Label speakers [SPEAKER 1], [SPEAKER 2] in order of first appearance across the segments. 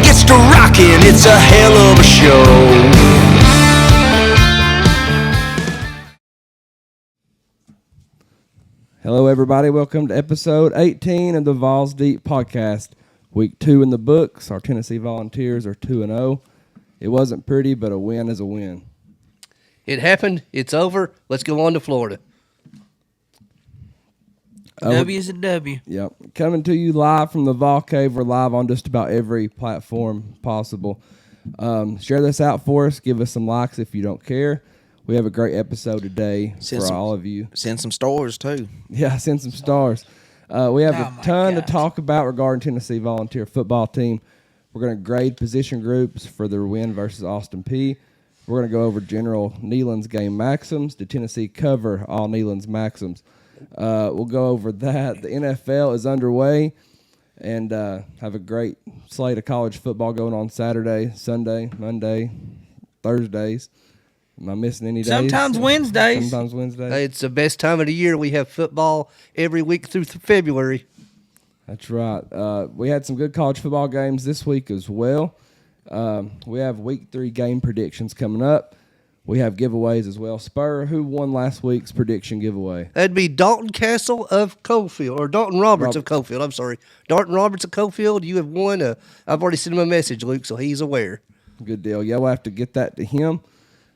[SPEAKER 1] gets to rocking, it's a hell of a show.
[SPEAKER 2] Hello, everybody. Welcome to episode 18 of the Vols Deep podcast. Week 2 in the books. Our Tennessee Volunteers are 2-0. It wasn't pretty, but a win is a win.
[SPEAKER 3] It happened. It's over. Let's go on to Florida.
[SPEAKER 4] W is a W.
[SPEAKER 2] Yep. Coming to you live from the Vol Cave. We're live on just about every platform possible. Share this out for us. Give us some likes if you don't care. We have a great episode today for all of you.
[SPEAKER 5] Send some stars, too.
[SPEAKER 2] Yeah, send some stars. We have a ton to talk about regarding Tennessee Volunteer football team. We're going to grade position groups for their win versus Austin Peay. We're going to go over General Neyland's game maxims. Did Tennessee cover all Neyland's maxims? We'll go over that. The NFL is underway and have a great slate of college football going on Saturday, Sunday, Monday, Thursdays. Am I missing any days?
[SPEAKER 4] Sometimes Wednesdays.
[SPEAKER 2] Sometimes Wednesdays.
[SPEAKER 3] It's the best time of the year. We have football every week through February.
[SPEAKER 2] That's right. We had some good college football games this week as well. We have week 3 game predictions coming up. We have giveaways as well. Spur, who won last week's prediction giveaway?
[SPEAKER 3] That'd be Dalton Castle of Cofield, or Dalton Roberts of Cofield. I'm sorry. Dalton Roberts of Cofield, you have won. I've already sent him a message, Luke, so he's aware.
[SPEAKER 2] Good deal. Yeah, we'll have to get that to him.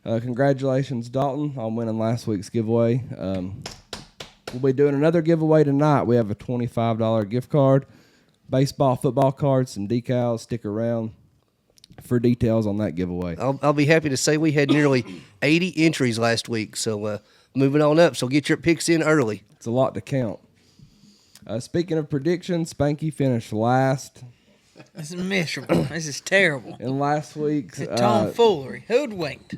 [SPEAKER 2] Congratulations, Dalton, on winning last week's giveaway. We'll be doing another giveaway tonight. We have a $25 gift card, baseball, football cards, some decals. Stick around for details on that giveaway.
[SPEAKER 3] I'll be happy to say we had nearly 80 entries last week, so moving on up. So get your picks in early.
[SPEAKER 2] It's a lot to count. Speaking of predictions, Spanky finished last.
[SPEAKER 4] This is miserable. This is terrible.
[SPEAKER 2] In last week's
[SPEAKER 4] tomfoolery. Hoodwinked.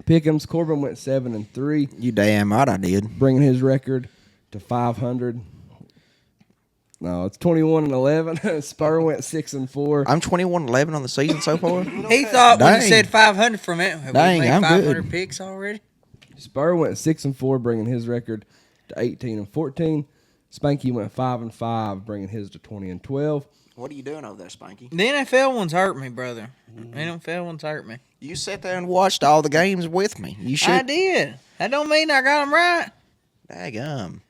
[SPEAKER 2] Pick'ems, Corbin went 7-3.
[SPEAKER 5] You damn right I did.
[SPEAKER 2] Bringing his record to 500. No, it's 21-11. Spur went 6-4.
[SPEAKER 5] I'm 21-11 on the season so far.
[SPEAKER 4] He thought when he said 500 from it, have we made
[SPEAKER 5] I'm
[SPEAKER 4] 500
[SPEAKER 5] good.
[SPEAKER 4] picks already?
[SPEAKER 2] Spur went 6-4, bringing his record to 18-14. Spanky went 5-5, bringing his to 20-12.
[SPEAKER 5] What are you doing over there, Spanky?
[SPEAKER 4] The NFL ones hurt me, brother. The NFL ones hurt me.
[SPEAKER 5] You sat there and watched all the games with me. You should.
[SPEAKER 4] I did. That don't mean I got them right.
[SPEAKER 5] Daggum.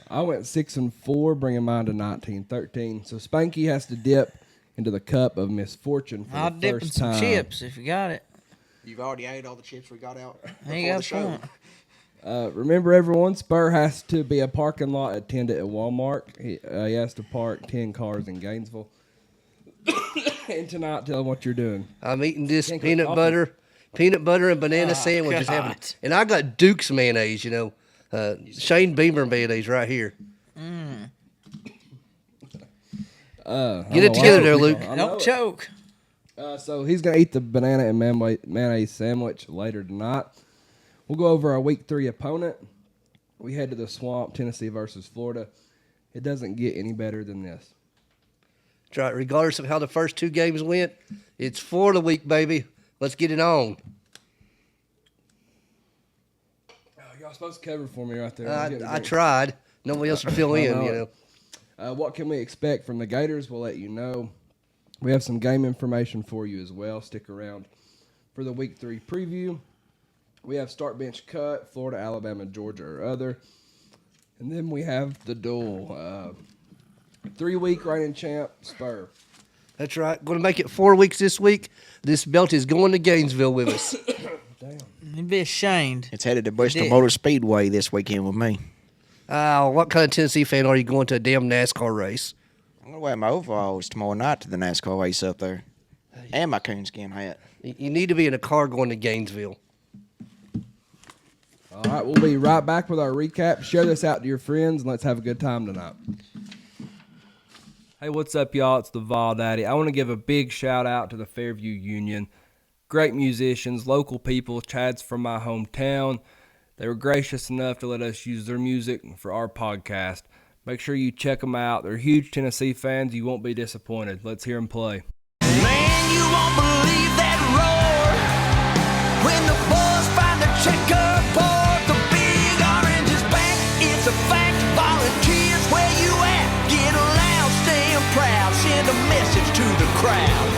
[SPEAKER 2] I went 6-4, bringing mine to 19-13. So Spanky has to dip into the cup of misfortune for
[SPEAKER 4] I'll
[SPEAKER 2] the
[SPEAKER 4] dip in
[SPEAKER 2] first
[SPEAKER 4] some
[SPEAKER 2] time.
[SPEAKER 4] chips if you got it.
[SPEAKER 5] You've already ate all the chips we got out
[SPEAKER 4] There you
[SPEAKER 5] before
[SPEAKER 4] go.
[SPEAKER 5] the show.
[SPEAKER 2] Remember, everyone, Spur has to be a parking lot attendant at Walmart. He has to park 10 cars in Gainesville. And tonight, tell him what you're doing.
[SPEAKER 3] I'm eating this
[SPEAKER 2] Can't
[SPEAKER 3] peanut
[SPEAKER 2] cook
[SPEAKER 3] butter and banana sandwich. And I got Duke's mayonnaise, Shane Beamer mayonnaise right here. Get it together there, Luke.
[SPEAKER 4] Don't choke.
[SPEAKER 2] So he's going to eat the banana and mayonnaise sandwich later tonight. We'll go over our week 3 opponent. We head to the Swamp, Tennessee versus Florida. It doesn't get any better than this.
[SPEAKER 3] That's right. Regardless of how the first 2 games went, it's Florida week, baby. Let's get it on.
[SPEAKER 2] Y'all supposed to cover for me right there.
[SPEAKER 3] I tried. Nobody else would fill in,
[SPEAKER 2] What can we expect from the Gators? We'll let you know. We have some game information for you as well. Stick around for the week 3 preview. We have start bench cut, Florida, Alabama, Georgia, or other. And then we have the duel. 3-week reigning champ, Spur.
[SPEAKER 3] That's right. Going to make it 4 weeks this week. This belt is going to Gainesville with us.
[SPEAKER 2] Damn.
[SPEAKER 4] You'd be ashamed.
[SPEAKER 5] It's headed to Bristol Motor Speedway this weekend with me.
[SPEAKER 3] What kind of Tennessee fan are you going to a damn NASCAR race?
[SPEAKER 5] I'm going to wear my overalls tomorrow night to the NASCAR race up there. And my coonskin hat.
[SPEAKER 3] You need to be in a car going to Gainesville.
[SPEAKER 2] All right, we'll be right back with our recap. Share this out to your friends, and let's have a good time tonight. Hey, what's up, y'all? It's the Vol Daddy. I want to give a big shout-out to the Fairview Union. Great musicians, local people. Chad's from my hometown. They were gracious enough to let us use their music for our podcast. Make sure you check them out. They're huge Tennessee fans. You won't be disappointed. Let's hear them play.
[SPEAKER 1] Man, you won't believe that roar when the boys find the checkerboard. The big orange is back. It's a fact. Volunteers, where you at? Get loud, staying proud. Send a message to the crowd.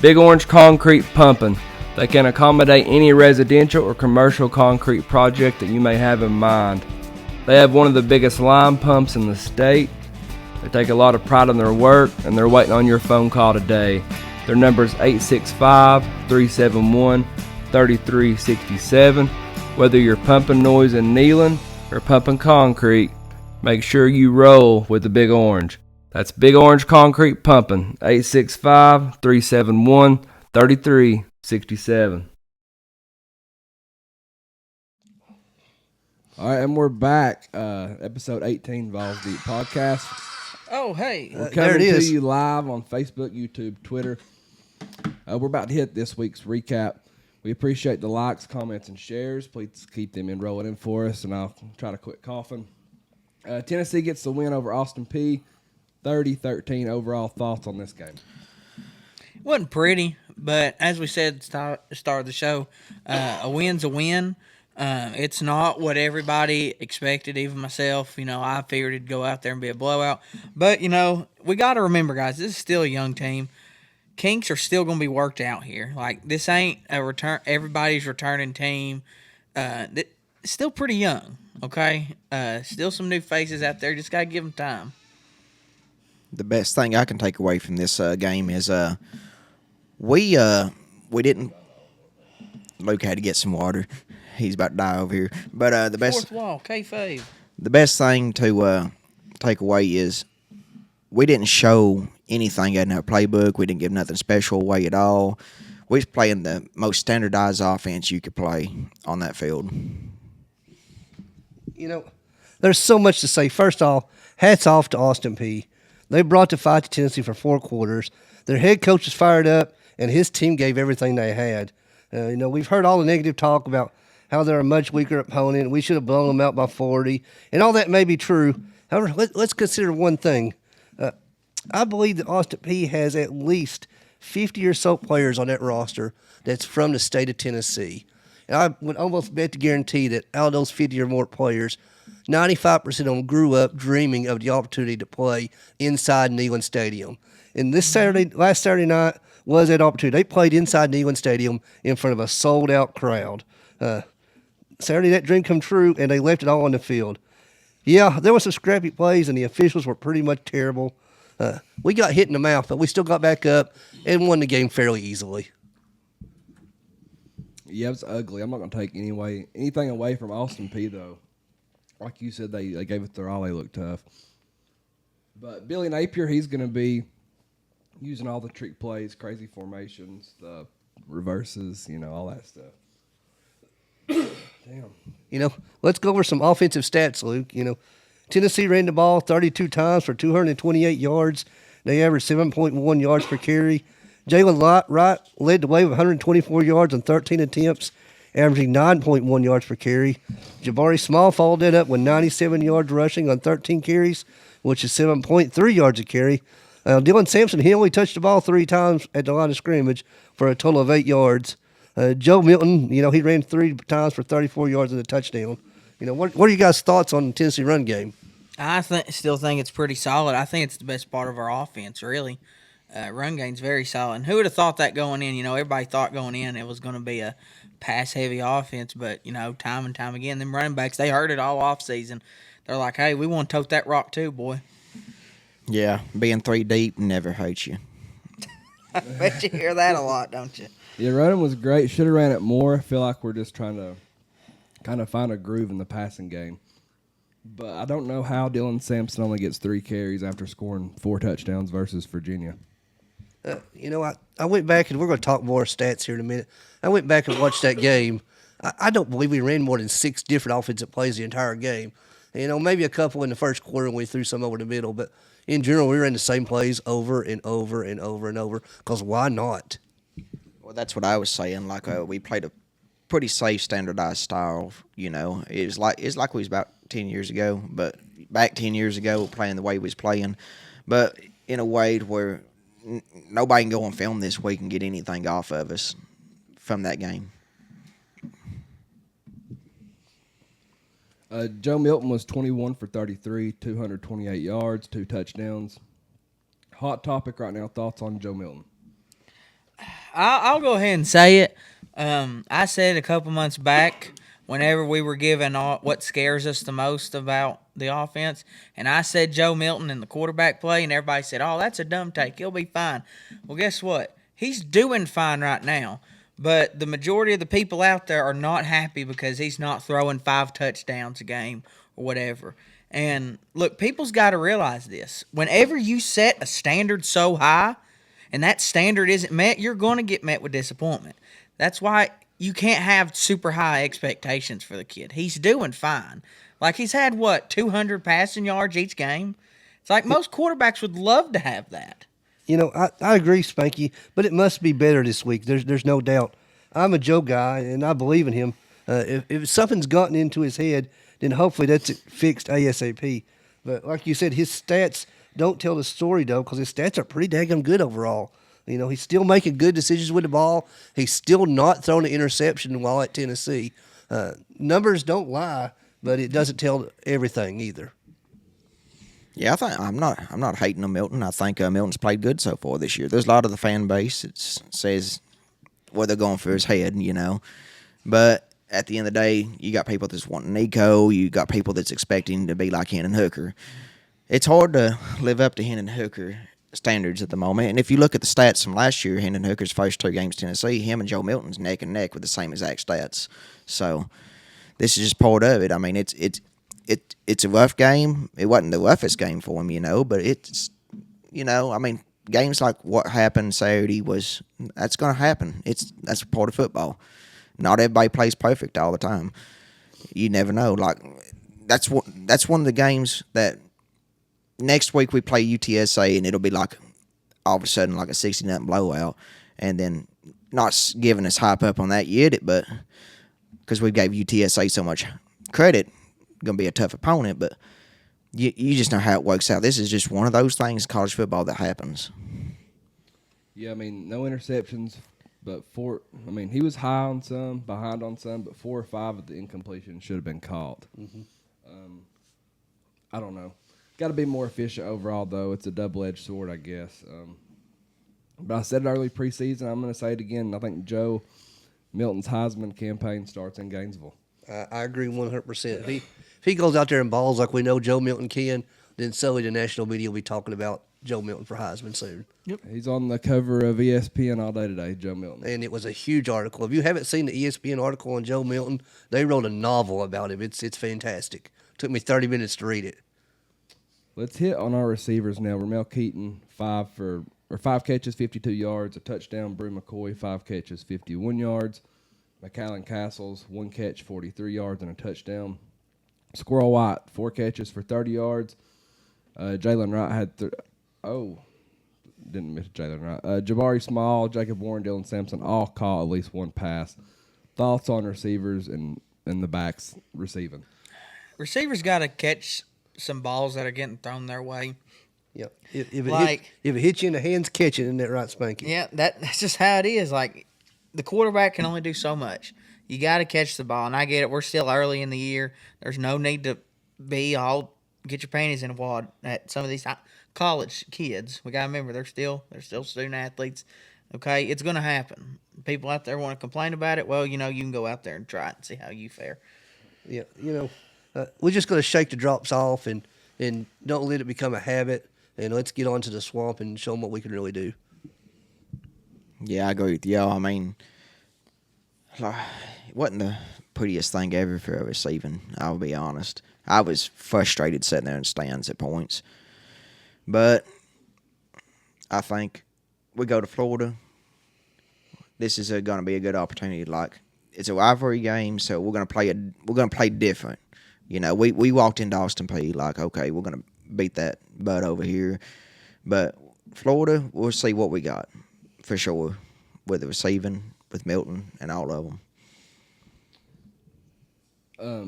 [SPEAKER 2] Big Orange Concrete Pumping. They can accommodate any residential or commercial concrete project that you may have in mind. They have one of the biggest line pumps in the state. They take a lot of pride in their work, and they're waiting on your phone call today. Their number is 865-371-3367. Whether you're pumping noise and kneeling or pumping concrete, make sure you roll with the Big Orange. That's Big Orange Concrete Pumping, 865-371-3367. All right, and we're back. Episode 18 Vols Deep Podcast.
[SPEAKER 4] Oh, hey.
[SPEAKER 2] We're
[SPEAKER 3] there
[SPEAKER 2] coming
[SPEAKER 3] it
[SPEAKER 2] to
[SPEAKER 3] is.
[SPEAKER 2] you live on Facebook, YouTube, Twitter. We're about to hit this week's recap. We appreciate the likes, comments, and shares. Please keep them rolling in for us, and I'll try to quit coughing. Tennessee gets the win over Austin Peay, 30-13. Overall thoughts on this game?
[SPEAKER 4] It wasn't pretty, but as we said at the start of the show, a win's a win. It's not what everybody expected, even myself. I figured it'd go out there and be a blowout. But, we got to remember, guys, this is still a young team. Kinks are still going to be worked out here. Like, this ain't a return. Everybody's returning team. It's still pretty young, okay? Still some new faces out there. Just got to give them time.
[SPEAKER 5] The best thing I can take away from this game is we didn't. Luke had to get some water. He's about to die over here. But the best
[SPEAKER 4] Fourth wall, kayfabe.
[SPEAKER 5] the best thing to take away is we didn't show anything in our playbook. We didn't give nothing special away at all. We was playing the most standardized offense you could play on that field.
[SPEAKER 3] There's so much to say. First off, hats off to Austin Peay. They brought the fight to Tennessee for 4 quarters. Their head coach is fired up, and his team gave everything they had. We've heard all the negative talk about how they're a much weaker opponent. We should have blown them out by 40, and all that may be true. However, let's consider one thing. I believe that Austin Peay has at least 50 or so players on that roster that's from the state of Tennessee. And I would almost bet to guarantee that out of those 50 or more players, 95% of them grew up dreaming of the opportunity to play inside Neyland Stadium. And last Saturday night was that opportunity. They played inside Neyland Stadium in front of a sold-out crowd. Saturday, that dream come true, and they left it all on the field. Yeah, there were some scrappy plays, and the officials were pretty much terrible. We got hit in the mouth, but we still got back up and won the game fairly easily.
[SPEAKER 2] Yeah, it was ugly. I'm not going to take anything away from Austin Peay, though. Like you said, they gave it their all. They looked tough. But Billy Napier, he's going to be using all the trick plays, crazy formations, the reverses, all that stuff. Damn.
[SPEAKER 3] Let's go over some offensive stats, Luke. Tennessee ran the ball 32 times for 228 yards. They averaged 7.1 yards per carry. Jalen Wright led the way with 124 yards on 13 attempts, averaging 9.1 yards per carry. Jabari Small followed that up with 97 yards rushing on 13 carries, which is 7.3 yards a carry. Dylan Sampson, he only touched the ball 3 times at the line of scrimmage for a total of 8 yards. Joe Milton, he ran 3 times for 34 yards and a touchdown. What are you guys' thoughts on the Tennessee run game?
[SPEAKER 4] I still think it's pretty solid. I think it's the best part of our offense, really. Run game's very solid. And who would have thought that going in? Everybody thought going in it was going to be a pass-heavy offense, but, time and time again, them running backs, they heard it all offseason. They're like, hey, we want to tote that rock too, boy.
[SPEAKER 5] Yeah, being 3 deep never hurts you.
[SPEAKER 4] I bet you hear that a lot, don't you?
[SPEAKER 2] Yeah, running was great. Should have ran it more. I feel like we're just trying to kind of find a groove in the passing game. But I don't know how Dylan Sampson only gets 3 carries after scoring 4 touchdowns versus Virginia.
[SPEAKER 3] I went back, and we're going to talk more stats here in a minute. I went back and watched that game. I don't believe we ran more than 6 different offensive plays the entire game. Maybe a couple in the first quarter when we threw some over the middle. But in general, we ran the same plays over and over and over and over, because why not?
[SPEAKER 5] Well, that's what I was saying. Like we played a pretty safe, standardized style. It's like we was about 10 years ago, but back 10 years ago, playing the way we was playing, but in a way where nobody can go on film this week and get anything off of us from that game.
[SPEAKER 2] Joe Milton was 21 for 33, 228 yards, 2 touchdowns. Hot topic right now. Thoughts on Joe Milton?
[SPEAKER 4] I'll go ahead and say it. I said a couple months back, whenever we were given what scares us the most about the offense, and I said Joe Milton in the quarterback play, and everybody said, "Oh, that's a dumb take. He'll be fine." Well, guess what? He's doing fine right now. But the majority of the people out there are not happy because he's not throwing 5 touchdowns a game or whatever. And look, people's got to realize this. Whenever you set a standard so high and that standard isn't met, you're going to get met with disappointment. That's why you can't have super high expectations for the kid. He's doing fine. Like, he's had, 200 passing yards each game? It's like most quarterbacks would love to have that.
[SPEAKER 3] I agree, Spanky, but it must be better this week. There's no doubt. I'm a Joe guy, and I believe in him. If something's gotten into his head, then hopefully that's fixed ASAP. But like you said, his stats don't tell the story, though, because his stats are pretty daggum good overall. He's still making good decisions with the ball. He's still not throwing an interception while at Tennessee. Numbers don't lie, but it doesn't tell everything either.
[SPEAKER 5] Yeah, I'm not hating on Milton. I think Milton's played good so far this year. There's a lot of the fan base that says they're going for his head, But at the end of the day, you got people that's wanting Nico. You got people that's expecting to be like Hendon Hooker. It's hard to live up to Hendon Hooker standards at the moment. And if you look at the stats from last year, Hendon Hooker's first 2 games Tennessee, him and Joe Milton's neck and neck with the same exact stats. So this is just part of it. I mean, it's a rough game. It wasn't the roughest game for him, but it's, games like what happened Saturday that's going to happen. That's a part of football. Not everybody plays perfect all the time. You never know. Like, that's one of the games that next week we play UTSA, and it'll be like all of a sudden like a 60-0 blowout, and then not giving us hype up on that yet, but because we gave UTSA so much credit, going to be a tough opponent, but you just know how it works out. This is just one of those things in college football that happens.
[SPEAKER 2] Yeah, no interceptions, but he was high on some, behind on some, but 4 or 5 of the incompletions should have been caught. Mm-hmm. I don't know. Got to be more efficient overall, though. It's a double-edged sword, I guess. But I said it early preseason. I'm going to say it again. I think Joe Milton's Heisman campaign starts in Gainesville.
[SPEAKER 3] I agree 100%. If he goes out there and balls like we know Joe Milton can, then solely the national media will be talking about Joe Milton for Heisman soon.
[SPEAKER 2] Yep. He's on the cover of ESPN all day today, Joe Milton.
[SPEAKER 3] And it was a huge article. If you haven't seen the ESPN article on Joe Milton, they wrote a novel about him. It's fantastic. Took me 30 minutes to read it.
[SPEAKER 2] Let's hit on our receivers now. Ramel Keaton, 5 catches, 52 yards, a touchdown. Brew McCoy, 5 catches, 51 yards. McAllen Castles, 1 catch, 43 yards, and a touchdown. Squirrel White, 4 catches for 30 yards. Jalen Wright had didn't miss Jalen Wright. Jabari Small, Jacob Warren, Dylan Sampson all caught at least 1 pass. Thoughts on receivers and the backs receiving?
[SPEAKER 4] Receivers got to catch some balls that are getting thrown their way.
[SPEAKER 3] Yep. If it hits you in the hands, catch it. Isn't that right, Spanky?
[SPEAKER 4] Yeah, that's just how it is. Like, the quarterback can only do so much. You got to catch the ball, and I get it. We're still early in the year. There's no need to be all get your panties in a wad at some of these college kids. We got to remember they're still student athletes. Okay, it's going to happen. People out there want to complain about it. Well, you can go out there and try it and see how you fare.
[SPEAKER 3] Yeah, we're just going to shake the drops off and don't let it become a habit. And let's get on to the swamp and show them what we can really do.
[SPEAKER 5] Yeah, I agree with y'all. It wasn't the prettiest thing ever for receiving, I'll be honest. I was frustrated sitting there in stands at points. But I think we go to Florida. This is going to be a good opportunity. Like, it's a rivalry game, so we're going to play different. We walked into Austin Peay like, okay, we're going to beat that butt over here. But Florida, we'll see what we got for sure with the receiving, with Milton and all of them.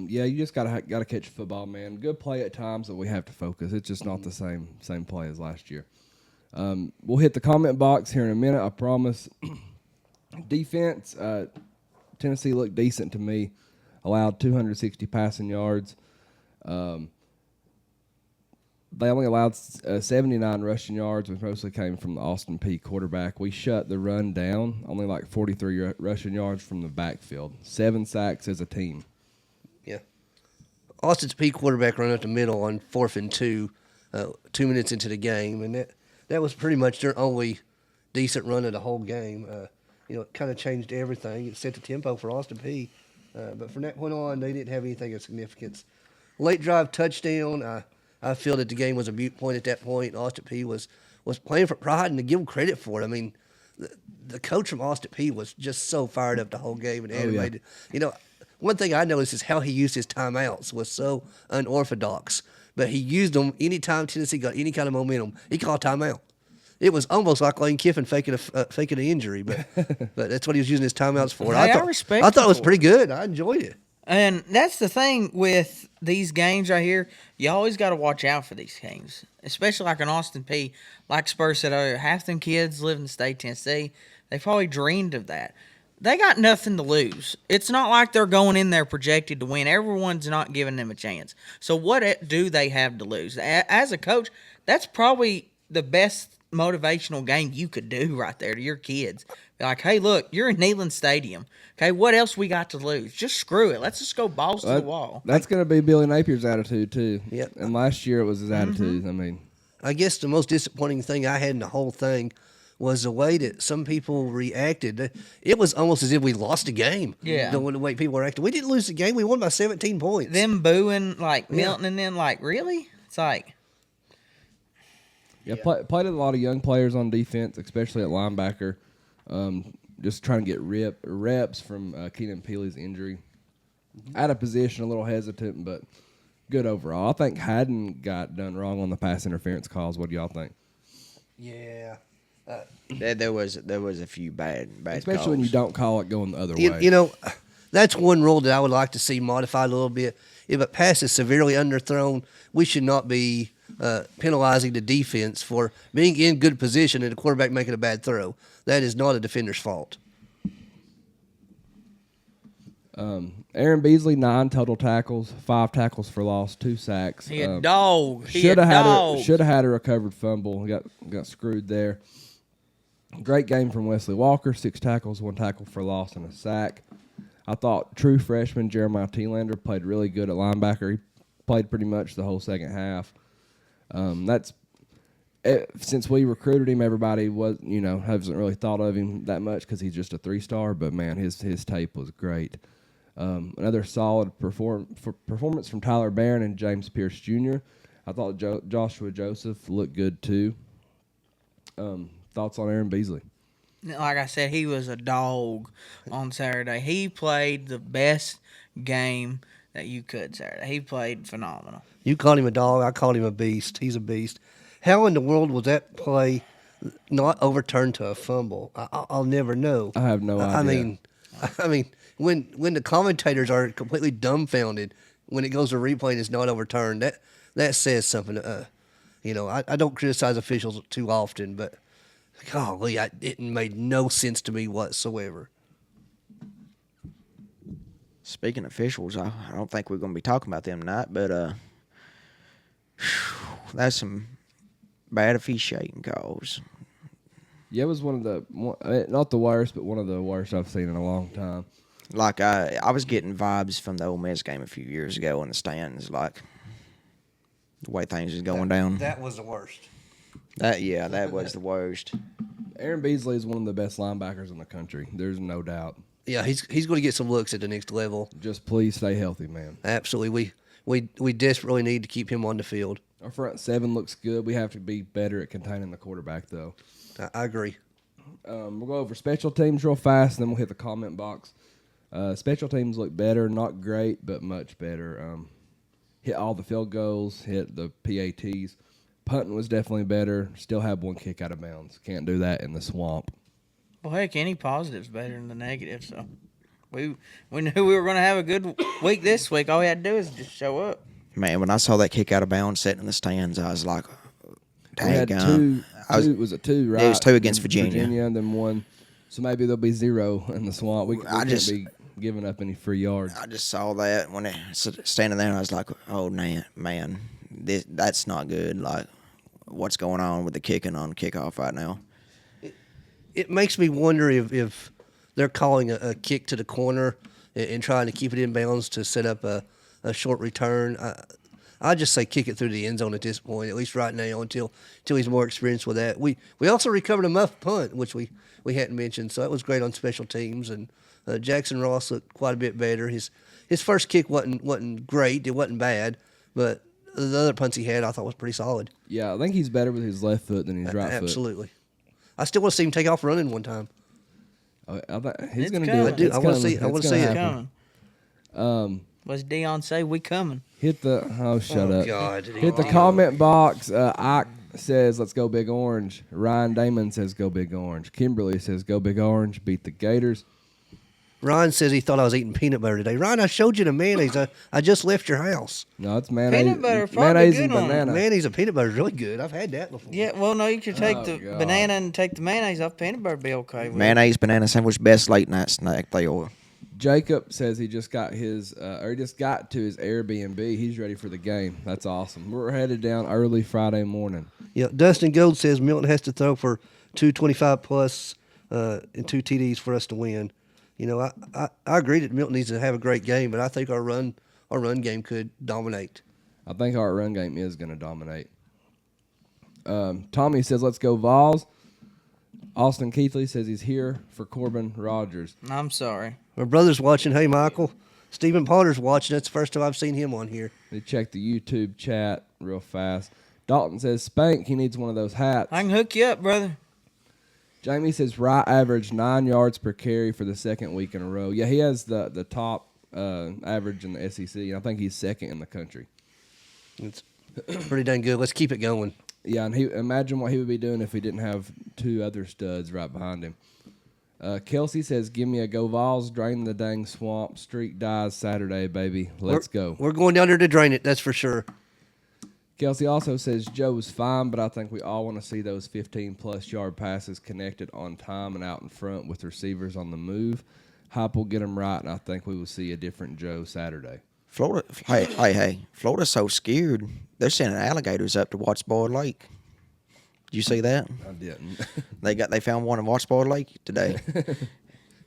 [SPEAKER 2] Yeah, you just gotta catch football, man. Good play at times, but we have to focus. It's just not the same play as last year. We'll hit the comment box here in a minute, I promise. Defense, Tennessee looked decent to me. Allowed 260 passing yards. They only allowed 79 rushing yards, which mostly came from the Austin Peay quarterback. We shut the run down, only like 43 rushing yards from the backfield. 7 sacks as a team.
[SPEAKER 3] Yeah. Austin's Peay quarterback ran up the middle on 4th and 2, 2 minutes into the game, and that was pretty much their only decent run of the whole game. It kind of changed everything. It set the tempo for Austin Peay. But from that point on, they didn't have anything of significance. Late drive touchdown. I feel that the game was a mute point at that point. Austin Peay was playing for pride, and to give them credit for it. I mean, the coach from Austin Peay was just so fired up the whole game and animated. One thing I noticed is how he used his timeouts was so unorthodox. But he used them anytime Tennessee got any kind of momentum. He called timeout. It was almost like Lane Kiffin faking an injury, but that's what he was using his timeouts for.
[SPEAKER 4] Hey, I
[SPEAKER 3] thought it was pretty good. I enjoyed it.
[SPEAKER 4] And that's the thing with these games right here. You always got to watch out for these games, especially like in Austin Peay. Like Spurs said earlier, half them kids live in the state of Tennessee. They probably dreamed of that. They got nothing to lose. It's not like they're going in there projected to win. Everyone's not giving them a chance. So what do they have to lose? As a coach, that's probably the best motivational game you could do right there to your kids. Be like, hey, look, you're in Neyland Stadium. Okay, what else we got to lose? Just screw it. Let's just go balls to the wall.
[SPEAKER 2] That's going to be Billy Napier's attitude, too.
[SPEAKER 3] Yep.
[SPEAKER 2] And last year it was his attitude. I mean,
[SPEAKER 3] I guess the most disappointing thing I had in the whole thing was the way that some people reacted. It was almost as if we lost the game.
[SPEAKER 4] Yeah.
[SPEAKER 3] The way people were acting. We didn't lose the game. We won by 17 points.
[SPEAKER 4] Them booing, like, Milton and them, like, really? It's like...
[SPEAKER 2] Yeah, played a lot of young players on defense, especially at linebacker. Just trying to get reps from Keenan Peely's injury. Out of position, a little hesitant, but good overall. I think Haddon got done wrong on the pass interference calls. What do y'all think?
[SPEAKER 3] Yeah.
[SPEAKER 5] There was a few bad
[SPEAKER 2] Especially
[SPEAKER 5] calls.
[SPEAKER 2] when you don't call it going the other way.
[SPEAKER 3] You know, that's one rule that I would like to see modified a little bit. If a pass is severely underthrown, we should not be penalizing the defense for being in good position and the quarterback making a bad throw. That is not a defender's fault.
[SPEAKER 2] Aaron Beasley, 9 total tackles, 5 tackles for loss, 2 sacks.
[SPEAKER 4] He a dog.
[SPEAKER 2] Should have had a recovered fumble. Got screwed there. Great game from Wesley Walker, 6 tackles, 1 tackle for loss, and a sack. I thought true freshman Jeremiah Thielander played really good at linebacker. He played pretty much the whole second half. Since we recruited him, everybody hasn't really thought of him that much because he's just a 3-star. But man, his tape was great. Another solid performance from Tyler Barron and James Pierce Jr. I thought Joshua Joseph looked good too. Thoughts on Aaron Beasley?
[SPEAKER 4] Like I said, he was a dog on Saturday. He played the best game that you could Saturday. He played phenomenal.
[SPEAKER 3] You called him a dog. I called him a beast. He's a beast. How in the world was that play not overturned to a fumble? I'll never know.
[SPEAKER 2] I have no idea.
[SPEAKER 3] I mean, when the commentators are completely dumbfounded when it goes to replay and it's not overturned, that says something. I don't criticize officials too often, but golly, it made no sense to me whatsoever.
[SPEAKER 5] Speaking of officials, I don't think we're going to be talking about them tonight, but that's some bad officiating calls.
[SPEAKER 2] Yeah, it was not the worst, but one of the worst I've seen in a long time.
[SPEAKER 5] Like, I was getting vibes from the Ole Miss game a few years ago in the stands, like the way things was going down.
[SPEAKER 3] That was the worst.
[SPEAKER 5] That was the worst.
[SPEAKER 2] Aaron Beasley is one of the best linebackers in the country. There's no doubt.
[SPEAKER 3] Yeah, he's going to get some looks at the next level.
[SPEAKER 2] Just please stay healthy, man.
[SPEAKER 3] Absolutely. We desperately need to keep him on the field.
[SPEAKER 2] Our front 7 looks good. We have to be better at containing the quarterback, though.
[SPEAKER 3] I agree.
[SPEAKER 2] We'll go over special teams real fast, and then we'll hit the comment box. Special teams look better, not great, but much better. Hit all the field goals, hit the PATs. Punting was definitely better. Still had 1 kick out of bounds. Can't do that in the swamp.
[SPEAKER 4] Well, heck, any positive's better than the negative, so we knew we were going to have a good week this week. All we had to do is just show up.
[SPEAKER 5] Man, when I saw that kick out of bounds sitting in the stands, I was like,
[SPEAKER 2] we had
[SPEAKER 5] dang,
[SPEAKER 2] was it 2, right?
[SPEAKER 5] It was 2 against Virginia.
[SPEAKER 2] And then 1. So maybe there'll be 0 in the swamp. We can't be giving up any free yards.
[SPEAKER 5] I just saw that when it standing there, and I was like, oh, man, that's not good. Like, what's going on with the kicking on kickoff right now?
[SPEAKER 3] It makes me wonder if they're calling a kick to the corner and trying to keep it in bounds to set up a short return. I just say kick it through the end zone at this point, at least right now, until he's more experienced with that. We also recovered a muff punt, which we hadn't mentioned, so that was great on special teams. And Jackson Ross looked quite a bit better. His first kick wasn't great, it wasn't bad, but the other punts he had I thought was pretty solid.
[SPEAKER 2] Yeah, I think he's better with his left foot than his right foot.
[SPEAKER 3] Absolutely. I still want to see him take off running one time.
[SPEAKER 2] He's going to
[SPEAKER 4] coming.
[SPEAKER 2] do it.
[SPEAKER 3] I want to see. I want to see it.
[SPEAKER 4] Coming. What's Dion say? We coming.
[SPEAKER 2] Hit the shut up.
[SPEAKER 3] God,
[SPEAKER 2] Hit the comment box. Ike says, "Let's go Big Orange." Ryan Damon says, "Go Big Orange." Kimberly says, "Go Big Orange." Beat the Gators.
[SPEAKER 3] Ryan says he thought I was eating peanut butter today. Ryan, I showed you the mayonnaise. I just left your house.
[SPEAKER 2] No, it's mayonnaise.
[SPEAKER 4] Peanut butter, probably
[SPEAKER 2] mayonnaise
[SPEAKER 4] good
[SPEAKER 2] and
[SPEAKER 4] on it.
[SPEAKER 2] banana.
[SPEAKER 3] Mayonnaise and peanut butter is really good. I've had that before.
[SPEAKER 4] Yeah, well, no, you could take the
[SPEAKER 2] God.
[SPEAKER 4] banana and take the mayonnaise off. Peanut butter be okay with it.
[SPEAKER 5] Mayonnaise banana sandwich, best late night snack they are.
[SPEAKER 2] Jacob says he just got his, or he just got to his Airbnb. He's ready for the game. That's awesome. We're headed down early Friday morning.
[SPEAKER 3] Yeah, Dustin Gold says Milton has to throw for 225 plus and 2 TDs for us to win. You know, I agree that Milton needs to have a great game, but I think our run game could dominate.
[SPEAKER 2] I think our run game is going to dominate. Tommy says, "Let's go Vols." Austin Keithley says he's here for Corbin Rogers.
[SPEAKER 4] I'm sorry.
[SPEAKER 3] My brother's watching. Hey, Michael. Stephen Potter's watching. That's the first time I've seen him on here.
[SPEAKER 2] They check the YouTube chat real fast. Dalton says, "Spank, he needs one of those hats."
[SPEAKER 4] I can hook you up, brother.
[SPEAKER 2] Jamie says Wright averaged 9 yards per carry for the second week in a row. Yeah, he has the top average in the SEC, and I think he's second in the country.
[SPEAKER 3] It's pretty dang good. Let's keep it going.
[SPEAKER 2] Yeah, and imagine what he would be doing if he didn't have 2 other studs right behind him. Kelsey says, "Give me a go Vols, drain the dang swamp. Streak dies Saturday, baby. Let's go."
[SPEAKER 3] We're going down there to drain it, that's for sure.
[SPEAKER 2] Kelsey also says Joe's fine, but I think we all want to see those 15-plus yard passes connected on time and out in front with receivers on the move. Hype will get them right, and I think we will see a different Joe Saturday.
[SPEAKER 5] Florida, hey, Florida's so scared. They're sending alligators up to Watts-Bar Lake. Did you see that?
[SPEAKER 2] I didn't.
[SPEAKER 5] They found one in Watts-Bar Lake today.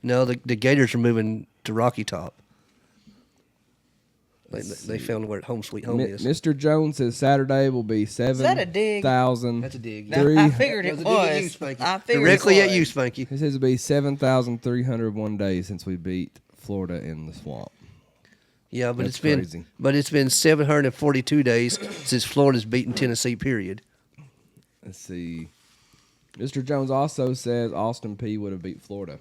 [SPEAKER 3] No, the Gators are moving to Rocky Top. They found where home sweet home is.
[SPEAKER 2] Mr. Jones says Saturday will be 7,000.
[SPEAKER 3] That's a dig.
[SPEAKER 4] I figured it
[SPEAKER 3] That was a dig at you,
[SPEAKER 4] was.
[SPEAKER 3] Spanky.
[SPEAKER 4] I figured
[SPEAKER 3] Directly
[SPEAKER 4] it
[SPEAKER 3] at
[SPEAKER 4] was.
[SPEAKER 3] you, Spanky.
[SPEAKER 2] He says it'll be 7,301 days since we beat Florida in the swamp.
[SPEAKER 3] Yeah, but
[SPEAKER 2] That's crazy.
[SPEAKER 3] it's been 742 days since Florida's beaten Tennessee. Period.
[SPEAKER 2] Let's see. Mr. Jones also says Austin P would have beat Florida.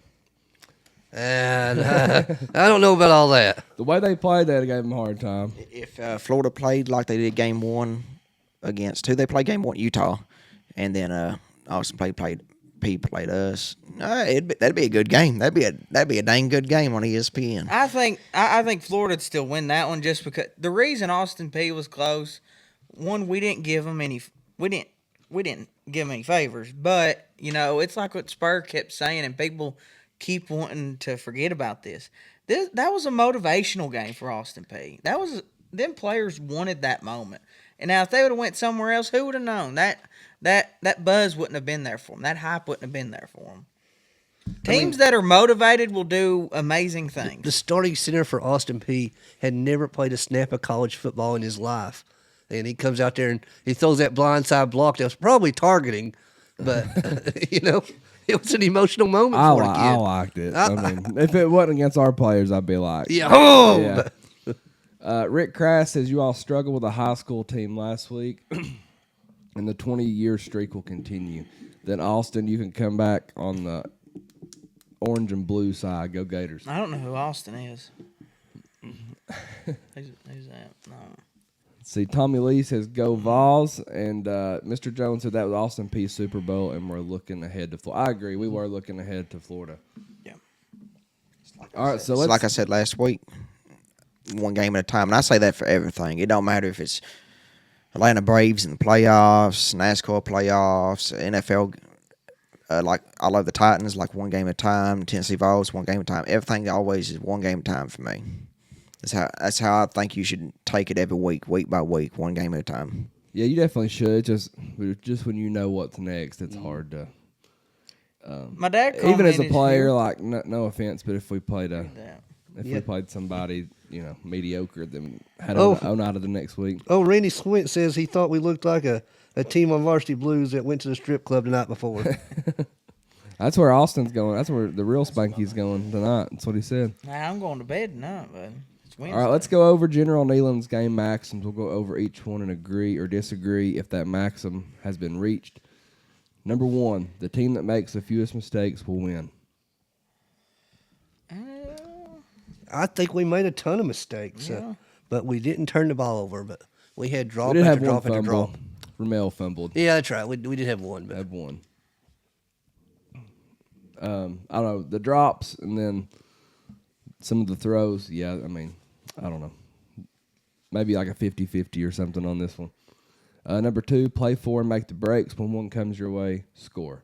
[SPEAKER 3] And I don't know about all that.
[SPEAKER 2] The way they played, they gave them a hard time.
[SPEAKER 5] If Florida played like they did game 1 against who they played game 1 Utah, and then Austin played us, that'd be a good game. That'd be a dang good game on ESPN.
[SPEAKER 4] I think Florida'd still win that one just because the reason Austin P was close. One, we didn't give them any favors, but you know it's like what Spur kept saying, and people keep wanting to forget about this. That was a motivational game for Austin P. Them players wanted that moment, and now if they would have went somewhere else, who would have known that buzz wouldn't have been there for them. That hype wouldn't have been there for them. Teams that are motivated will do amazing things.
[SPEAKER 3] The starting center for Austin P had never played a snap of college football in his life. And he comes out there and he throws that blindside block that was probably targeting, but, you know, it was an emotional moment for a kid.
[SPEAKER 2] I liked it. I mean, if it wasn't against our players, I'd be like,
[SPEAKER 3] Yeah. Oh!
[SPEAKER 2] Yeah. Rick Crass says you all struggled with a high school team last week, and the 20-year streak will continue. Then, Austin, you can come back on the orange and blue side. Go Gators.
[SPEAKER 4] I don't know who Austin is. Who's that? No.
[SPEAKER 2] See, Tommy Lee says go Vols, and Mr. Jones said that was Austin P Super Bowl, and we're looking ahead to Florida. I agree. We were looking ahead to Florida.
[SPEAKER 4] Yeah.
[SPEAKER 2] All right, so
[SPEAKER 5] It's
[SPEAKER 2] let's.
[SPEAKER 5] like I said last week, one game at a time. And I say that for everything. It don't matter if it's Atlanta Braves in the playoffs, NASCAR playoffs, NFL. Like I love the Titans, like one game at a time. Tennessee Vols, one game at a time. Everything always is one game at a time for me. That's how I think you should take it every week by week, one game at a time.
[SPEAKER 2] Yeah, you definitely should. Just when you know what's next, it's hard to.
[SPEAKER 4] My dad
[SPEAKER 2] Even as a
[SPEAKER 4] commented
[SPEAKER 2] player,
[SPEAKER 4] here-
[SPEAKER 2] like no offense, but if we played
[SPEAKER 3] Yeah.
[SPEAKER 2] we played somebody mediocre, then had
[SPEAKER 3] Oh.
[SPEAKER 2] on out of the next week.
[SPEAKER 3] Oh, Randy Swint says he thought we looked like a team on Varsity Blues that went to the strip club the night before.
[SPEAKER 2] That's where Austin's going. That's where the real Spanky's going tonight. That's what he said.
[SPEAKER 4] Nah, I'm going to bed tonight, but it's Wednesday.
[SPEAKER 2] All right, let's go over General Nealon's game maxims. We'll go over each one and agree or disagree if that maxim has been reached. Number 1, the team that makes the fewest mistakes will win.
[SPEAKER 3] I think we made a ton of mistakes,
[SPEAKER 4] Yeah.
[SPEAKER 3] but we didn't turn the ball over. But we had drop
[SPEAKER 2] We did
[SPEAKER 3] after
[SPEAKER 2] have one
[SPEAKER 3] drop after drop.
[SPEAKER 2] fumble. Ramel fumbled.
[SPEAKER 3] Yeah, that's right. We did have one, but
[SPEAKER 2] Had one. I don't know, the drops and then some of the throws. Yeah, I mean, I don't know. Maybe like a 50-50 or something on this one. Number 2, play for and make the breaks. When one comes your way, score.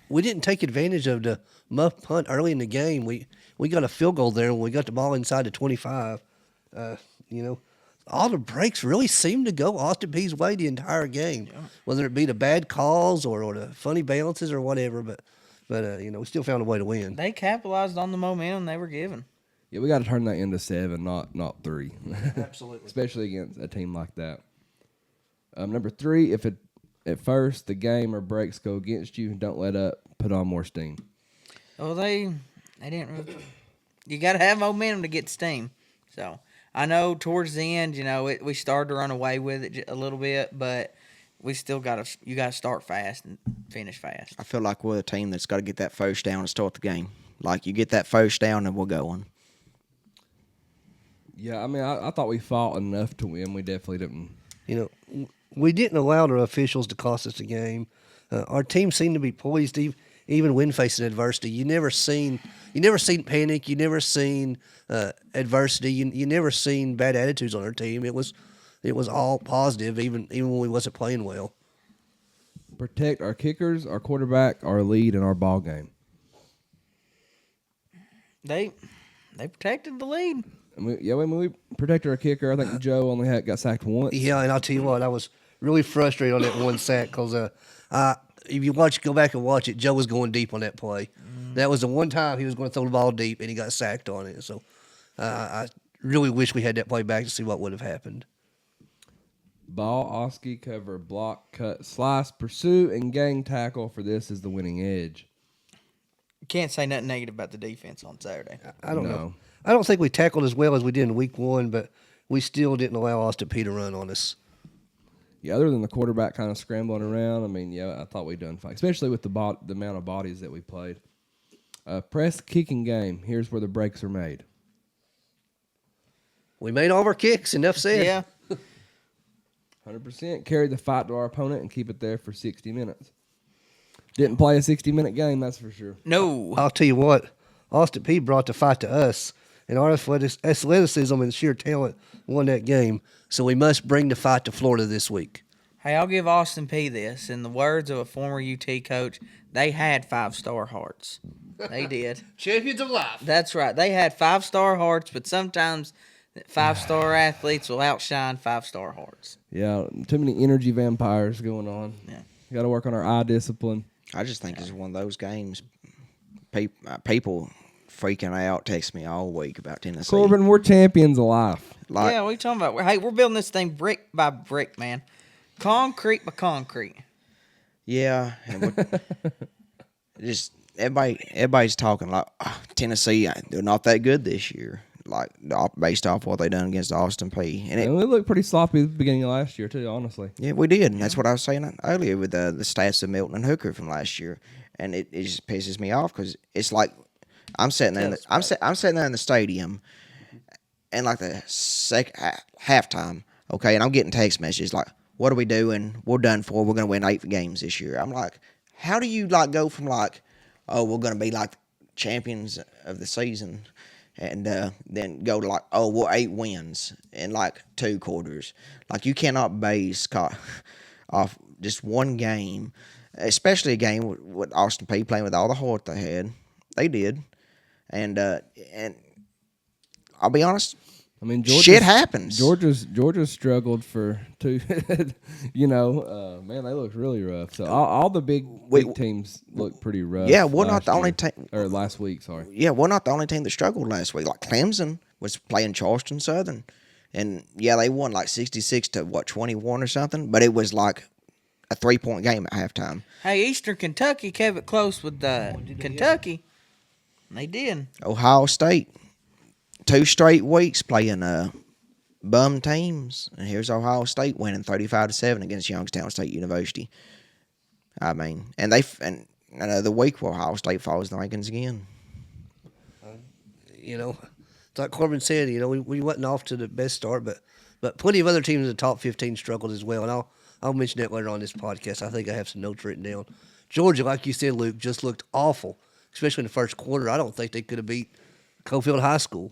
[SPEAKER 3] we didn't take advantage of the muff punt early in the game. We got a field goal there when we got the ball inside the 25. All the breaks really seemed to go Austin Peay's way the entire game, whether it be the bad calls or the funny bounces or whatever. But we still found a way to win.
[SPEAKER 4] They capitalized on the momentum they were given.
[SPEAKER 2] Yeah, we got to turn that into 7, not 3.
[SPEAKER 3] Absolutely.
[SPEAKER 2] Especially against a team like that. Number 3, if at first the game or breaks go against you, don't let up. Put on more steam.
[SPEAKER 4] Well, they didn't. Really, you got to have momentum to get steam. So I know towards the end, we started to run away with it a little bit, but we still got to. You got to start fast and finish fast.
[SPEAKER 5] I feel like we're a team that's got to get that first down to start the game. Like, you get that first down and we're going.
[SPEAKER 2] Yeah, I mean, I thought we fought enough to win. We definitely didn't.
[SPEAKER 3] We didn't allow the officials to cost us the game. Our team seemed to be poised even when facing adversity. You never seen panic. You never seen adversity. You never seen bad attitudes on our team. It was all positive, even when we wasn't playing well.
[SPEAKER 2] Protect our kickers, our quarterback, our lead, and our ball game.
[SPEAKER 4] They protected the lead.
[SPEAKER 2] We protected our kicker. I think Joe only got sacked once.
[SPEAKER 3] Yeah, and I'll tell you what, I was really frustrated on that one sack because if you go back and watch it, Joe was going deep on that play. That was the one time he was going to throw the ball deep, and he got sacked on it. So I really wish we had that play back to see what would have happened.
[SPEAKER 2] Ball, Oski, cover, block, cut, slice, pursue, and gang tackle for this is the winning edge.
[SPEAKER 4] Can't say nothing negative about the defense on Saturday.
[SPEAKER 3] I don't know. I don't think we tackled as well as we did in week 1, but we still didn't allow Austin Peay to run on us.
[SPEAKER 2] Yeah, other than the quarterback kind of scrambling around, I mean, yeah, I thought we done fine, especially with the amount of bodies that we played. Press kicking game. Here's where the breaks are made.
[SPEAKER 3] We made all of our kicks, enough said.
[SPEAKER 4] Yeah.
[SPEAKER 2] 100% carry the fight to our opponent and keep it there for 60 minutes. Didn't play a 60-minute game, that's for sure.
[SPEAKER 4] No.
[SPEAKER 3] I'll tell you what, Austin Peay brought the fight to us, and our athleticism and sheer talent won that game. So we must bring the fight to Florida this week.
[SPEAKER 4] Hey, I'll give Austin Peay this. In the words of a former UT coach, they had 5-star hearts. They did.
[SPEAKER 3] Champions of life.
[SPEAKER 4] That's right. They had 5-star hearts, but sometimes 5-star athletes will outshine 5-star hearts.
[SPEAKER 2] Yeah, too many energy vampires going on.
[SPEAKER 4] Yeah.
[SPEAKER 2] Got to work on our eye discipline.
[SPEAKER 5] I just think it's one of those games. People freaking out, text me all week about Tennessee.
[SPEAKER 2] Corbin, we're champions of life.
[SPEAKER 4] Yeah, what are you talking about? Hey, we're building this thing brick by brick, man. Concrete by concrete.
[SPEAKER 5] Yeah, and just everybody's talking like Tennessee. They're not that good this year, like based off what they done against Austin Peay.
[SPEAKER 2] And we looked pretty sloppy at the beginning of last year too, honestly.
[SPEAKER 5] Yeah, we did, and that's what I was saying earlier with the stats of Milton and Hooker from last year, and it just pisses me off because it's like I'm sitting there, I'm sitting there in the stadium, and like the halftime, okay, and I'm getting text messages like, "What are we doing? We're done for. We're going to win 8 games this year." I'm like, how do you like go from like, oh, we're going to be like champions of the season, and then go to like, oh, we're 8 wins in like 2 quarters? Like, you cannot base off just one game, especially a game with Austin Peay playing with all the heart they had. They did. and I'll be honest.
[SPEAKER 2] I mean,
[SPEAKER 5] Shit happens.
[SPEAKER 2] Georgia's struggled for two. Man, they look really rough. So all the big teams look pretty rough.
[SPEAKER 5] Yeah, we're not the only team.
[SPEAKER 2] Or last week, sorry.
[SPEAKER 5] Yeah, we're not the only team that struggled last week. Like Clemson was playing Charleston Southern, and yeah, they won like 66 to 21 or something. But it was like a 3-point game at halftime.
[SPEAKER 4] Hey, Eastern Kentucky kept it close with Kentucky. They did.
[SPEAKER 5] Ohio State. 2 straight weeks playing bum teams, and here's Ohio State winning 35-7 against Youngstown State University. I mean, and another week where Ohio State falls the rankings again.
[SPEAKER 3] Like Corbin said, we wasn't off to the best start, but plenty of other teams in the top 15 struggled as well, and I'll mention that later on this podcast. I think I have some notes written down. Georgia, like you said, Luke, just looked awful, especially in the first quarter. I don't think they could have beat Cofield High School.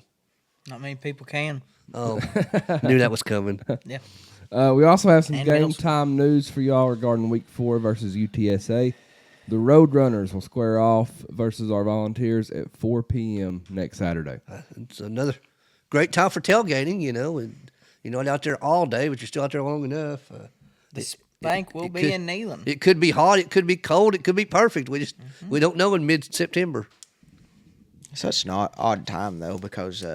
[SPEAKER 4] Not many people can.
[SPEAKER 3] Oh, knew that was coming.
[SPEAKER 4] Yeah.
[SPEAKER 2] We also have some
[SPEAKER 4] And
[SPEAKER 2] game
[SPEAKER 4] Middleton.
[SPEAKER 2] time news for y'all regarding Week 4 versus UTSA. The Roadrunners will square off versus our Volunteers at 4 p.m. next Saturday.
[SPEAKER 3] It's another great time for tailgating, and you're not out there all day, but you're still out there long enough.
[SPEAKER 4] The spank will be in Neyland.
[SPEAKER 3] It could be hot, it could be cold, it could be perfect. We don't know in mid-September.
[SPEAKER 5] Such an odd time though, because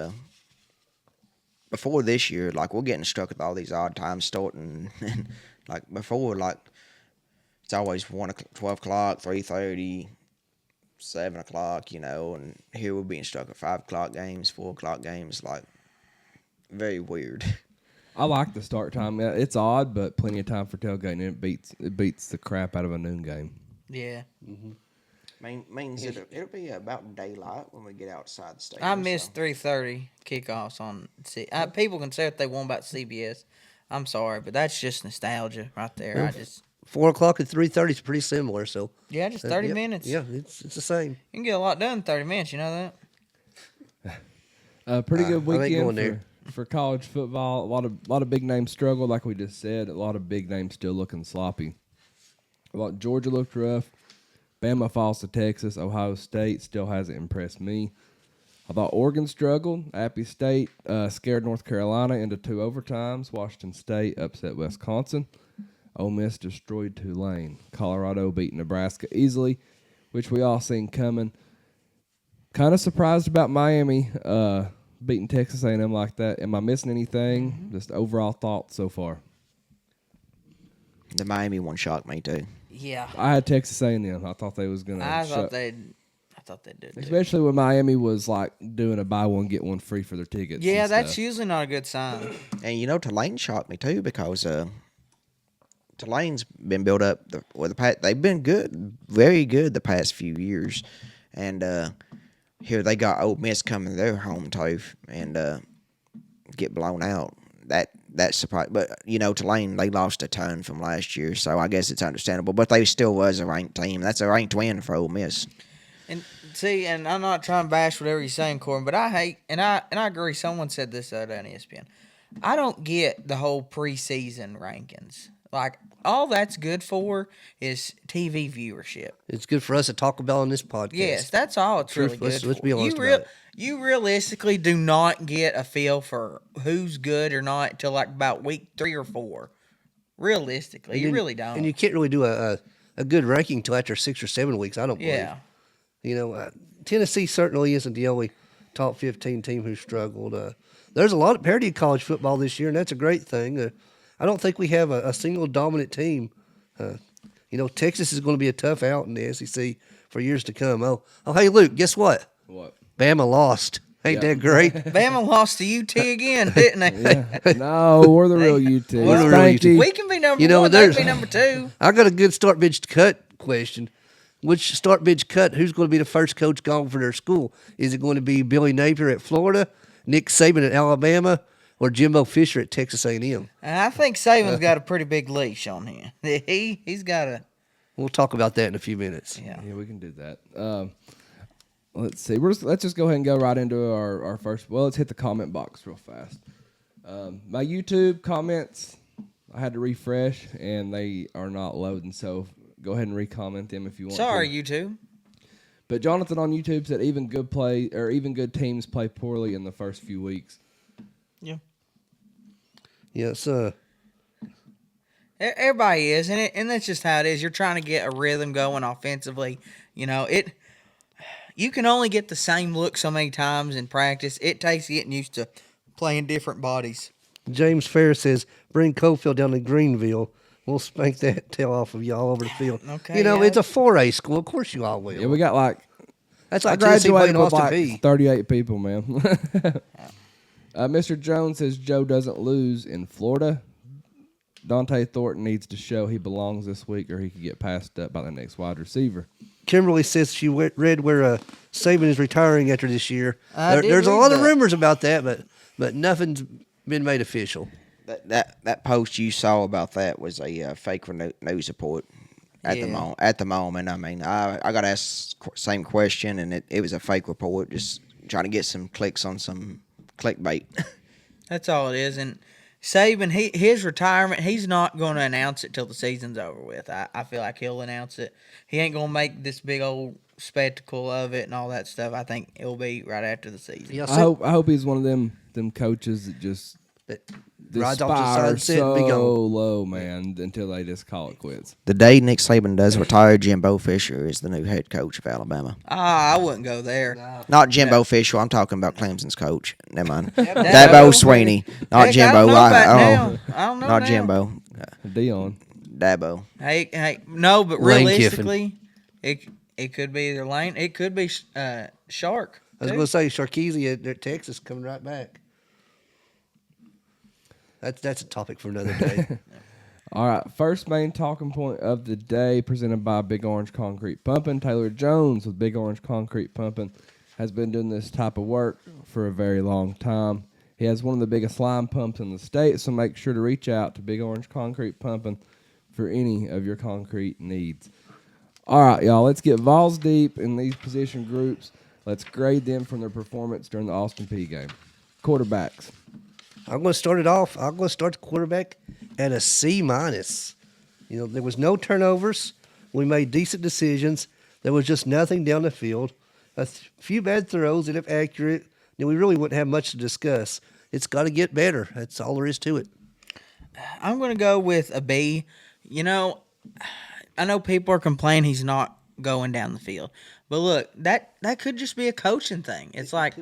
[SPEAKER 5] before this year, like we're getting stuck with all these odd times starting, and like before, like it's always 12 o'clock, 3:30, 7 o'clock, and here we're being stuck at 5 o'clock games, 4 o'clock games, like very weird.
[SPEAKER 2] I like the start time. Yeah, it's odd, but plenty of time for tailgating. It beats the crap out of a noon game.
[SPEAKER 4] Yeah.
[SPEAKER 3] Mm-hmm.
[SPEAKER 5] Means it'll be about daylight when we get outside the stadium.
[SPEAKER 4] I missed 3:30 kickoffs on. People can say what they want about CBS. I'm sorry, but that's just nostalgia right there.
[SPEAKER 3] 4 o'clock and 3:30 is pretty similar. So
[SPEAKER 4] just 30 minutes.
[SPEAKER 3] Yeah, it's the same.
[SPEAKER 4] You can get a lot done in 30 minutes. You know that.
[SPEAKER 2] Pretty good
[SPEAKER 3] I ain't going
[SPEAKER 2] weekend
[SPEAKER 3] there.
[SPEAKER 2] for college football. A lot of big names struggled, like we just said. A lot of big names still looking sloppy. Georgia looked rough. Bama falls to Texas. Ohio State still hasn't impressed me. I thought Oregon struggled. Appy State scared North Carolina into 2 overtimes. Washington State upset Wisconsin. Ole Miss destroyed Tulane. Colorado beat Nebraska easily, which we all seen coming. Kind of surprised about Miami beating Texas A&M like that. Am I missing anything?
[SPEAKER 4] Mm-hmm.
[SPEAKER 2] Just overall thoughts so far.
[SPEAKER 5] The Miami one shocked me too.
[SPEAKER 4] Yeah.
[SPEAKER 2] I had Texas A&M. I thought they was gonna.
[SPEAKER 4] I thought they'd do it.
[SPEAKER 2] Especially when Miami was like doing a buy one get one free for their tickets.
[SPEAKER 4] Yeah,
[SPEAKER 2] and
[SPEAKER 4] that's
[SPEAKER 2] stuff.
[SPEAKER 4] usually not a good sign.
[SPEAKER 5] And Tulane shocked me too because Tulane's been built up. They've been good, very good the past few years, and here they got Ole Miss coming to their home turf and get blown out. That's surprising. But Tulane, they lost a ton from last year, so I guess it's understandable. But they still was a ranked team. That's a ranked win for Ole Miss.
[SPEAKER 4] And see, and I'm not trying to bash whatever you're saying, Corbin, but I hate, and I agree. Someone said this the other day on ESPN. I don't get the whole preseason rankings. Like, all that's good for is TV viewership.
[SPEAKER 3] It's good for us to talk about on this podcast.
[SPEAKER 4] Yes, that's all it's really good
[SPEAKER 3] Let's
[SPEAKER 4] for.
[SPEAKER 3] be honest about it.
[SPEAKER 4] You realistically do not get a feel for who's good or not until like about week 3 or 4. Realistically, you really don't.
[SPEAKER 3] And you can't really do a good ranking until after 6 or 7 weeks, I don't believe.
[SPEAKER 4] Yeah.
[SPEAKER 3] Tennessee certainly isn't the only top 15 team who struggled. There's a lot of parity in college football this year, and that's a great thing. I don't think we have a single dominant team. Texas is going to be a tough out in the SEC for years to come. Oh, hey, Luke, guess what?
[SPEAKER 2] What?
[SPEAKER 3] Bama lost. Ain't that great?
[SPEAKER 4] Bama lost to UT again, didn't they?
[SPEAKER 2] Yeah. No, we're the real UT.
[SPEAKER 3] We're the real
[SPEAKER 2] Thank
[SPEAKER 3] UT.
[SPEAKER 2] you.
[SPEAKER 4] We can be number 1. They can be number 2.
[SPEAKER 3] I got a good start bench cut question. Which start bench cut? Who's going to be the first coach gone for their school? Is it going to be Billy Napier at Florida, Nick Saban at Alabama, or Jimbo Fisher at Texas A&M?
[SPEAKER 4] And I think Saban's got a pretty big leash on him. He's got a.
[SPEAKER 3] We'll talk about that in a few minutes.
[SPEAKER 4] Yeah.
[SPEAKER 2] Yeah, we can do that. Let's see. Let's just go ahead and go right into our first. Well, let's hit the comment box real fast. My YouTube comments, I had to refresh, and they are not loading. So go ahead and re-comment them if you want.
[SPEAKER 4] Sorry,
[SPEAKER 2] to.
[SPEAKER 4] you two.
[SPEAKER 2] But Jonathan on YouTube said even good teams play poorly in the first few weeks.
[SPEAKER 4] Yeah.
[SPEAKER 3] Yes,
[SPEAKER 4] Everybody is, and that's just how it is. You're trying to get a rhythm going offensively. You can only get the same look so many times in practice. It takes getting used to playing different bodies.
[SPEAKER 3] James Fair says, bring Cofield down to Greenville. We'll spank that tail off of y'all over the field.
[SPEAKER 4] Okay, yeah.
[SPEAKER 3] It's a 4A school. Of course you all will.
[SPEAKER 2] Yeah, we got
[SPEAKER 3] That's
[SPEAKER 2] I
[SPEAKER 3] like Tennessee
[SPEAKER 2] graduated
[SPEAKER 3] playing
[SPEAKER 2] with
[SPEAKER 3] Austin
[SPEAKER 2] like
[SPEAKER 3] P.
[SPEAKER 2] 38 people, man. Mr. Jones says Joe doesn't lose in Florida. Dante Thornton needs to show he belongs this week or he could get passed up by the next wide receiver.
[SPEAKER 3] Kimberly says she read where Saban is retiring after this year.
[SPEAKER 4] I did
[SPEAKER 3] There's a
[SPEAKER 4] read
[SPEAKER 3] lot of
[SPEAKER 4] that.
[SPEAKER 3] rumors about that, but nothing's been made official.
[SPEAKER 5] That post you saw about that was a fake news report at the
[SPEAKER 4] Yeah.
[SPEAKER 5] moment. At the moment, I mean, I got asked same question, and it was a fake report, just trying to get some clicks on some clickbait.
[SPEAKER 4] That's all it is. And Saban, his retirement, he's not going to announce it till the season's over with. I feel like he'll announce it. He ain't going to make this big old spectacle of it and all that stuff. I think it'll be right after the season.
[SPEAKER 3] Yeah,
[SPEAKER 2] I hope he's one of them coaches that just
[SPEAKER 3] rides off to the
[SPEAKER 2] aspire
[SPEAKER 3] sunset and be
[SPEAKER 2] so
[SPEAKER 3] gone.
[SPEAKER 2] low, man, until they just call it quits.
[SPEAKER 5] The day Nick Saban does retire, Jimbo Fisher is the new head coach of Alabama.
[SPEAKER 4] I wouldn't go there.
[SPEAKER 5] Not Jimbo Fisher. I'm talking about Clemson's coach. Never mind.
[SPEAKER 4] Dabo.
[SPEAKER 5] Dabo Sweeney. Not
[SPEAKER 4] Heck,
[SPEAKER 5] Jimbo.
[SPEAKER 4] I don't know about
[SPEAKER 5] oh,
[SPEAKER 4] now. I don't know
[SPEAKER 5] not
[SPEAKER 4] now.
[SPEAKER 5] Jimbo.
[SPEAKER 2] Dion.
[SPEAKER 5] Dabo.
[SPEAKER 4] Hey, no, but
[SPEAKER 3] Lane
[SPEAKER 4] realistically, it could be either Lane. It could be Shark.
[SPEAKER 3] I was
[SPEAKER 4] too.
[SPEAKER 3] going to say Sharkeezy at Texas coming right back. That's a topic for another day.
[SPEAKER 2] All right, first main talking point of the day presented by Big Orange Concrete Pumping. Taylor Jones with Big Orange Concrete Pumping has been doing this type of work for a very long time. He has one of the biggest line pumps in the state, so make sure to reach out to Big Orange Concrete Pumping for any of your concrete needs. All right, y'all, let's get balls deep in these position groups. Let's grade them from their performance during the Austin Peay game. Quarterbacks.
[SPEAKER 3] I'm going to start it off. I'm going to start the quarterback at a C-. There was no turnovers. We made decent decisions. There was just nothing down the field. A few bad throws, if accurate, then we really wouldn't have much to discuss. It's got to get better. That's all there is to it.
[SPEAKER 4] I'm going to go with a B. I know people are complaining he's not going down the field, but look, that could just be a coaching thing. It's like,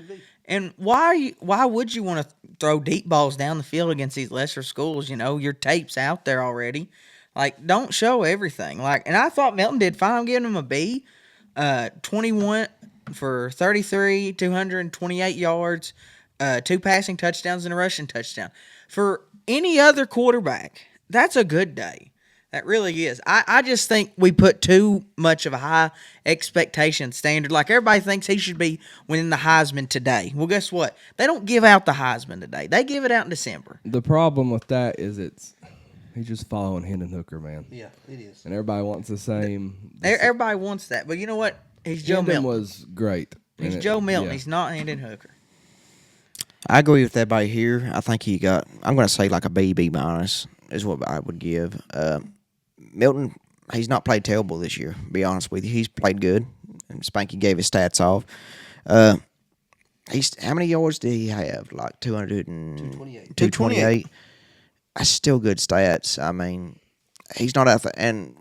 [SPEAKER 4] and why would you want to throw deep balls down the field against these lesser schools? Your tape's out there already. Like, don't show everything. And I thought Milton did fine. I'm giving him a B. 21 for 33, 228 yards, 2 passing touchdowns and a rushing touchdown. For any other quarterback, that's a good day. That really is. I just think we put too much of a high expectation standard. Like, everybody thinks he should be winning the Heisman today. Well, guess what? They don't give out the Heisman today. They give it out in December.
[SPEAKER 2] The problem with that is he's just following Hendon Hooker, man.
[SPEAKER 3] Yeah, it is.
[SPEAKER 2] And everybody wants the same.
[SPEAKER 4] Everybody wants that. But you know what? He's Joe
[SPEAKER 2] Hendon
[SPEAKER 4] Milton.
[SPEAKER 2] was great.
[SPEAKER 4] He's Joe Milton. He's not Hendon Hooker.
[SPEAKER 5] I agree with everybody here. I think he got, I'm going to say like a B, B minus is what I would give. Milton, he's not played terrible this year, to be honest with you. He's played good. And Spanky gave his stats off. How many yards did he have? Like 228. 228. That's still good stats. I mean, he's not out there. And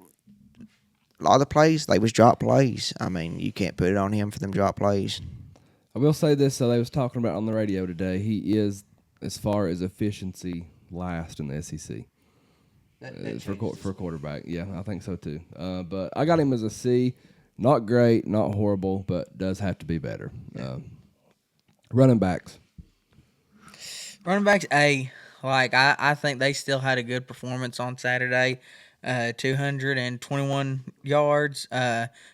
[SPEAKER 5] a lot of the plays, they was drop plays. I mean, you can't put it on him for them drop plays.
[SPEAKER 2] I will say this, they was talking about on the radio today, he is, as far as efficiency, last in the SEC. For quarterback. Yeah, I think so too. But I got him as a C. Not great, not horrible, but does have to be better. Running backs.
[SPEAKER 4] Running backs, A. I think they still had a good performance on Saturday. 221 yards,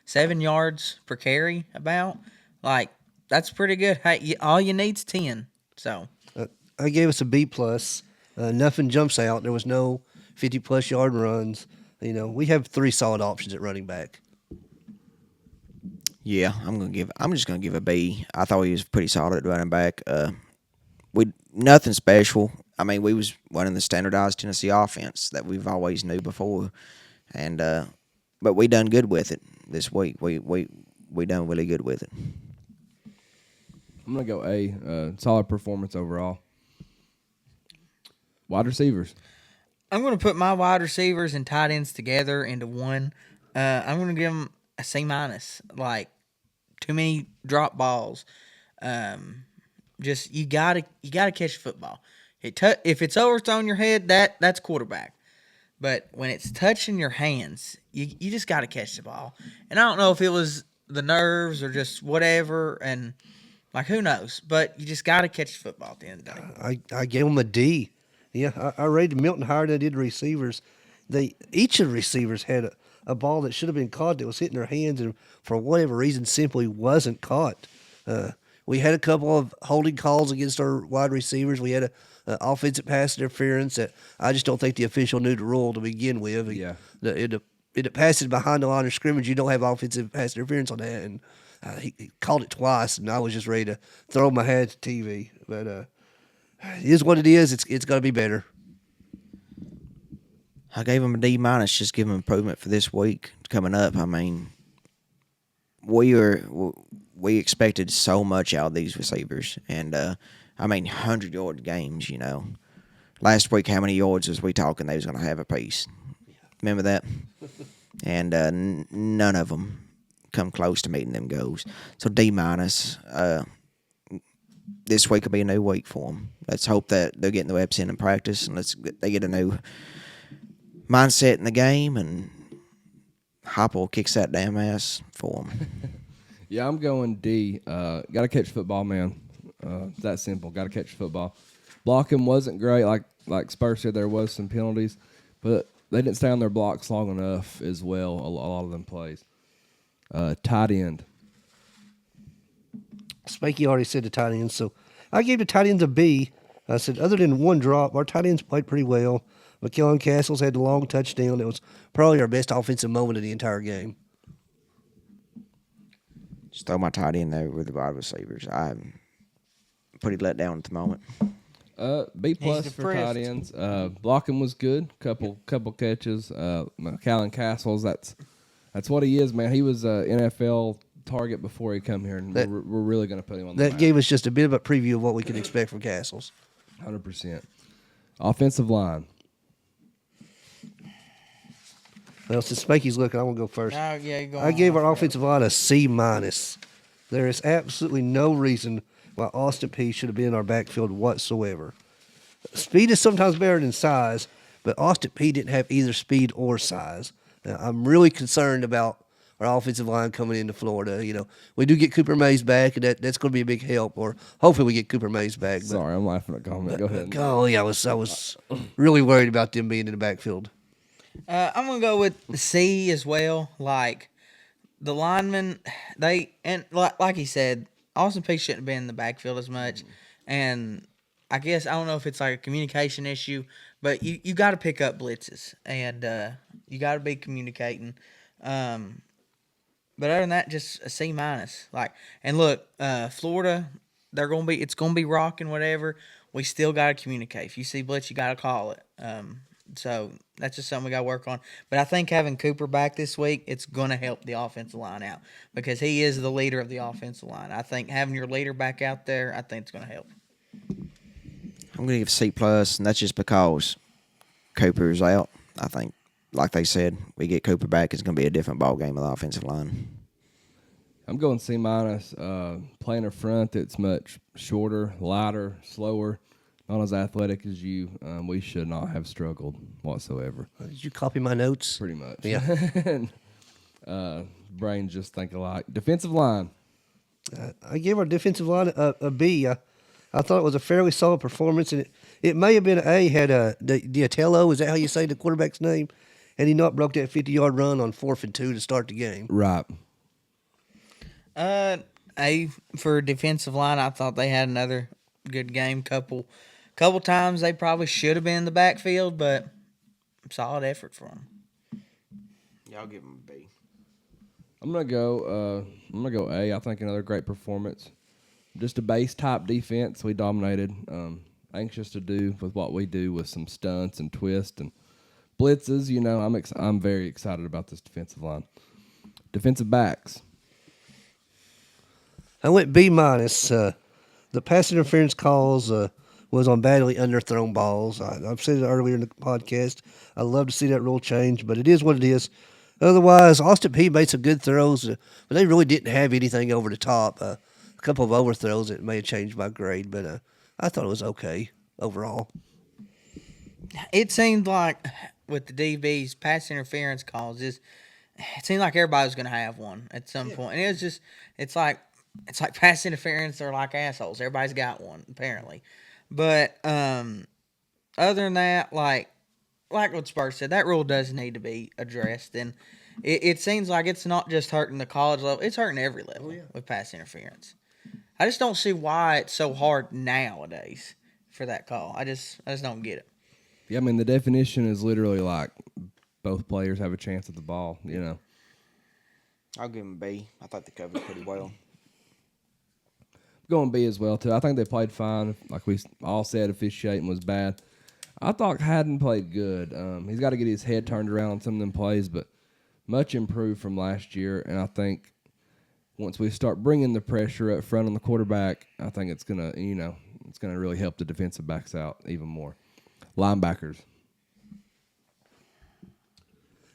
[SPEAKER 4] 7 yards per carry about. That's pretty good. Hey, all you need's 10. So
[SPEAKER 3] I gave us a B+. Nothing jumps out. There was no 50-plus yard runs. We have 3 solid options at running back.
[SPEAKER 5] Yeah, I'm just gonna give a B. I thought he was pretty solid at running back. Nothing special. I mean, we was running the standardized Tennessee offense that we've always knew before, and but we done good with it this week. We we done really good with it.
[SPEAKER 2] I'm gonna go A. Solid performance overall. Wide receivers.
[SPEAKER 4] I'm going to put my wide receivers and tight ends together into one. I'm going to give them a C minus. Like, too many drop balls. Just you gotta catch the football. If it's overthrown your head, that's quarterback. But when it's touching your hands, you just got to catch the ball. And I don't know if it was the nerves or just whatever, and like who knows. But you just got to catch the football at the end of the day.
[SPEAKER 3] I gave them a D. Yeah, I rated Milton higher than I did receivers. Each of the receivers had a ball that should have been caught that was hitting their hands, and for whatever reason simply wasn't caught. We had a couple of holding calls against our wide receivers. We had a offensive pass interference that I just don't think the official knew the rule to begin with.
[SPEAKER 2] Yeah.
[SPEAKER 3] It passes behind the line of scrimmage. You don't have offensive pass interference on that, and he called it twice, and I was just ready to throw my hat at the TV. But it is what it is. It's going to be better.
[SPEAKER 5] I gave him a D minus, just give him improvement for this week coming up. I mean, we expected so much out of these receivers, and 100-yard games. You know, last week how many yards was we talking they was going to have apiece? Remember that? And none of them come close to meeting them goals. So D minus. This week will be a new week for them. Let's hope that they're getting the reps in practice, and they get a new mindset in the game, and Hopple kicks that damn ass for them.
[SPEAKER 2] Yeah, I'm going D. Got to catch football, man. It's that simple. Got to catch football. Blocking wasn't great. Like Spurs said, there was some penalties, but they didn't stay on their blocks long enough as well. A lot of them plays. Tight end.
[SPEAKER 3] Spanky already said the tight ends, so I gave the tight ends a B. I said, other than one drop, our tight ends played pretty well. McKellen Castles had the long touchdown. That was probably our best offensive moment of the entire game.
[SPEAKER 5] Just throw my tight end there with the wide receivers. I'm pretty let down at the moment.
[SPEAKER 2] B plus for tight ends. Blocking was good. Couple catches. McAllen Castles. That's what he is, man. He was an NFL target before he come here, and we're really going to put him on the map.
[SPEAKER 3] That gave us just a bit of a preview of what we could expect from Castles.
[SPEAKER 2] 100%. Offensive line.
[SPEAKER 3] Well, since Spanky's looking, I want to go first.
[SPEAKER 4] Oh, yeah, go
[SPEAKER 3] I
[SPEAKER 4] on.
[SPEAKER 3] gave our offensive line a C minus. There is absolutely no reason why Austin Peay should have been in our backfield whatsoever. Speed is sometimes better than size, but Austin Peay didn't have either speed or size. Now, I'm really concerned about our offensive line coming into Florida. You know, we do get Cooper Mays back, and that's going to be a big help. Or hopefully we get Cooper Mays back.
[SPEAKER 2] Sorry, I'm laughing at comment. Go ahead.
[SPEAKER 3] Oh yeah, I was really worried about them being in the backfield.
[SPEAKER 4] I'm gonna go with the C as well. Like the linemen, like he said, Austin Peay shouldn't have been in the backfield as much. And I guess I don't know if it's like a communication issue, but you got to pick up blitzes and you got to be communicating. But other than that, just a C minus. Like, and look, Florida, it's gonna be rocking whatever. We still got to communicate. If you see blitz, you got to call it. So that's just something we got to work on. But I think having Cooper back this week, it's going to help the offensive line out because he is the leader of the offensive line. I think having your leader back out there, I think it's going to help.
[SPEAKER 5] I'm going to give C+, and that's just because Cooper's out. I think, like they said, we get Cooper back, it's going to be a different ball game with the offensive line.
[SPEAKER 2] I'm going C minus. Playing a front that's much shorter, lighter, slower. Not as athletic as you, we should not have struggled whatsoever.
[SPEAKER 3] Did you copy my notes?
[SPEAKER 2] Pretty much.
[SPEAKER 3] Yeah.
[SPEAKER 2] Brains just think alike. Defensive line.
[SPEAKER 3] I gave our defensive line a B. I thought it was a fairly solid performance, and it may have been an A had Diatello, is that how you say the quarterback's name? Had he not broke that 50-yard run on 4th and 2 to start the game.
[SPEAKER 2] Right.
[SPEAKER 4] A for defensive line, I thought they had another good game. Couple times they probably should have been in the backfield, but solid effort for them.
[SPEAKER 5] Yeah, I'll give them a B.
[SPEAKER 2] I'm gonna go A. I think another great performance. Just a base type defense. We dominated. Anxious to do with what we do with some stunts and twists and blitzes. You know, I'm very excited about this defensive line. Defensive backs.
[SPEAKER 3] I went B minus. The pass interference calls was on badly underthrown balls. I've said it earlier in the podcast. I love to see that rule change, but it is what it is. Otherwise, Austin P made some good throws, but they really didn't have anything over the top. A couple of overthrows that may have changed my grade, but I thought it was okay overall.
[SPEAKER 4] It seemed like with the DBs, pass interference calls, it seemed like everybody was going to have one at some point. And it's like pass interference are like assholes. Everybody's got one, apparently. But other than that, like what Spurs said, that rule does need to be addressed. And it seems like it's not just hurting the college level, it's hurting every level with pass interference. I just don't see why it's so hard nowadays for that call. I just don't get it.
[SPEAKER 2] Yeah, I mean, the definition is literally like both players have a chance at the ball, you know.
[SPEAKER 5] I'll give them B. I thought they covered pretty well.
[SPEAKER 2] Going B as well, too. I think they played fine. Like we all said, officiating was bad. I thought Haddon played good. He's got to get his head turned around on some of them plays, but much improved from last year. And I think once we start bringing the pressure up front on the quarterback, I think it's gonna really help the defensive backs out even more. Linebackers.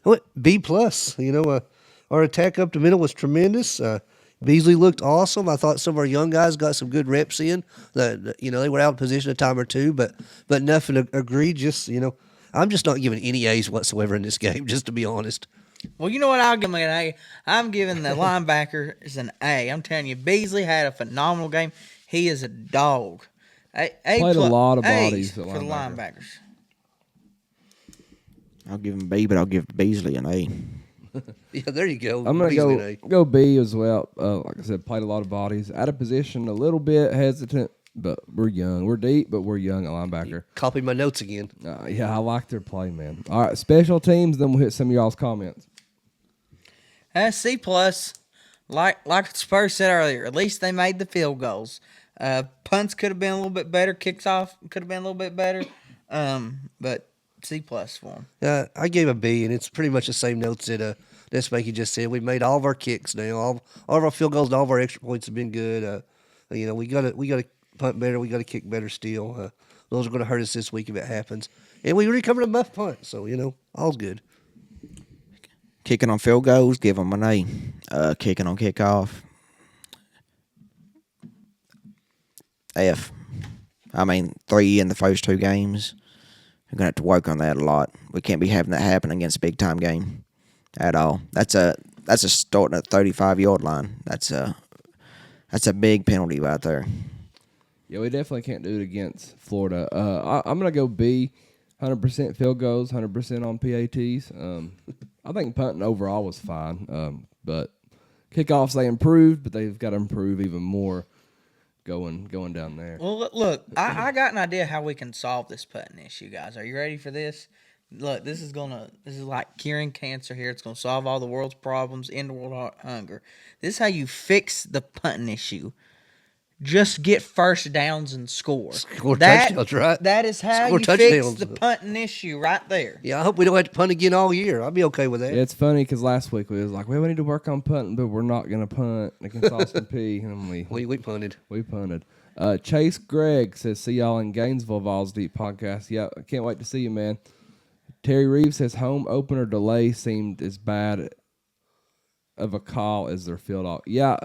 [SPEAKER 3] What B plus? Our attack up the middle was tremendous. Beasley looked awesome. I thought some of our young guys got some good reps in. They were out of position a time or two, but nothing egregious. I'm just not giving any A's whatsoever in this game, just to be honest.
[SPEAKER 4] Well, you know what? I'll give him an A. I'm giving the linebackers an A. I'm telling you, Beasley had a phenomenal game. He is a dog.
[SPEAKER 2] Played a lot of bodies
[SPEAKER 4] for the linebackers.
[SPEAKER 5] I'll give him B, but I'll give Beasley an A.
[SPEAKER 3] Yeah, there you go.
[SPEAKER 2] I'm going
[SPEAKER 3] Beasley
[SPEAKER 2] to go B as well. Like I said, played a lot of bodies. Out of position, a little bit hesitant, but we're young. We're deep, but we're young at linebacker.
[SPEAKER 3] Copy my notes again.
[SPEAKER 2] Yeah, I like their play, man. All right, special teams, then we'll hit some of y'all's comments.
[SPEAKER 4] C plus, like Spurs said earlier, at least they made the field goals. Punts could have been a little bit better. Kicks off could have been a little bit better. But C plus for them.
[SPEAKER 3] I gave a B, and it's pretty much the same notes that Spanky just said. We made all of our kicks now. All of our field goals and all of our extra points have been good. We got to punt better. We got to kick better still. Those are going to hurt us this week if it happens. And we recovered a muff punt, so all's good.
[SPEAKER 5] Kicking on field goals, give them an A. Kicking on kickoff, F. I mean, 3 in the first 2 games. We're going to have to work on that a lot. We can't be having that happen against a big-time game at all. That's a starting at 35-yard line. That's a big penalty right there.
[SPEAKER 2] Yeah, we definitely can't do it against Florida. I'm going to go B, 100% field goals, 100% on PATs. I think punting overall was fine, but kickoffs they improved, but they've got to improve even more going down there.
[SPEAKER 4] Well, look, I got an idea how we can solve this punting issue, guys. Are you ready for this? Look, this is like curing cancer here. It's gonna solve all the world's problems, end world hunger. This is how you fix the punting issue. Just get first downs and score.
[SPEAKER 3] Score touchdowns, right?
[SPEAKER 4] That is how
[SPEAKER 3] Score
[SPEAKER 4] you
[SPEAKER 3] touchdowns.
[SPEAKER 4] fix the punting issue right there.
[SPEAKER 3] Yeah, I hope we don't have to punt again all year. I'll be okay with that.
[SPEAKER 2] Yeah, it's funny because last week we was like, well, we need to work on punting, but we're not going to punt against Austin P. And
[SPEAKER 3] we punted.
[SPEAKER 2] We punted. Chase Gregg says, see y'all in Gainesville, Vols Deep podcast. Yeah, I can't wait to see you, man. Terry Reeves says, home opener delay seemed as bad of a call as their field off. Yeah,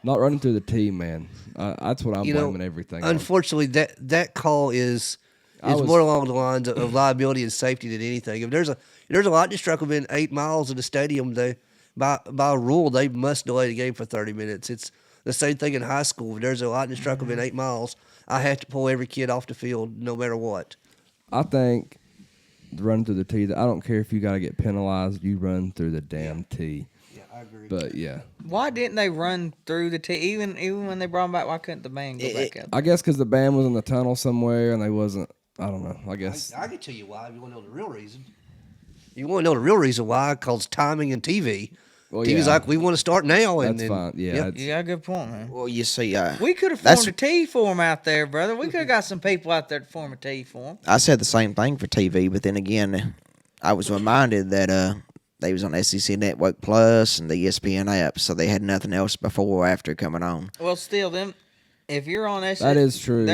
[SPEAKER 2] not running through the tee, man. That's what I'm blaming everything on.
[SPEAKER 3] Unfortunately, that call is more along the lines of liability and safety than anything. If there's a lightning struck within 8 miles of the stadium, by rule they must delay the game for 30 minutes. It's the same thing in high school. If there's a lightning struck within 8 miles, I have to pull every kid off the field no matter what.
[SPEAKER 2] I think running through the tee, I don't care if you got to get penalized, you run through the damn tee.
[SPEAKER 3] I agree.
[SPEAKER 2] But yeah,
[SPEAKER 4] why didn't they run through the tee? Even when they brought them back, why couldn't the band go back up?
[SPEAKER 2] I guess because the band was in the tunnel somewhere and they wasn't. I don't know. I guess
[SPEAKER 3] I can tell you why. If you want to know the real reason, you want to know the real reason why? Because timing and TV.
[SPEAKER 2] Well,
[SPEAKER 3] TV's like, we want to start now. And
[SPEAKER 2] that's fine. Yeah,
[SPEAKER 3] yep.
[SPEAKER 4] You got a good point, man.
[SPEAKER 5] Well, you see,
[SPEAKER 4] we could have formed a tee for them out there, brother. We could have got some people out there to form a tee for them.
[SPEAKER 5] I said the same thing for TV, but then again, I was reminded that they was on SEC Network Plus and the ESPN app, so they had nothing else before or after coming on.
[SPEAKER 4] Well, still, if you're on SEC,
[SPEAKER 2] That is true.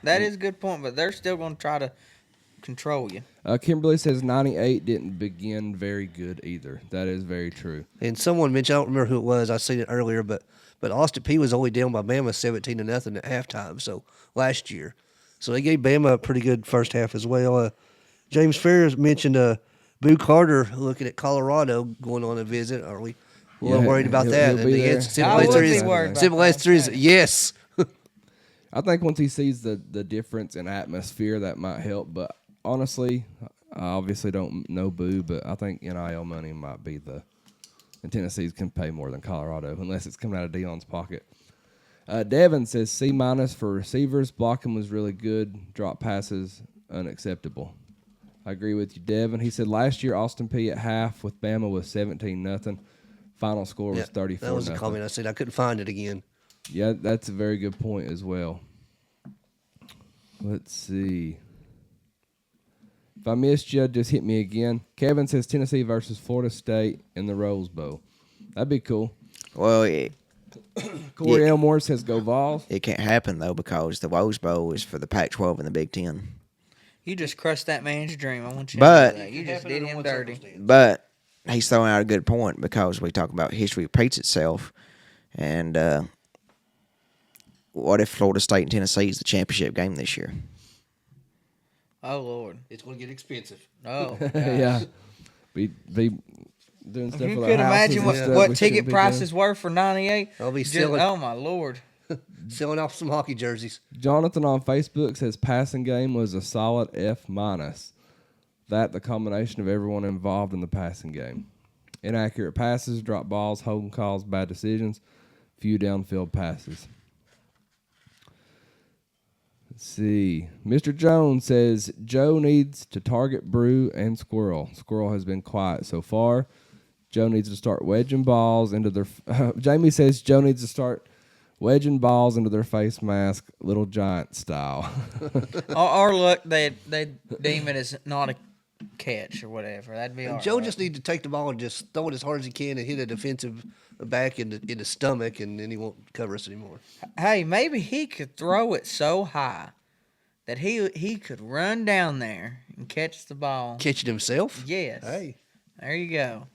[SPEAKER 4] That is a good point, but they're still gonna try to control you.
[SPEAKER 2] Kimberly says 98 didn't begin very good either. That is very true.
[SPEAKER 3] And someone mentioned, I don't remember who it was, I seen it earlier, but Austin Peay was only down by Bama 17-0 at halftime, so last year. So they gave Bama a pretty good first half as well. James Ferris mentioned Boo Carter looking at Colorado going on a visit. Are we a little worried about that?
[SPEAKER 2] He'll be there.
[SPEAKER 4] I would be worried about
[SPEAKER 3] simple answer is yes.
[SPEAKER 2] I think once he sees the difference in atmosphere, that might help. But honestly, I obviously don't know Boo, but I think NIL money might be and Tennessee's can pay more than Colorado, unless it's coming out of Deion's pocket. Devin says C- for receivers. Blocking was really good. Drop passes, unacceptable. I agree with you, Devin. He said last year Austin Peay at half with Bama was 17-0. Final score was 34-0.
[SPEAKER 3] That was a comment I said. I couldn't find it again.
[SPEAKER 2] Yeah, that's a very good point as well. Let's see. If I missed you, just hit me again. Kevin says Tennessee versus Florida State in the Rose Bowl. That'd be cool.
[SPEAKER 5] Well,
[SPEAKER 2] Corey Elmore says go Vols.
[SPEAKER 5] it can't happen, though, because the Rose Bowl is for the Pac-12 and the Big Ten.
[SPEAKER 4] You just crushed that man's dream. I want you
[SPEAKER 5] But-
[SPEAKER 4] to know that. You just did him dirty.
[SPEAKER 5] But he's throwing out a good point, because we talk about history repeats itself. And what if Florida State and Tennessee is the championship game this year?
[SPEAKER 4] Oh Lord.
[SPEAKER 3] It's going to get expensive.
[SPEAKER 4] Oh.
[SPEAKER 2] Yeah. Be doing stuff
[SPEAKER 4] If you
[SPEAKER 2] for
[SPEAKER 4] could
[SPEAKER 2] their houses
[SPEAKER 4] imagine
[SPEAKER 2] and stuff
[SPEAKER 4] what
[SPEAKER 2] we
[SPEAKER 4] ticket
[SPEAKER 2] shouldn't be
[SPEAKER 4] prices
[SPEAKER 2] doing.
[SPEAKER 4] were for '98.
[SPEAKER 3] I'll be selling-
[SPEAKER 4] Oh my Lord.
[SPEAKER 3] Selling off some hockey jerseys.
[SPEAKER 2] Jonathan on Facebook says passing game was a solid F-. That the combination of everyone involved in the passing game. Inaccurate passes, drop balls, holding calls, bad decisions, few downfield passes. Let's see. Mr. Jones says Joe needs to target Brew and Squirrel. Squirrel has been quiet so far. Joe needs to start wedging balls into their. Jamie says Joe needs to start wedging balls into their face mask, Little Giant style.
[SPEAKER 4] or look, they deem it as not a catch or whatever. That'd be all right.
[SPEAKER 3] Joe just needs to take the ball and just throw it as hard as he can and hit a defensive back in the stomach, and then he won't cover us anymore.
[SPEAKER 4] Hey, maybe he could throw it so high that he could run down there and catch the ball.
[SPEAKER 3] Catch it himself?
[SPEAKER 4] Yes.
[SPEAKER 3] Hey.
[SPEAKER 4] There you go.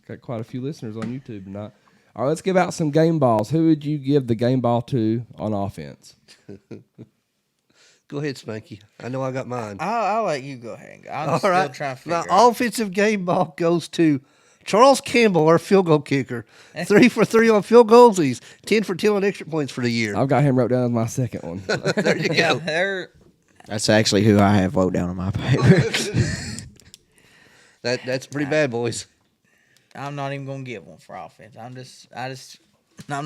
[SPEAKER 2] Got quite a few listeners on YouTube tonight. All right, let's give out some game balls. Who would you give the game ball to on offense?
[SPEAKER 3] Go ahead, Spanky. I know I got mine.
[SPEAKER 4] I'll let you go ahead. I'm
[SPEAKER 3] All
[SPEAKER 4] still
[SPEAKER 3] right.
[SPEAKER 4] trying to
[SPEAKER 3] My
[SPEAKER 4] figure out.
[SPEAKER 3] offensive game ball goes to Charles Campbell, our field goal kicker. 3 for 3 on field goals. He's 10 for 10 on extra points for the year.
[SPEAKER 2] I've got him wrote down as my second one.
[SPEAKER 3] There you
[SPEAKER 4] Yeah,
[SPEAKER 3] go.
[SPEAKER 4] they're
[SPEAKER 5] That's actually who I have wrote down on my paper.
[SPEAKER 3] That's pretty bad, boys.
[SPEAKER 4] I'm not even gonna give one for offense. I'm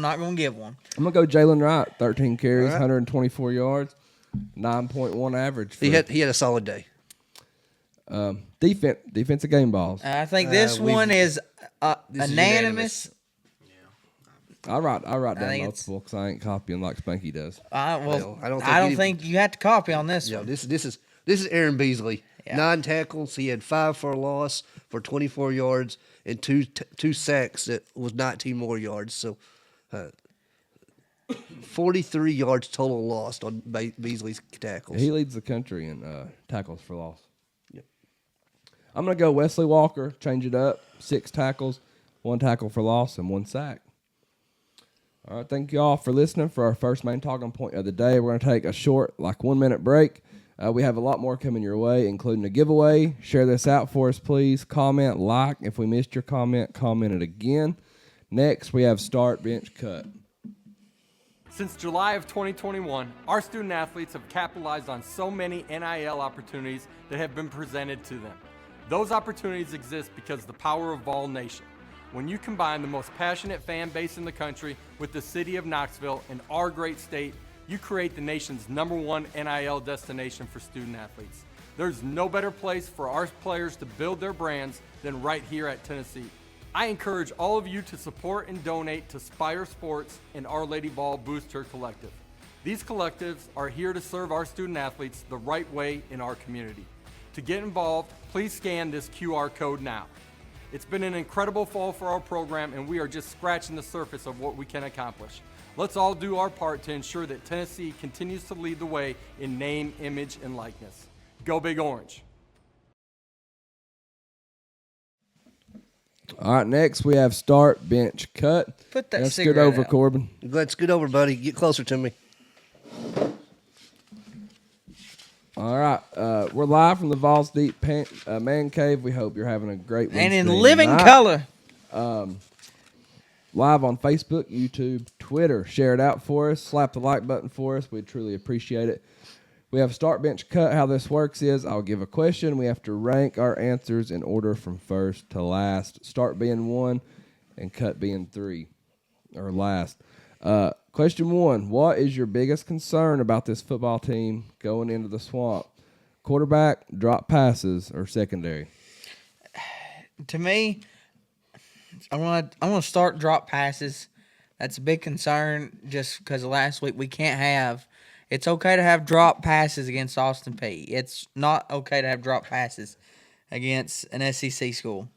[SPEAKER 4] not gonna give one.
[SPEAKER 2] I'm going to go Jalen Wright, 13 carries,
[SPEAKER 3] All right.
[SPEAKER 2] 124 yards, 9.1 average. For,
[SPEAKER 3] He had a solid day.
[SPEAKER 2] defensive game balls.
[SPEAKER 4] I think this one is
[SPEAKER 3] This is
[SPEAKER 4] unanimous.
[SPEAKER 2] I write down
[SPEAKER 4] think it's-
[SPEAKER 2] multiple because I ain't copying like Spanky does.
[SPEAKER 3] Well,
[SPEAKER 4] I don't think you have to copy on this
[SPEAKER 3] Yeah,
[SPEAKER 4] one.
[SPEAKER 3] this is Aaron Beasley.
[SPEAKER 4] Yeah.
[SPEAKER 3] 9 tackles. He had 5 for a loss for 24 yards and two sacks that was 19 more yards. So 43 yards total lost on Beasley's tackles.
[SPEAKER 2] He leads the country in tackles for loss. Yep. I'm going to go Wesley Walker, change it up, 6 tackles, 1 tackle for loss, and 1 sack. All right, thank you all for listening for our first main talking point of the day. We're going to take a short, 1-minute break. We have a lot more coming your way, including a giveaway. Share this out for us, please. Comment, like. If we missed your comment, comment it again. Next, we have Start, Bench, Cut.
[SPEAKER 6] Since July of 2021, our student athletes have capitalized on so many NIL opportunities that have been presented to them. Those opportunities exist because of the power of Vol Nation. When you combine the most passionate fan base in the country with the city of Knoxville and our great state, you create the nation's #1 NIL destination for student athletes. There's no better place for our players to build their brands than right here at Tennessee. I encourage all of you to support and donate to Spire Sports and Our Lady Vol Booster Collective. These collectives are here to serve our student athletes the right way in our community. To get involved, please scan this QR code now. It's been an incredible fall for our program, and we are just scratching the surface of what we can accomplish. Let's all do our part to ensure that Tennessee continues to lead the way in name, image, and likeness. Go Big Orange.
[SPEAKER 2] All right, next we have start, bench, cut.
[SPEAKER 4] Put that
[SPEAKER 2] Let's
[SPEAKER 4] cigarette
[SPEAKER 2] scoot over,
[SPEAKER 4] out.
[SPEAKER 2] Corbin.
[SPEAKER 3] Let's scoot over, buddy. Get closer to me.
[SPEAKER 2] All right, we're live from the Vols Deep Man Cave. We hope you're having a great
[SPEAKER 4] And in
[SPEAKER 2] Wednesday
[SPEAKER 4] living
[SPEAKER 2] night.
[SPEAKER 4] color.
[SPEAKER 2] Live on Facebook, YouTube, Twitter. Share it out for us. Slap the like button for us. We'd truly appreciate it. We have start, bench, cut. How this works is I'll give a question. We have to rank our answers in order from first to last. Start being 1 and cut being 3 or last. Question 1. What is your biggest concern about this football team going into the swamp? Quarterback, drop passes, or secondary?
[SPEAKER 4] To me, I want to start drop passes. That's a big concern just because of last week. We can't have – it's okay to have drop passes against Austin Peay. It's not okay to have drop passes against an SEC school.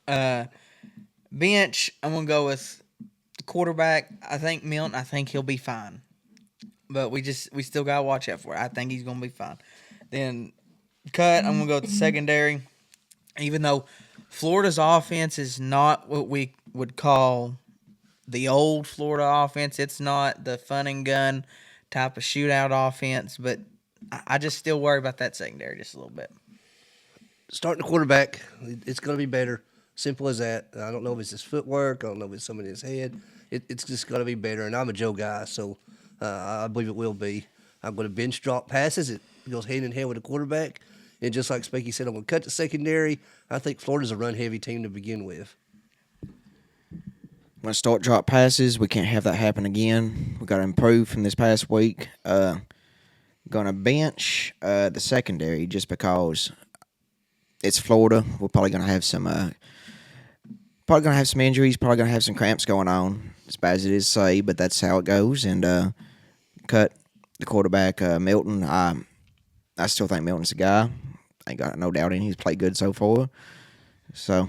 [SPEAKER 4] Bench, I'm going to go with the quarterback. I think Milton, I think he'll be fine. But we still got to watch out for it. I think he's going to be fine. Then cut, I'm going to go with the secondary. Even though Florida's offense is not what we would call the old Florida offense. It's not the fun and gun type of shootout offense, but I just still worry about that secondary just a little bit.
[SPEAKER 3] Starting the quarterback, it's going to be better. Simple as that. I don't know if it's his footwork. I don't know if it's something in his head. It's just going to be better. And I'm a Joe guy, so I believe it will be. I'm going to bench drop passes. It goes hand in hand with the quarterback. And just like Spanky said, I'm going to cut the secondary. I think Florida's a run-heavy team to begin with.
[SPEAKER 5] When start drop passes, we can't have that happen again. We got to improve from this past week. Gonna bench the secondary just because it's Florida. We're probably gonna have some injuries. Probably gonna have some cramps going on. As bad as it is to say, but that's how it goes. And cut the quarterback, Milton. I still think Milton's the guy. I ain't got no doubt in. He's played good so far. So.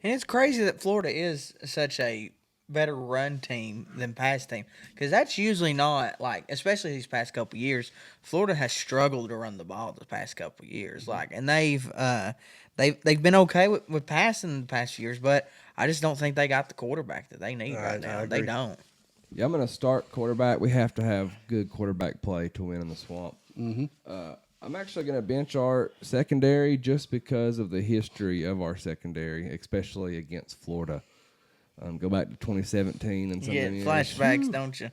[SPEAKER 4] And it's crazy that Florida is such a better run team than pass team because that's usually not like, especially these past couple of years. Florida has struggled to run the ball the past couple of years, and they've been okay with passing the past few years, but I just don't think they got the quarterback that they need right now. They don't.
[SPEAKER 2] Yeah, I'm going to start quarterback. We have to have good quarterback play to win in the swamp. I'm actually going to bench our secondary just because of the history of our secondary, especially against Florida. Go back to 2017 and some of the
[SPEAKER 4] flashbacks, don't you?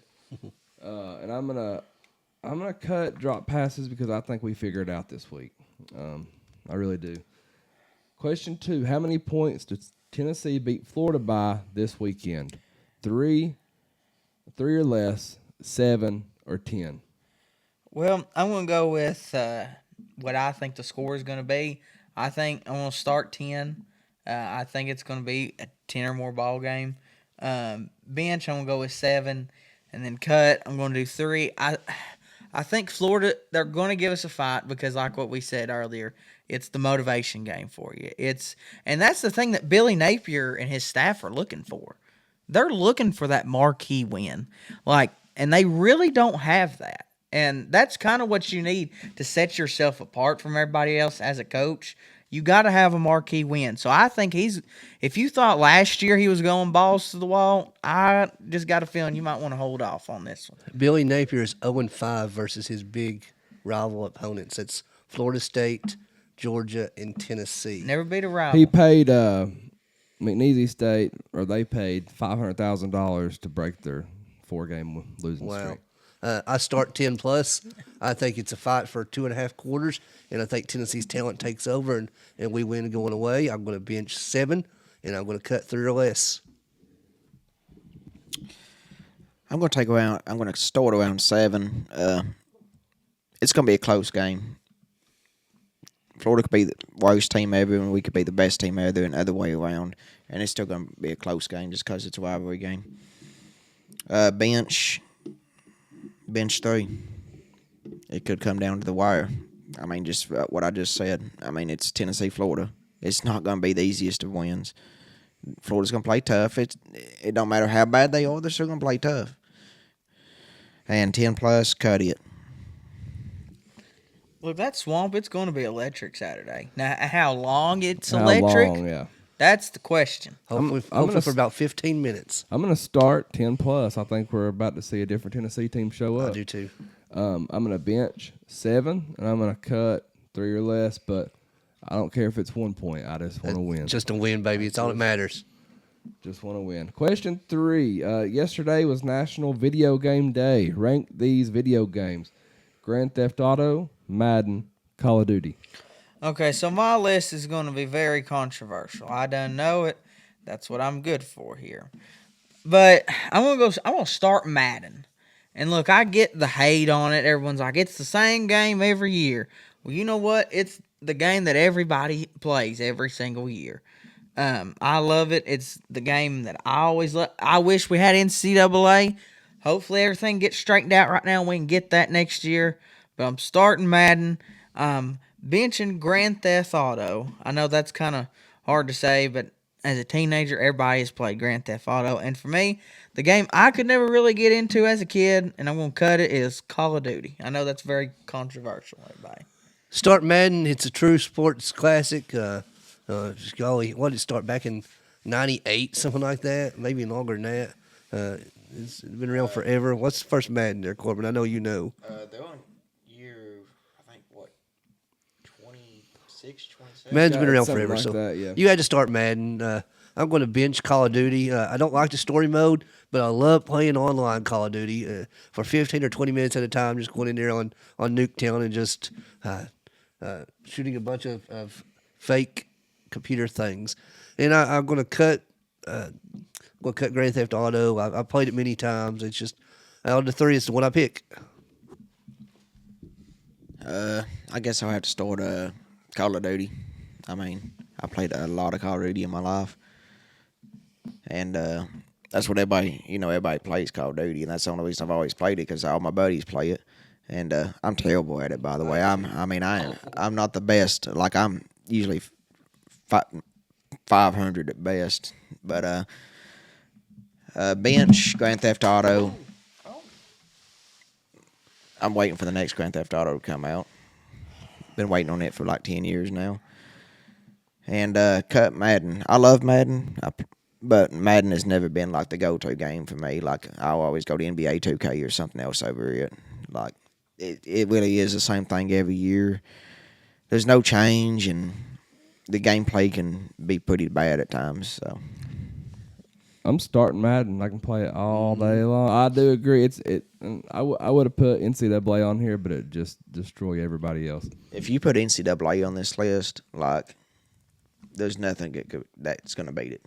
[SPEAKER 2] And I'm gonna cut drop passes because I think we figured it out this week. I really do. Question 2: how many points does Tennessee beat Florida by this weekend? 3 or less, 7 or 10.
[SPEAKER 4] Well, I'm going to go with what I think the score is going to be. I think I'm going to start 10. I think it's going to be a 10 or more ball game. Bench, I'm going to go with 7. And then cut, I'm going to do 3. I think Florida, they're going to give us a fight because like what we said earlier, it's the motivation game for you. And that's the thing that Billy Napier and his staff are looking for. They're looking for that marquee win. And they really don't have that. And that's kind of what you need to set yourself apart from everybody else as a coach. You got to have a marquee win. So I think if you thought last year he was going balls to the wall, I just got a feeling you might want to hold off on this one.
[SPEAKER 3] Billy Napier is 0-5 versus his big rival opponents. It's Florida State, Georgia, and Tennessee.
[SPEAKER 4] Never beat a rival.
[SPEAKER 2] He paid McNeese State, or they paid $500,000 to break their 4-game losing streak.
[SPEAKER 3] I start 10 plus. I think it's a fight for 2.5 quarters, and I think Tennessee's talent takes over, and we win going away. I'm going to bench 7, and I'm going to cut 3 or less.
[SPEAKER 5] I'm going to start around 7. It's going to be a close game. Florida could be the worst team ever, and we could be the best team ever, and the other way around. And it's still going to be a close game just because it's a rivalry game. Bench 3. It could come down to the wire. I mean, just what I just said. I mean, it's Tennessee, Florida. It's not going to be the easiest of wins. Florida's going to play tough. It don't matter how bad they are, they're still going to play tough. And 10+, cut it.
[SPEAKER 4] Look, that swamp, it's going to be electric Saturday. Now, how long it's
[SPEAKER 2] How
[SPEAKER 4] electric,
[SPEAKER 2] long, yeah.
[SPEAKER 4] that's the question.
[SPEAKER 3] Hopefully,
[SPEAKER 2] I'm gonna
[SPEAKER 3] for about 15 minutes.
[SPEAKER 2] I'm going to start 10+. I think we're about to see a different Tennessee team show up.
[SPEAKER 3] I do too.
[SPEAKER 2] I'm going to bench 7, and I'm going to cut 3 or less, but I don't care if it's 1 point. I just want to win.
[SPEAKER 3] Just a win, baby. It's all that matters.
[SPEAKER 2] Just want to win. Question 3. Yesterday was National Video Game Day. Rank these video games. Grand Theft Auto, Madden, Call of Duty.
[SPEAKER 4] Okay, so my list is going to be very controversial. I don't know it. That's what I'm good for here. But I'm gonna start Madden. And look, I get the hate on it. Everyone's like, it's the same game every year. Well, you know what? It's the game that everybody plays every single year. I love it. It's the game that I always love. I wish we had NCAA. Hopefully everything gets straightened out right now and we can get that next year. But I'm starting Madden. Benching Grand Theft Auto. I know that's kind of hard to say, but as a teenager, everybody has played Grand Theft Auto. And for me, the game I could never really get into as a kid, and I'm going to cut it, is Call of Duty. I know that's very controversial, everybody.
[SPEAKER 3] Start Madden. It's a true sports classic. Golly, what did it start back in 98, something like that? Maybe longer than that. It's been around forever. What's the first Madden there, Corbin? I know you know.
[SPEAKER 5] They're on year, I think, what, 26, 27?
[SPEAKER 3] Madden's been around
[SPEAKER 2] something
[SPEAKER 3] forever,
[SPEAKER 2] like
[SPEAKER 3] so
[SPEAKER 2] that, yeah.
[SPEAKER 3] you had to start Madden. I'm going to bench Call of Duty. I don't like the story mode, but I love playing online Call of Duty for 15 or 20 minutes at a time, just going in there on Nuketown and just shooting a bunch of fake computer things. And I'm going to cut Grand Theft Auto. I've played it many times. It's just out of the 3, it's the one I pick.
[SPEAKER 5] I guess I'll have to start Call of Duty. I mean, I played a lot of Call of Duty in my life. And that's what everybody plays Call of Duty, and that's the only reason I've always played it, because all my buddies play it. And I'm terrible at it, by the way. I'm not the best. Like, I'm usually 500 at best. But bench Grand Theft Auto. I'm waiting for the next Grand Theft Auto to come out. Been waiting on it for like 10 years now. And cut Madden. I love Madden, but Madden has never been like the go-to game for me. Like, I'll always go to NBA 2K or something else over it. Like, it really is the same thing every year. There's no change, and the gameplay can be pretty bad at times. So
[SPEAKER 2] I'm starting Madden. I can play it all day long. I do agree. I would have put NCAA on here, but it just destroy everybody else.
[SPEAKER 5] if you put NCAA on this list, like, there's nothing that's going to beat it.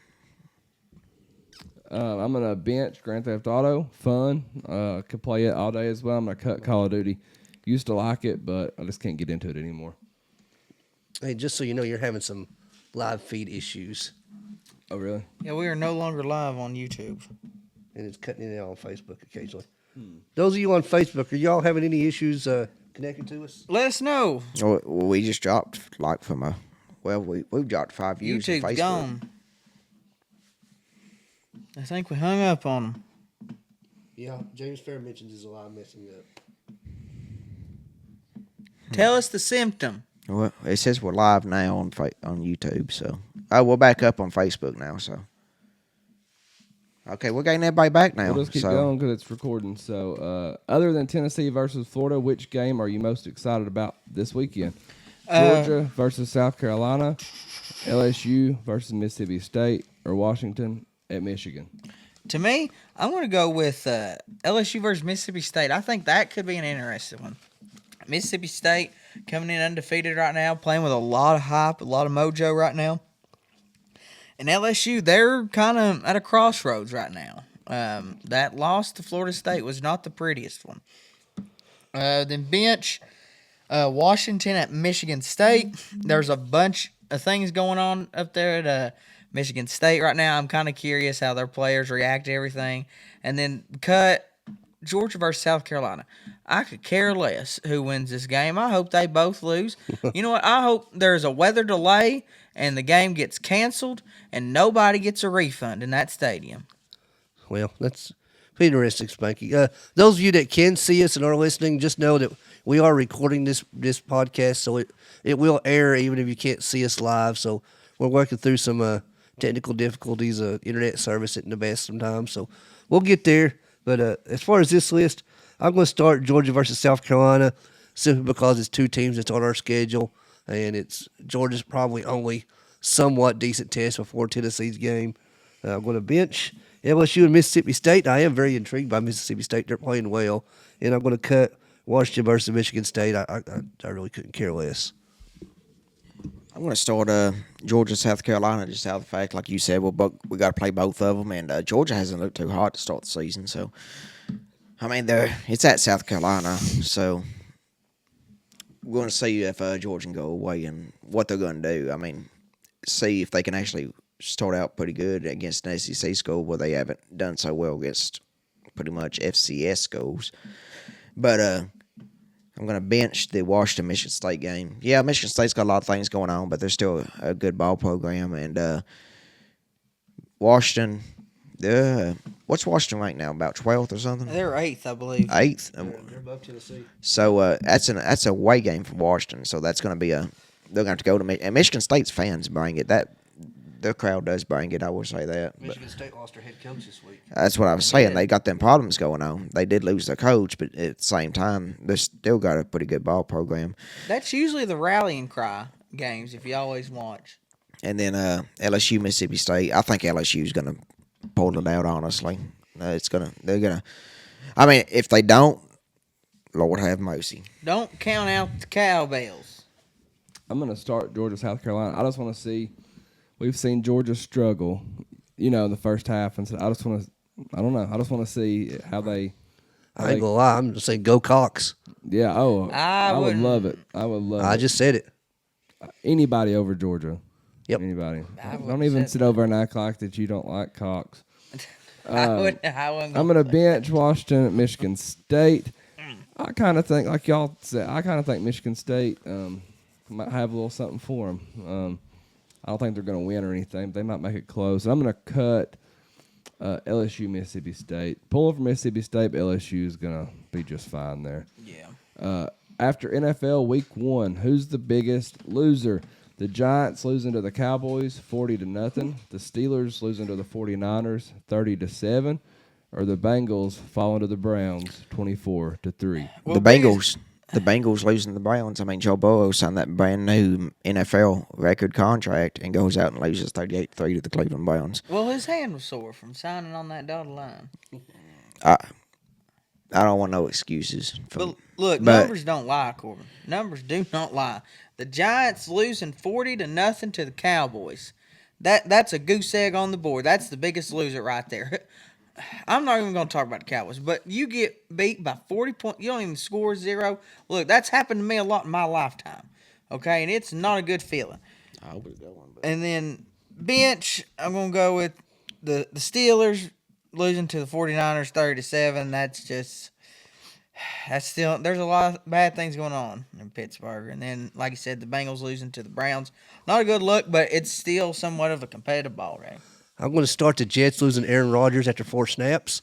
[SPEAKER 2] I'm going to bench Grand Theft Auto. Fun. Could play it all day as well. I'm going to cut Call of Duty. Used to like it, but I just can't get into it anymore.
[SPEAKER 3] Hey, just so you know, you're having some live feed issues.
[SPEAKER 2] Oh, really?
[SPEAKER 4] Yeah, we are no longer live on YouTube.
[SPEAKER 3] And it's cutting in and out on Facebook occasionally. Those of you on Facebook, are y'all having any issues connecting to us?
[SPEAKER 4] Let us know.
[SPEAKER 5] Well, we just dropped, like, we've dropped 5 views on
[SPEAKER 4] YouTube's
[SPEAKER 5] Facebook.
[SPEAKER 4] gone. I think we hung up on them.
[SPEAKER 3] Yeah, James Fair mentions his live messing up.
[SPEAKER 4] Tell us the symptom.
[SPEAKER 5] Well, it says we're live now on YouTube, so we're back up on Facebook now. So okay, we're getting everybody back now.
[SPEAKER 2] We'll just keep going because it's recording. So, other than Tennessee versus Florida, which game are you most excited about this weekend? Georgia versus South Carolina, LSU versus Mississippi State, or Washington at Michigan?
[SPEAKER 4] To me, I'm going to go with LSU versus Mississippi State. I think that could be an interesting one. Mississippi State coming in undefeated right now, playing with a lot of hype, a lot of mojo right now. And LSU, they're kind of at a crossroads right now. That loss to Florida State was not the prettiest one. Then bench Washington at Michigan State. There's a bunch of things going on up there at Michigan State right now. I'm kind of curious how their players react to everything. And then cut Georgia versus South Carolina. I could care less who wins this game. I hope they both lose. You know what? I hope there's a weather delay and the game gets canceled and nobody gets a refund in that stadium.
[SPEAKER 3] Well, that's interesting, Spanky. Those of you that can see us and are listening, just know that we are recording this podcast, so it will air even if you can't see us live. So we're working through some technical difficulties. Internet service isn't the best sometimes, so we'll get there. But as far as this list, I'm going to start Georgia versus South Carolina simply because it's two teams that's on our schedule, and it's Georgia's probably only somewhat decent test before Tennessee's game. I'm going to bench LSU and Mississippi State. I am very intrigued by Mississippi State. They're playing well. And I'm going to cut Washington versus Michigan State. I really couldn't care less.
[SPEAKER 5] I'm going to start Georgia, South Carolina, just out of the fact, like you said, we got to play both of them, and Georgia hasn't looked too hot to start the season. So, I mean, it's at South Carolina, so we're going to see if Georgia can go away and what they're going to do. I mean, see if they can actually start out pretty good against an SEC school where they haven't done so well against pretty much FCS schools. But I'm going to bench the Washington-Michigan State game. Yeah, Michigan State's got a lot of things going on, but they're still a good ball program. And Washington, what's Washington right now, about 12th or something?
[SPEAKER 4] They're 8th, I believe.
[SPEAKER 5] 8th?
[SPEAKER 3] They're above Tennessee.
[SPEAKER 5] So that's a away game for Washington. So that's going to be they're going to have to go to and Michigan State's fans bring it. Their crowd does bring it, I will say that.
[SPEAKER 3] Michigan State lost their head coach this week.
[SPEAKER 5] That's what I was saying. They got them problems going on. They did lose their coach, but at the same time, they still got a pretty good ball program.
[SPEAKER 4] That's usually the rallying cry games if you always watch.
[SPEAKER 5] And then LSU, Mississippi State. I think LSU's going to pull it out, honestly. They're going to. I mean, if they don't, Lord have mercy.
[SPEAKER 4] Don't count out the cowbells.
[SPEAKER 2] I'm going to start Georgia, South Carolina. I just want to see. We've seen Georgia struggle, in the first half, and so I just want to. I don't know. I just want to see how they.
[SPEAKER 3] I ain't gonna lie. I'm just saying, go Cox.
[SPEAKER 2] Yeah. Oh, I would
[SPEAKER 4] wouldn't-
[SPEAKER 2] love it. I would love.
[SPEAKER 3] I just said it.
[SPEAKER 2] anybody over Georgia.
[SPEAKER 3] Yep.
[SPEAKER 2] Anybody.
[SPEAKER 4] I
[SPEAKER 2] Don't
[SPEAKER 4] wouldn't
[SPEAKER 2] even
[SPEAKER 4] say
[SPEAKER 2] sit over and act like that you don't like Cox.
[SPEAKER 4] I wouldn't
[SPEAKER 2] I'm gonna bench Washington at Michigan State. I kind of think, like y'all said, I kind of think Michigan State might have a little something for them. I don't think they're going to win or anything. But they might make it close. And I'm going to cut LSU, Mississippi State. Pulling from Mississippi State, but LSU is going to be just fine there.
[SPEAKER 4] Yeah.
[SPEAKER 2] After NFL Week 1, who's the biggest loser? The Giants losing to the Cowboys 40-0. The Steelers losing to the 49ers 30-7. Or the Bengals falling to the Browns 24-3.
[SPEAKER 5] Well, the Bengals losing the Browns. I mean, Joe Burrow signed that brand new NFL record contract and goes out and loses 38-3 to the Cleveland Browns.
[SPEAKER 4] Well, his hand was sore from signing on that dotted line.
[SPEAKER 5] I don't want no excuses.
[SPEAKER 4] But numbers don't lie, Corbin. Numbers do not lie. The Giants losing 40-0 to the Cowboys. That's a goose egg on the board. That's the biggest loser right there. I'm not even going to talk about the Cowboys, but you get beat by 40 points. You don't even score 0. Look, that's happened to me a lot in my lifetime. Okay, and it's not a good feeling.
[SPEAKER 5] I hope it's that one.
[SPEAKER 4] And then bench, I'm going to go with the Steelers losing to the 49ers 30-7. That's still, there's a lot of bad things going on in Pittsburgh. And then, like I said, the Bengals losing to the Browns. Not a good look, but it's still somewhat of a competitive ball game.
[SPEAKER 3] I'm going to start the Jets losing Aaron Rodgers after 4 snaps.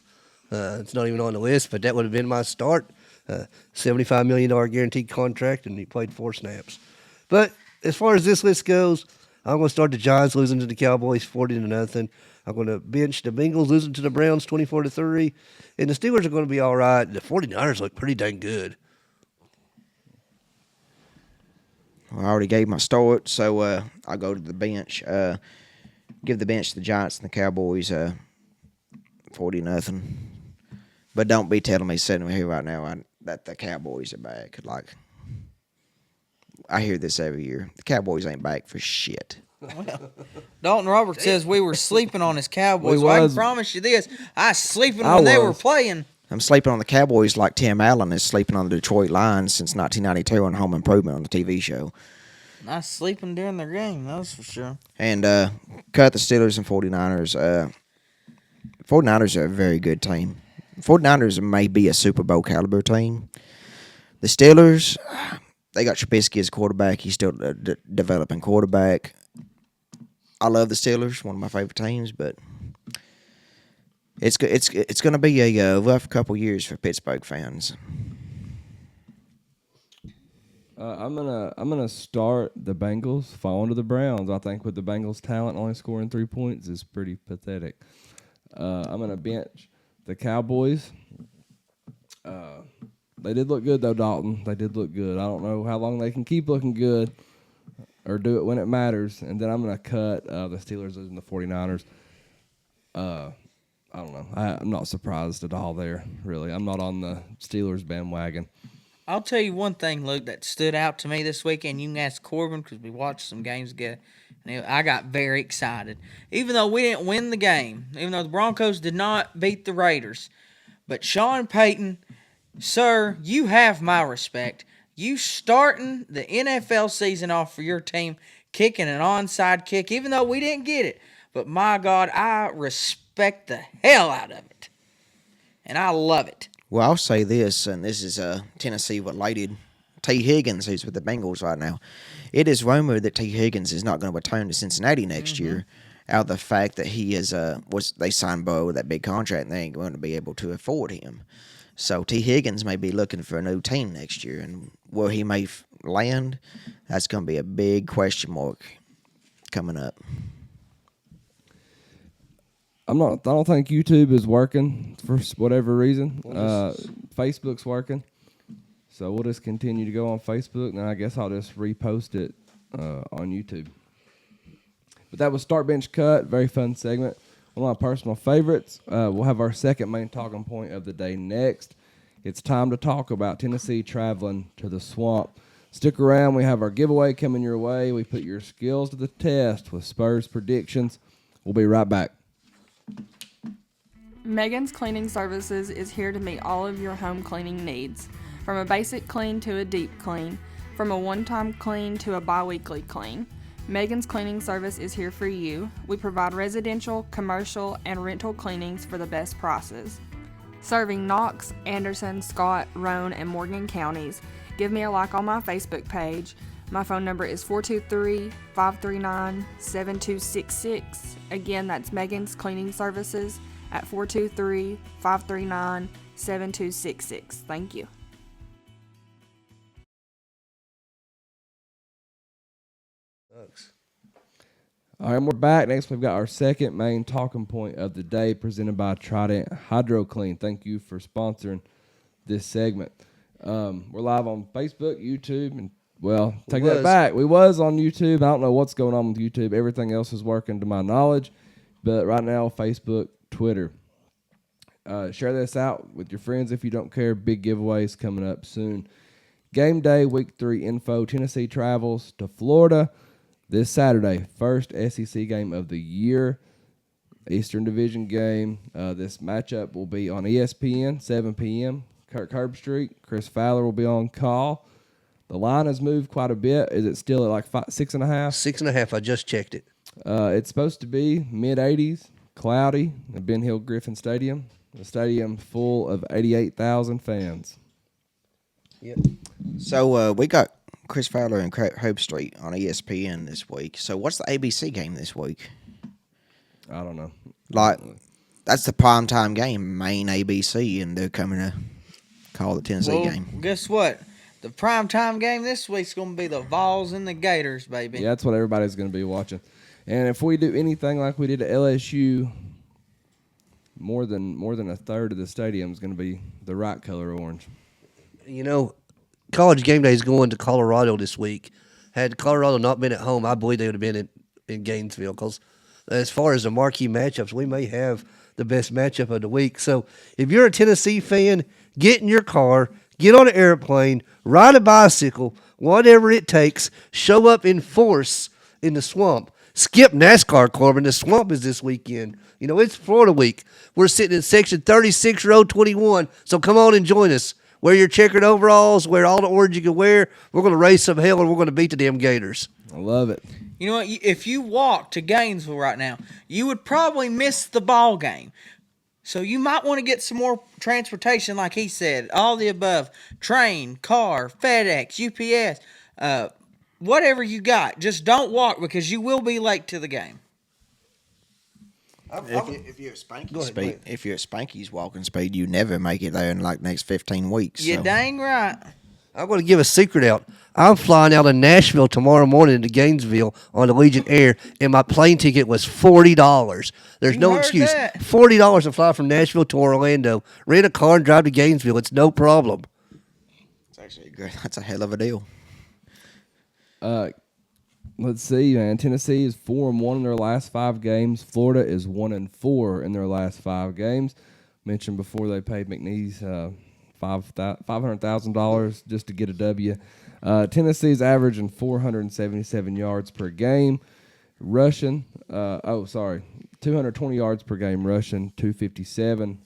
[SPEAKER 3] It's not even on the list, but that would have been my start. $75 million guaranteed contract, and he played 4 snaps. But as far as this list goes, I'm going to start the Giants losing to the Cowboys 40-0. I'm going to bench the Bengals losing to the Browns 24-3. And the Steelers are going to be all right. The 49ers look pretty dang good.
[SPEAKER 5] Well, I already gave my start, so I'll go to the bench. Give the bench to the Giants and the Cowboys 40-0. But don't be telling me sitting here right now that the Cowboys are back. Like, I hear this every year. The Cowboys ain't back for shit.
[SPEAKER 4] Well, Dalton Roberts says we were sleeping on his Cowboys. Well, I can promise you this. I was sleeping when they were playing.
[SPEAKER 5] I'm sleeping on the Cowboys like Tim Allen is sleeping on the Detroit Lions since 1992 on Home Improvement on the TV show.
[SPEAKER 4] Not sleeping during their game, that's for sure.
[SPEAKER 5] And cut the Steelers and 49ers. 49ers are a very good team. 49ers may be a Super Bowl caliber team. The Steelers, they got Trubisky as quarterback. He's still a developing quarterback. I love the Steelers, one of my favorite teams, but it's going to be a rough couple years for Pittsburgh fans.
[SPEAKER 2] I'm gonna start the Bengals falling to the Browns. I think with the Bengals' talent, only scoring 3 points is pretty pathetic. I'm gonna bench the Cowboys. They did look good though, Dalton. They did look good. I don't know how long they can keep looking good or do it when it matters. And then I'm gonna cut the Steelers and the 49ers. I don't know. I'm not surprised at all there. Really, I'm not on the Steelers bandwagon.
[SPEAKER 4] I'll tell you one thing, Luke, that stood out to me this weekend. You can ask Corbin because we watched some games together. And I got very excited. Even though we didn't win the game, even though the Broncos did not beat the Raiders. But Sean Payton, sir, you have my respect. You starting the NFL season off for your team, kicking an onside kick, even though we didn't get it. But my God, I respect the hell out of it. And I love it.
[SPEAKER 5] Well, I'll say this, and this is Tennessee related. T. Higgins, who's with the Bengals right now, it is rumored that T. Higgins is not going to return to Cincinnati next year, out of the fact that he is they signed Bo with that big contract, and they ain't going to be able to afford him. So T. Higgins may be looking for a new team next year, and where he may land, that's going to be a big question mark coming up.
[SPEAKER 2] I don't think YouTube is working for whatever reason. Facebook's working. So we'll just continue to go on Facebook, and then I guess I'll just repost it on YouTube. But that was Start Bench Cut. Very fun segment. One of my personal favorites. We'll have our second main talking point of the day next. It's time to talk about Tennessee traveling to the Swamp. Stick around. We have our giveaway coming your way. We put your skills to the test with Spurs predictions. We'll be right back.
[SPEAKER 7] Megan's Cleaning Services is here to meet all of your home cleaning needs. From a basic clean to a deep clean, from a one-time clean to a bi-weekly clean. Megan's Cleaning Service is here for you. We provide residential, commercial, and rental cleanings for the best prices. Serving Knox, Anderson, Scott, Roane, and Morgan counties. Give me a like on my Facebook page. My phone number is 423-539-7266. Again, that's Megan's Cleaning Services at 423-539-7266. Thank you.
[SPEAKER 2] All right, and we're back. Next, we've got our second main talking point of the day presented by Trident Hydro Clean. Thank you for sponsoring this segment. We're live on Facebook, YouTube, and, well, take that back. We was on YouTube. I don't know what's going on with YouTube. Everything else is working to my knowledge. But right now, Facebook, Twitter. Share this out with your friends if you don't care. Big giveaways coming up soon. Game day, week 3 info. Tennessee travels to Florida this Saturday. First SEC game of the year. Eastern Division game. This matchup will be on ESPN, 7 p.m. Kirk Herbstreit. Chris Fowler will be on call. The line has moved quite a bit. Is it still at like 6.5?
[SPEAKER 3] 6.5. I just checked it.
[SPEAKER 2] It's supposed to be mid-80s, cloudy at Ben Hill Griffin Stadium. The stadium full of 88,000 fans.
[SPEAKER 3] Yep.
[SPEAKER 5] So we got Chris Fowler and Kirk Herbstreit on ESPN this week. So what's the ABC game this week?
[SPEAKER 2] I don't know.
[SPEAKER 5] Like, that's the primetime game, main ABC, and they're coming to call the Tennessee game.
[SPEAKER 4] Guess what? The primetime game this week's going to be the Vols and the Gators, baby.
[SPEAKER 2] Yeah, that's what everybody's going to be watching. And if we do anything like we did at LSU, more than a third of the stadium is going to be the right color orange.
[SPEAKER 3] You know, College Game Day is going to Colorado this week. Had Colorado not been at home, I believe they would have been in Gainesville, because as far as the marquee matchups, we may have the best matchup of the week. So if you're a Tennessee fan, get in your car, get on an airplane, ride a bicycle, whatever it takes, show up in force in the Swamp. Skip NASCAR, Corbin. The Swamp is this weekend. You know, it's Florida week. We're sitting in section 36, row 21. So come on and join us. Wear your checkered overalls, wear all the orange you can wear. We're going to raise some hell, and we're going to beat the damn Gators.
[SPEAKER 2] I love it.
[SPEAKER 4] You know what? If you walk to Gainesville right now, you would probably miss the ball game. So you might want to get some more transportation, like he said, all the above: train, car, FedEx, UPS, whatever you got. Just don't walk because you will be late to the game.
[SPEAKER 5] If you're at Spanky's
[SPEAKER 3] Go
[SPEAKER 5] speed,
[SPEAKER 3] ahead.
[SPEAKER 5] if you're at Spanky's walking speed, you never make it there in like next 15 weeks.
[SPEAKER 4] You
[SPEAKER 5] so.
[SPEAKER 4] dang right.
[SPEAKER 3] I'm going to give a secret out. I'm flying out of Nashville tomorrow morning to Gainesville on the Legion Air, and my plane ticket was $40. There's
[SPEAKER 4] You
[SPEAKER 3] no
[SPEAKER 4] heard
[SPEAKER 3] excuse.
[SPEAKER 4] that.
[SPEAKER 3] $40 to fly from Nashville to Orlando. Rent a car and drive to Gainesville. It's no problem.
[SPEAKER 5] It's actually good. That's a hell of a deal.
[SPEAKER 2] Let's see, man. Tennessee is 4-1 in their last 5 games. Florida is 1-4 in their last 5 games. Mentioned before they paid McNeese $500,000 just to get a W. Tennessee's averaging 477 yards per game rushing. 220 yards per game rushing, 257.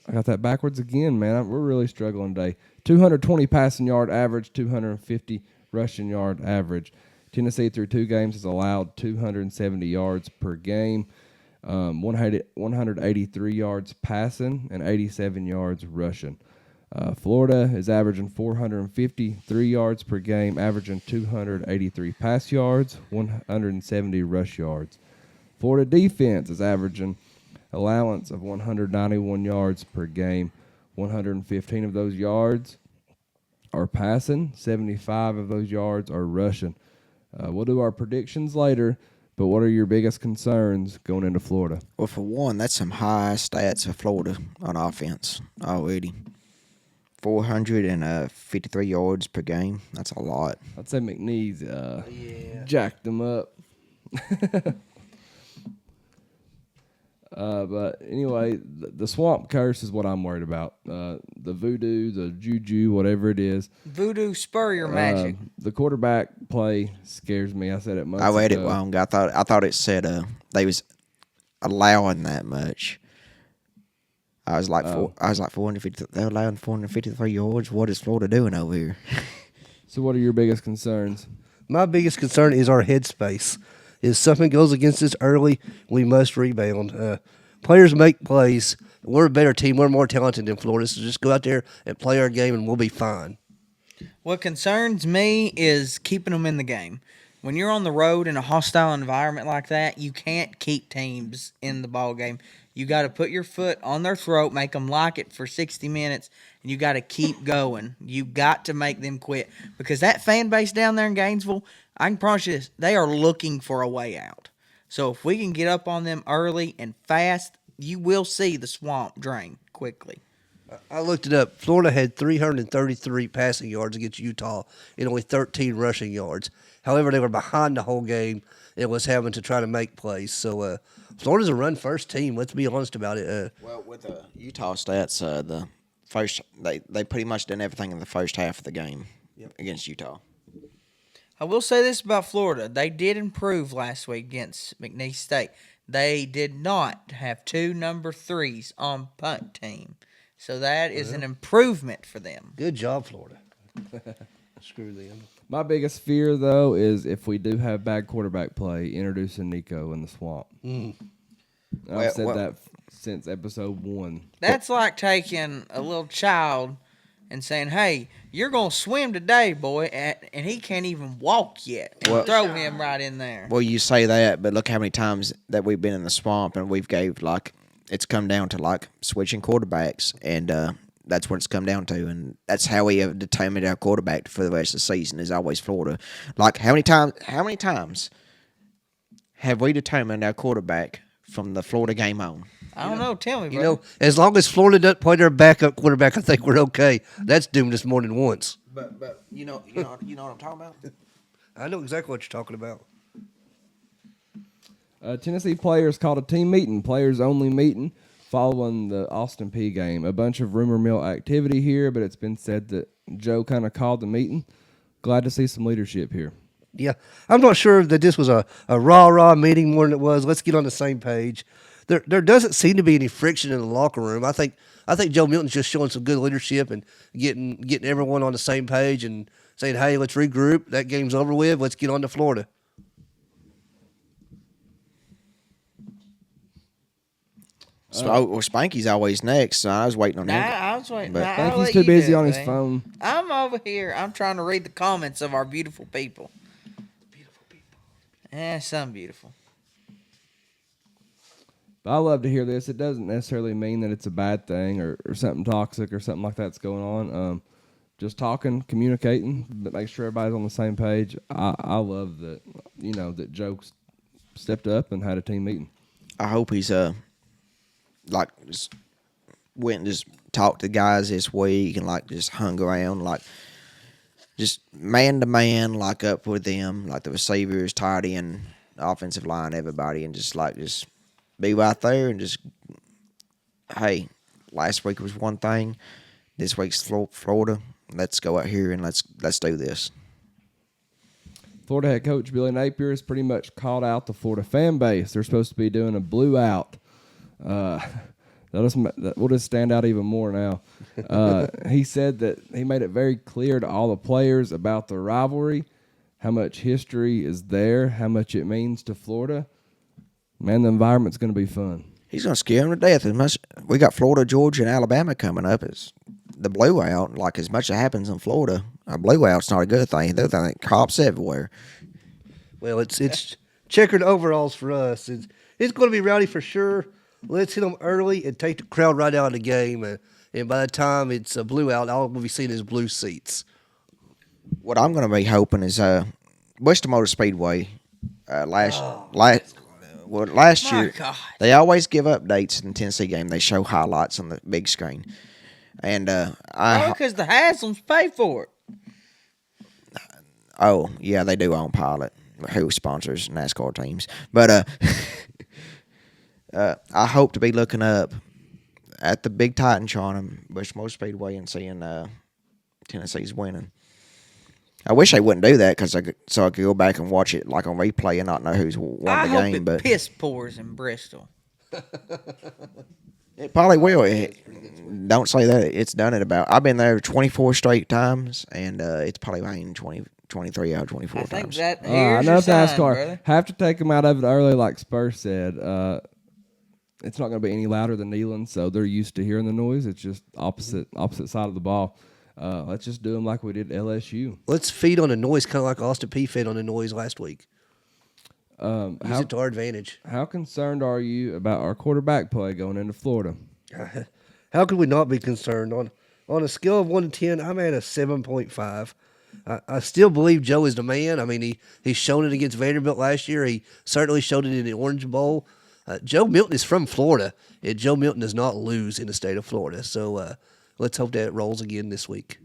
[SPEAKER 2] I got that backwards again, man. We're really struggling today. 220 passing yard average, 250 rushing yard average. Tennessee through 2 games has allowed 270 yards per game, 183 yards passing, and 87 yards rushing. Florida is averaging 453 yards per game, averaging 283 pass yards, 170 rush yards. Florida defense is averaging allowance of 191 yards per game. 115 of those yards are passing, 75 of those yards are rushing. We'll do our predictions later, but what are your biggest concerns going into Florida?
[SPEAKER 5] Well, for one, that's some high stats for Florida on offense already. 453 yards per game. That's a lot.
[SPEAKER 2] I'd say McNeese jacked them up. But anyway, the swamp curse is what I'm worried about. The voodoo, the juju, whatever it is.
[SPEAKER 4] Voodoo Spurrier magic.
[SPEAKER 2] The quarterback play scares me. I said it months
[SPEAKER 5] I read it
[SPEAKER 2] ago.
[SPEAKER 5] wrong. I thought it said they was allowing that much. I was like 450. They're allowing 453 yards. What is Florida doing over here?
[SPEAKER 2] So what are your biggest concerns?
[SPEAKER 3] My biggest concern is our headspace. If something goes against us early, we must rebound. Players make plays. We're a better team. We're more talented than Florida, so just go out there and play our game, and we'll be fine.
[SPEAKER 4] What concerns me is keeping them in the game. When you're on the road in a hostile environment like that, you can't keep teams in the ball game. You got to put your foot on their throat, make them like it for 60 minutes, and you got to keep going. You got to make them quit because that fan base down there in Gainesville, I can promise you this, they are looking for a way out. So if we can get up on them early and fast, you will see the swamp drain quickly.
[SPEAKER 3] I looked it up. Florida had 333 passing yards against Utah and only 13 rushing yards. However, they were behind the whole game and was having to try to make plays. So Florida's a run-first team. Let's be honest about it.
[SPEAKER 5] Well, with the Utah stats, the first they pretty much done everything in the first half of the game against Utah.
[SPEAKER 4] I will say this about Florida. They did improve last week against McNeese State. They did not have 2 number 3s on punt team. So that is an improvement for them.
[SPEAKER 3] Good job, Florida. Screw them.
[SPEAKER 2] My biggest fear, though, is if we do have bad quarterback play, introducing Nico in the swamp. I've said that since episode 1.
[SPEAKER 4] That's like taking a little child and saying, hey, you're going to swim today, boy, and he can't even walk yet. And throw him right in there.
[SPEAKER 5] Well, you say that, but look how many times that we've been in the swamp and we've it's come down to switching quarterbacks, and that's what it's come down to, and that's how we have determined our quarterback for the rest of the season is always Florida. Like how many times have we determined our quarterback from the Florida game on?
[SPEAKER 4] I don't know. Tell me, bro.
[SPEAKER 3] You know, as long as Florida doesn't play their backup quarterback, I think we're okay. That's doomed us more than once.
[SPEAKER 5] But you know what I'm talking about.
[SPEAKER 3] I know exactly what you're talking about.
[SPEAKER 2] Tennessee players called a team meeting, players-only meeting, following the Austin Peay game. A bunch of rumor mill activity here, but it's been said that Joe kind of called the meeting. Glad to see some leadership here.
[SPEAKER 3] Yeah, I'm not sure that this was a rah-rah meeting more than it was. Let's get on the same page. There doesn't seem to be any friction in the locker room. I think Joe Milton's just showing some good leadership and getting everyone on the same page and saying, hey, let's regroup. That game's over with. Let's get on to Florida.
[SPEAKER 5] Spanky's always next, so I was waiting on him.
[SPEAKER 4] I was waiting.
[SPEAKER 5] But-
[SPEAKER 4] I'll
[SPEAKER 2] I think
[SPEAKER 4] let
[SPEAKER 2] he's too
[SPEAKER 4] you
[SPEAKER 2] busy
[SPEAKER 4] do it,
[SPEAKER 2] on his
[SPEAKER 4] man.
[SPEAKER 2] phone.
[SPEAKER 4] I'm over here. I'm trying to read the comments of our beautiful people. Beautiful people. Yeah, some beautiful.
[SPEAKER 2] But I love to hear this. It doesn't necessarily mean that it's a bad thing or something toxic or something like that's going on. Just talking, communicating, but make sure everybody's on the same page. I love that, that Joe stepped up and had a team meeting.
[SPEAKER 5] I hope he's just went and just talked to guys this week and just hung around just man to man, up with them, the receivers, tight end, offensive line, everybody, and just be right there and just, hey, last week was one thing, this week's Florida. Let's go out here and let's do this.
[SPEAKER 2] Florida head coach Billy Napier has pretty much called out the Florida fan base. They're supposed to be doing a blue out. We'll just stand out even more now. He said that he made it very clear to all the players about the rivalry, how much history is there, how much it means to Florida. Man, the environment's going to be fun.
[SPEAKER 5] He's going to scare them to death. We got Florida, Georgia, and Alabama coming up. It's the blue out. As much as happens in Florida, a blue out's not a good thing. They're thinking cops everywhere.
[SPEAKER 3] Well, it's checkered overalls for us. It's going to be rowdy for sure. Let's hit them early and take the crowd right out of the game. And by the time it's a blue out, all we'll be seeing is blue seats.
[SPEAKER 5] What I'm going to be hoping is Western Motor Speedway last year,
[SPEAKER 4] God.
[SPEAKER 5] they always give updates in the Tennessee game. They show highlights on the big screen. And
[SPEAKER 4] Because the Haslams pay for it.
[SPEAKER 5] Oh, yeah, they do own Pilot, who sponsors NASCAR teams. But I hope to be looking up at the Big Titan-tron, Western Motor Speedway, and seeing Tennessee's winning. I wish they wouldn't do that so I could go back and watch it on replay and not know who's won
[SPEAKER 4] I
[SPEAKER 5] the
[SPEAKER 4] hope
[SPEAKER 5] game.
[SPEAKER 4] it
[SPEAKER 5] But
[SPEAKER 4] piss pours in Bristol.
[SPEAKER 5] it probably will. Don't say that. It's done it about. I've been there 24 straight times, and it's probably rained 23 out of 24
[SPEAKER 4] I think
[SPEAKER 5] times.
[SPEAKER 4] that
[SPEAKER 2] I
[SPEAKER 4] here's
[SPEAKER 2] know
[SPEAKER 4] your sign,
[SPEAKER 2] NASCAR.
[SPEAKER 4] brother.
[SPEAKER 2] Have to take them out of it early, like Spurs said. It's not going to be any louder than Neyland, so they're used to hearing the noise. It's just opposite side of the ball. Let's just do them like we did at LSU.
[SPEAKER 3] Let's feed on the noise, kind of like Austin P fed on the noise last week. Use it to our advantage.
[SPEAKER 2] How concerned are you about our quarterback play going into Florida?
[SPEAKER 3] How could we not be concerned? On a scale of 1 to 10, I'm at a 7.5. I still believe Joe is the man. I mean, he's shown it against Vanderbilt last year. He certainly showed it in the Orange Bowl. Joe Milton is from Florida, and Joe Milton does not lose in the state of Florida. So let's hope that rolls again this week.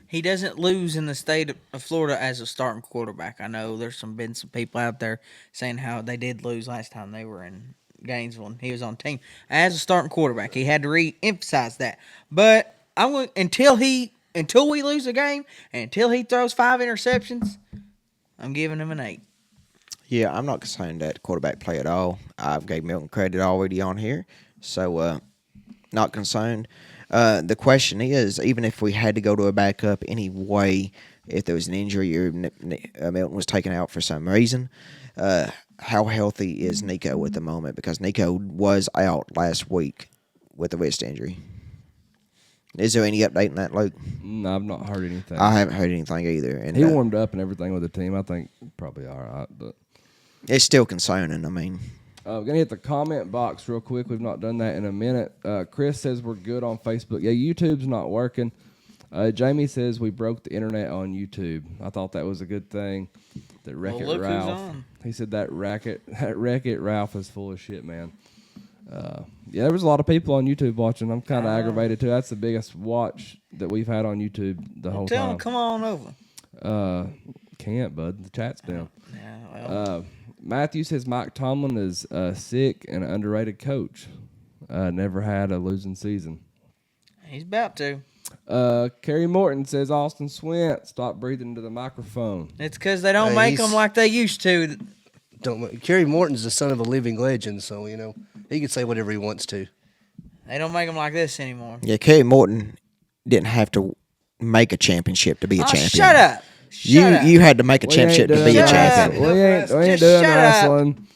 [SPEAKER 4] He doesn't lose in the state of Florida as a starting quarterback. I know there's been some people out there saying how they did lose last time they were in Gainesville and he was on the team. As a starting quarterback, he had to re-emphasize that. But until we lose the game, and until he throws 5 interceptions, I'm giving him an 8.
[SPEAKER 5] Yeah, I'm not concerned at quarterback play at all. I've gave Milton credit already on here, so not concerned. The question is, even if we had to go to a backup anyway, if there was an injury or Milton was taken out for some reason, how healthy is Nico at the moment? Because Nico was out last week with a wrist injury. Is there any update in that, Luke?
[SPEAKER 2] No, I've not heard anything.
[SPEAKER 5] I haven't heard anything either. And
[SPEAKER 2] He warmed up and everything with the team. I think probably all right, but
[SPEAKER 5] it's still concerning. I mean,
[SPEAKER 2] we're gonna hit the comment box real quick. We've not done that in a minute. Chris says we're good on Facebook. Yeah, YouTube's not working. Jamie says we broke the internet on YouTube. I thought that was a good thing. That Wreck-It
[SPEAKER 4] look who's
[SPEAKER 2] Ralph.
[SPEAKER 4] on.
[SPEAKER 2] He said that Wreck-It Ralph is full of shit, man. Yeah, there was a lot of people on YouTube watching. I'm kind of aggravated too. That's the biggest watch that we've had on YouTube the whole
[SPEAKER 4] Tell
[SPEAKER 2] time.
[SPEAKER 4] him, come on over.
[SPEAKER 2] Can't, bud. The chat's down.
[SPEAKER 4] Yeah, well,
[SPEAKER 2] Matthew says Mike Tomlin is sick and an underrated coach. Never had a losing season.
[SPEAKER 4] he's about to.
[SPEAKER 2] Kerry Morton says Austin Swint, stop breathing into the microphone.
[SPEAKER 4] It's because they don't
[SPEAKER 3] Hey,
[SPEAKER 4] make them
[SPEAKER 3] he's-
[SPEAKER 4] like they used to.
[SPEAKER 3] Kerry Morton's the son of a living legend, so he can say whatever he wants to.
[SPEAKER 4] They don't make them like this anymore.
[SPEAKER 5] yeah, Kerry Morton didn't have to make a championship to be a champion.
[SPEAKER 4] Shut up. Shut up.
[SPEAKER 5] You had to make a championship to be a
[SPEAKER 4] Shut up.
[SPEAKER 5] champion.
[SPEAKER 2] We ain't doing
[SPEAKER 4] Just shut up.
[SPEAKER 2] wrestling.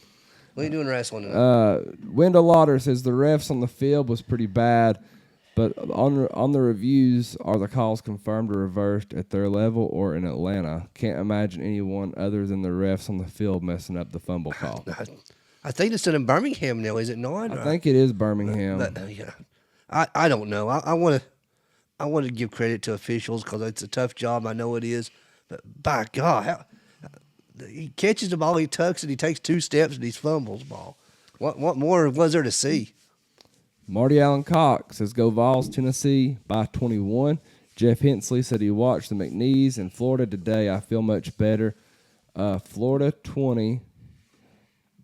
[SPEAKER 3] What are you doing wrestling tonight?
[SPEAKER 2] Wendell Lauder says the refs on the field was pretty bad, but on the reviews, are the calls confirmed or reversed at their level or in Atlanta? Can't imagine anyone other than the refs on the field messing up the fumble call.
[SPEAKER 3] I think it's in Birmingham now, is it not?
[SPEAKER 2] I think it is Birmingham.
[SPEAKER 3] Yeah. I don't know. I want to give credit to officials because it's a tough job. I know it is, but by God, he catches the ball, he tucks it, he takes 2 steps, and he fumbles the ball. What more was there to see?
[SPEAKER 2] Marty Allen Cox says go Vols, Tennessee by 21. Jeff Hensley said he watched the McNeese in Florida today. I feel much better. Florida 20,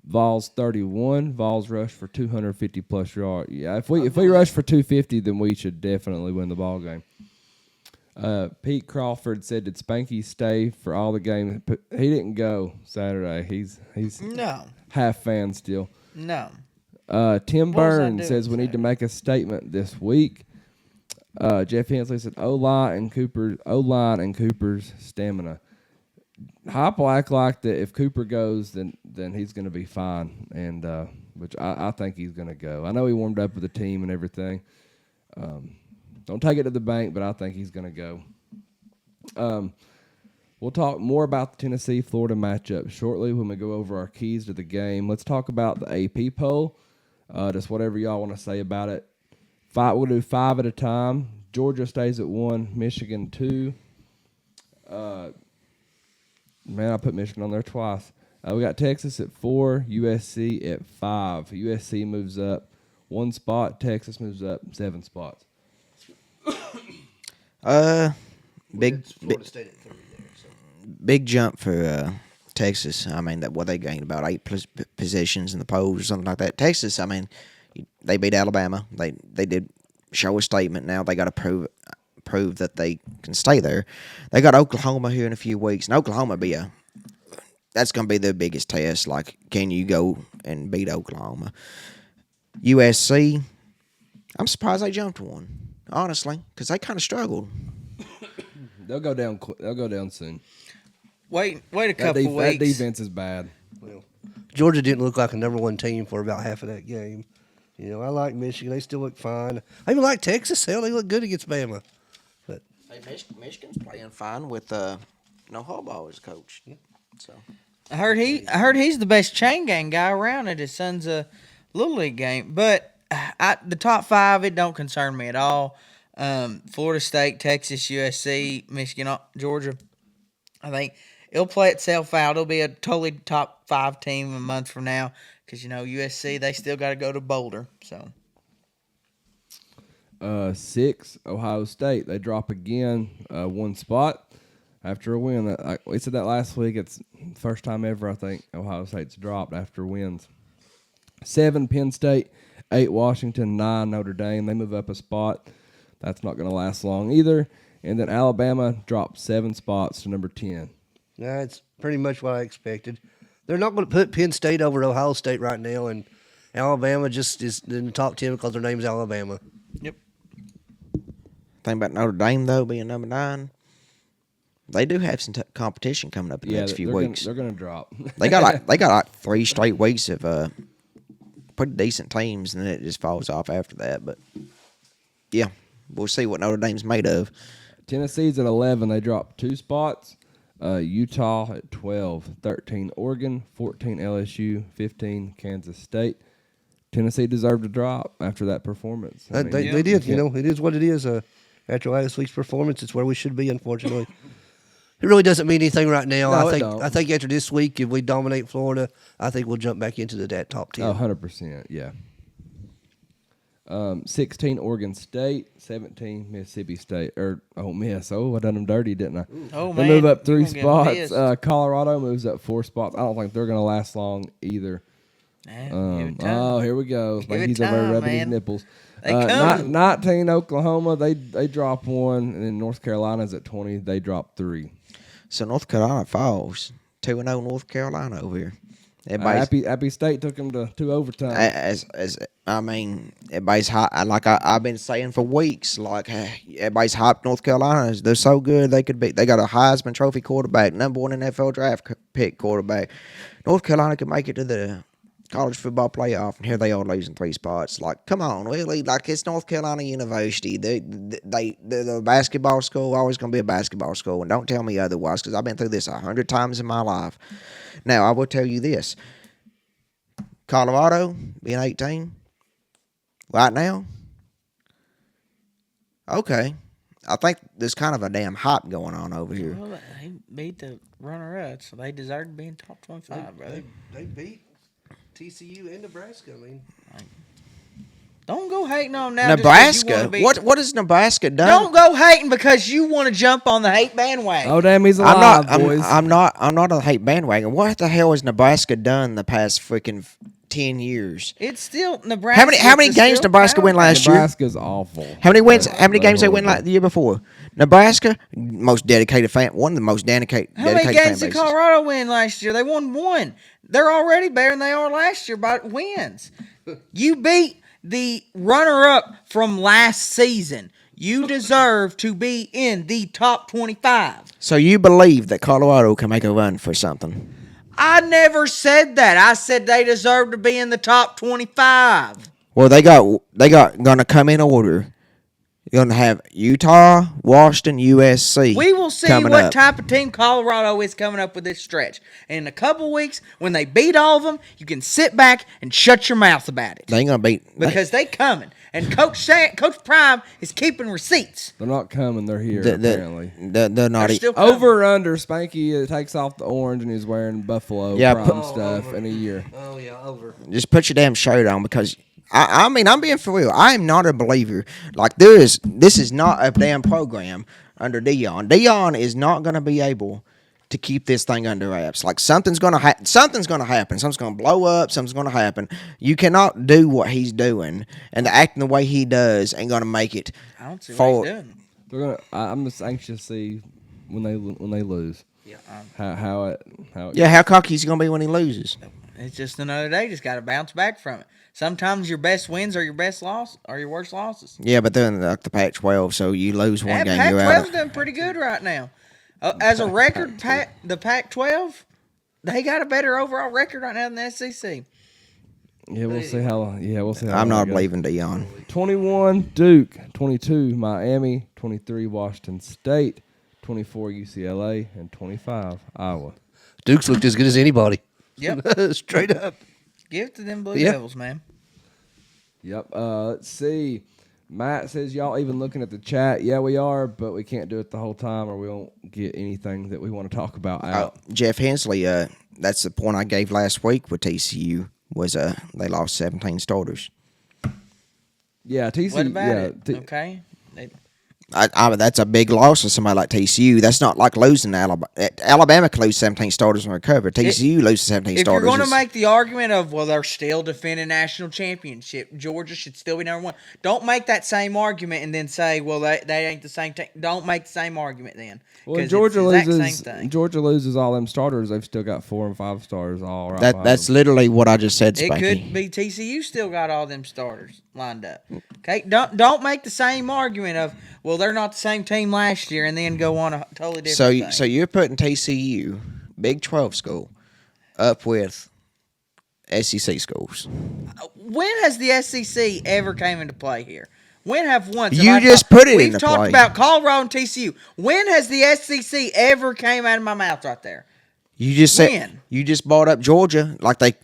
[SPEAKER 2] Vols 31. Vols rush for 250 plus yards. Yeah, if we rush for 250, then we should definitely win the ball game. Pete Crawford said, "Did Spanky stay for all the games?" He didn't go Saturday. He's
[SPEAKER 4] No.
[SPEAKER 2] half fan still.
[SPEAKER 4] No.
[SPEAKER 2] Tim
[SPEAKER 4] What was I
[SPEAKER 2] Burns
[SPEAKER 4] doing
[SPEAKER 2] says we need to
[SPEAKER 4] Saturday?
[SPEAKER 2] make a statement this week. Jeff Hensley said O-line and Cooper's stamina. Hype will act like that if Cooper goes, then he's going to be fine, and which I think he's going to go. I know he warmed up with the team and everything. Don't take it to the bank, but I think he's going to go. We'll talk more about the Tennessee-Florida matchup shortly when we go over our keys to the game. Let's talk about the AP poll. Just whatever y'all want to say about it. We'll do 5 at a time. Georgia stays at 1, Michigan 2. Man, I put Michigan on there twice. We got Texas at 4, USC at 5. USC moves up 1 spot. Texas moves up 7 spots.
[SPEAKER 5] Big
[SPEAKER 3] Florida State at 3 there. So.
[SPEAKER 5] big jump for Texas. I mean, they gained about 8 positions in the polls or something like that. Texas, I mean, they beat Alabama. They did show a statement. Now they got to prove that they can stay there. They got Oklahoma here in a few weeks, and Oklahoma that's going to be their biggest test. Like, can you go and beat Oklahoma? USC, I'm surprised they jumped 1, honestly, because they kind of struggled.
[SPEAKER 2] They'll go down. They'll go down soon.
[SPEAKER 4] Wait a couple
[SPEAKER 2] That
[SPEAKER 4] weeks.
[SPEAKER 2] defense is bad.
[SPEAKER 3] Well, Georgia didn't look like a number 1 team for about half of that game. You know, I like Michigan. They still look fine. I even like Texas. Hell, they look good against Bama. But
[SPEAKER 5] Hey, Michigan's playing fine with no Harbaugh as coach. So
[SPEAKER 4] I heard he's the best chain gang guy around at his son's little league game. But the top 5, it don't concern me at all. Florida State, Texas, USC, Michigan, Georgia. I think it'll play itself out. It'll be a totally top 5 team a month from now because USC they still got to go to Boulder. So
[SPEAKER 2] 6, Ohio State. They drop again 1 spot after a win. We said that last week. It's the first time ever, I think, Ohio State's dropped after wins. 7, Penn State. 8, Washington. 9, Notre Dame. They move up a spot. That's not going to last long either. And then Alabama dropped 7 spots to number 10.
[SPEAKER 3] that's pretty much what I expected. They're not going to put Penn State over Ohio State right now, and Alabama just is in the top 10 because their name's Alabama.
[SPEAKER 4] yep.
[SPEAKER 5] thing about Notre Dame though being number 9, they do have some competition coming up in the next few weeks.
[SPEAKER 2] They're going to drop.
[SPEAKER 5] They got like 3 straight weeks of pretty decent teams, and then it just falls off after that. But yeah, we'll see what Notre Dame's made of.
[SPEAKER 2] Tennessee's at 11. They dropped 2 spots. Utah at 12. 13, Oregon. 14, LSU. 15, Kansas State. Tennessee deserved a drop after that performance.
[SPEAKER 3] They did. You know, it is what it is. After last week's performance, it's where we should be, unfortunately. It really doesn't mean anything right now.
[SPEAKER 2] No,
[SPEAKER 3] I think after this week, if we dominate Florida, I think we'll jump back into that top 10.
[SPEAKER 2] 100%, yeah. 16, Oregon State. 17, Mississippi State. Ole Miss. Oh, I done them dirty, didn't I?
[SPEAKER 4] Oh,
[SPEAKER 2] They
[SPEAKER 4] man.
[SPEAKER 2] move up 3
[SPEAKER 4] You're gonna get
[SPEAKER 2] spots.
[SPEAKER 4] pissed.
[SPEAKER 2] Colorado moves up 4 spots. I don't think they're going to last long either.
[SPEAKER 4] Give it time.
[SPEAKER 2] Oh, here we go.
[SPEAKER 4] Give it
[SPEAKER 2] He's over there
[SPEAKER 4] time,
[SPEAKER 2] rubbing his
[SPEAKER 4] man.
[SPEAKER 2] nipples.
[SPEAKER 4] They coming.
[SPEAKER 2] 19, Oklahoma. They drop 1, and then North Carolina's at 20. They drop 3.
[SPEAKER 5] So North Carolina falls 2-0 North Carolina over here. Everybody's,
[SPEAKER 2] Appy State took them to 2 overtime.
[SPEAKER 5] everybody's hot. Like I've been saying for weeks, like everybody's hyped North Carolina. They're so good they got a Heisman Trophy quarterback, number 1 NFL draft pick quarterback. North Carolina could make it to the college football playoff, and here they are losing 3 spots. Like, come on, really? Like, it's North Carolina University. The basketball school always going to be a basketball school, and don't tell me otherwise, because I've been through this 100 times in my life. Now, I will tell you this: Colorado being 18 right now. Okay, I think there's kind of a damn hype going on over here.
[SPEAKER 4] Well, they beat the runner-up, so they deserve to be in top 25, brother.
[SPEAKER 3] They beat TCU and Nebraska. I mean,
[SPEAKER 4] Don't go hating on them now.
[SPEAKER 5] Nebraska? What has Nebraska done?
[SPEAKER 4] Don't go hating because you want to jump on the hate bandwagon.
[SPEAKER 2] Oh, damn, he's alive, boys.
[SPEAKER 5] I'm not on the hate bandwagon. What the hell has Nebraska done the past freaking 10 years?
[SPEAKER 4] It's still Nebraska.
[SPEAKER 5] How many games Nebraska win last year?
[SPEAKER 2] Nebraska's awful.
[SPEAKER 5] How many wins? How many games they win like the year before? Nebraska, most dedicated fan, one of the most dedicated.
[SPEAKER 4] How many games
[SPEAKER 5] fan
[SPEAKER 4] did
[SPEAKER 5] bases.
[SPEAKER 4] Colorado win last year? They won 1. They're already better than they are last year by wins. You beat the runner-up from last season. You deserve to be in the top 25.
[SPEAKER 5] So you believe that Colorado can make a run for something?
[SPEAKER 4] I never said that. I said they deserve to be in the top 25.
[SPEAKER 5] Well, they got gonna come in order. You're gonna have Utah, Washington, USC.
[SPEAKER 4] We will see
[SPEAKER 5] coming
[SPEAKER 4] what
[SPEAKER 5] up.
[SPEAKER 4] type of team Colorado is coming up with this stretch. And in a couple weeks, when they beat all of them, you can sit back and shut your mouth about it.
[SPEAKER 5] They ain't gonna beat
[SPEAKER 4] Because they coming. And Coach Prime is keeping receipts.
[SPEAKER 2] They're not coming. They're here, apparently.
[SPEAKER 5] They're not.
[SPEAKER 4] They're still coming.
[SPEAKER 2] Over or under, Spanky takes off the orange and he's wearing Buffalo Prime stuff in a year.
[SPEAKER 3] oh yeah, over.
[SPEAKER 5] Just put your damn shirt on, because I mean, I'm being for real. I am not a believer. Like, this is not a damn program under Dion. Dion is not going to be able to keep this thing under wraps. Like, something's going to happen. Something's going to blow up. Something's going to happen. You cannot do what he's doing and acting the way he does ain't going to make it.
[SPEAKER 4] I don't see what he's doing.
[SPEAKER 2] They're gonna. I'm just anxious to see when they lose.
[SPEAKER 4] Yeah,
[SPEAKER 2] How
[SPEAKER 5] Yeah, how cocky is he going to be when he loses?
[SPEAKER 4] it's just another day. Just got to bounce back from it. Sometimes your best wins are your best loss, or your worst losses.
[SPEAKER 5] Yeah, but then like the Pac-12, so you lose one game, you're out.
[SPEAKER 4] Pac-12's doing pretty good right now. As a record, the Pac-12, they got a better overall record right now than the SEC.
[SPEAKER 2] Yeah, we'll see how. Yeah, we'll see how.
[SPEAKER 5] I'm
[SPEAKER 2] long
[SPEAKER 5] not
[SPEAKER 2] it goes.
[SPEAKER 5] believing Dion.
[SPEAKER 2] 21 Duke, 22 Miami, 23 Washington State, 24 UCLA, and 25 Iowa.
[SPEAKER 3] Duke's looked as good as anybody.
[SPEAKER 4] Yep.
[SPEAKER 3] Straight up.
[SPEAKER 4] Give it to them Blue
[SPEAKER 3] Yeah.
[SPEAKER 4] Devils, man.
[SPEAKER 2] Yep. Let's see. Matt says, y'all even looking at the chat? Yeah, we are, but we can't do it the whole time or we won't get anything that we want to talk about out.
[SPEAKER 5] Jeff Hensley, that's the point I gave last week with TCU, was they lost 17 starters.
[SPEAKER 2] Yeah, TCU.
[SPEAKER 4] What about
[SPEAKER 2] yeah,
[SPEAKER 4] it? Okay.
[SPEAKER 5] That's a big loss for somebody like TCU. That's not like losing to Alabama. Alabama could lose 17 starters and recover. TCU loses 17
[SPEAKER 4] If
[SPEAKER 5] starters.
[SPEAKER 4] you're going to make the argument of, well, they're still defending national championship, Georgia should still be number one. Don't make that same argument and then say, well, they ain't the same team. Don't make the same argument then.
[SPEAKER 2] Well,
[SPEAKER 4] 'Cause
[SPEAKER 2] Georgia
[SPEAKER 4] it's the exact
[SPEAKER 2] loses.
[SPEAKER 4] same thing.
[SPEAKER 2] Georgia loses all them starters. They've still got 4 and 5 stars all right.
[SPEAKER 5] That's literally what I just said,
[SPEAKER 4] It
[SPEAKER 5] Spanky.
[SPEAKER 4] could be TCU still got all them starters lined up. Okay, don't make the same argument of, well, they're not the same team last year, and then go on a totally different thing.
[SPEAKER 5] So you're putting TCU, Big 12 school, up with SEC schools.
[SPEAKER 4] When has the SEC ever came into play here? When have once?
[SPEAKER 5] You
[SPEAKER 4] have I
[SPEAKER 5] just
[SPEAKER 4] talk-
[SPEAKER 5] put it
[SPEAKER 4] We've
[SPEAKER 5] into
[SPEAKER 4] talked
[SPEAKER 5] play.
[SPEAKER 4] about Colorado and TCU. When has the SEC ever came out of my mouth right there?
[SPEAKER 5] You just said
[SPEAKER 4] When?
[SPEAKER 5] you just brought up Georgia like they.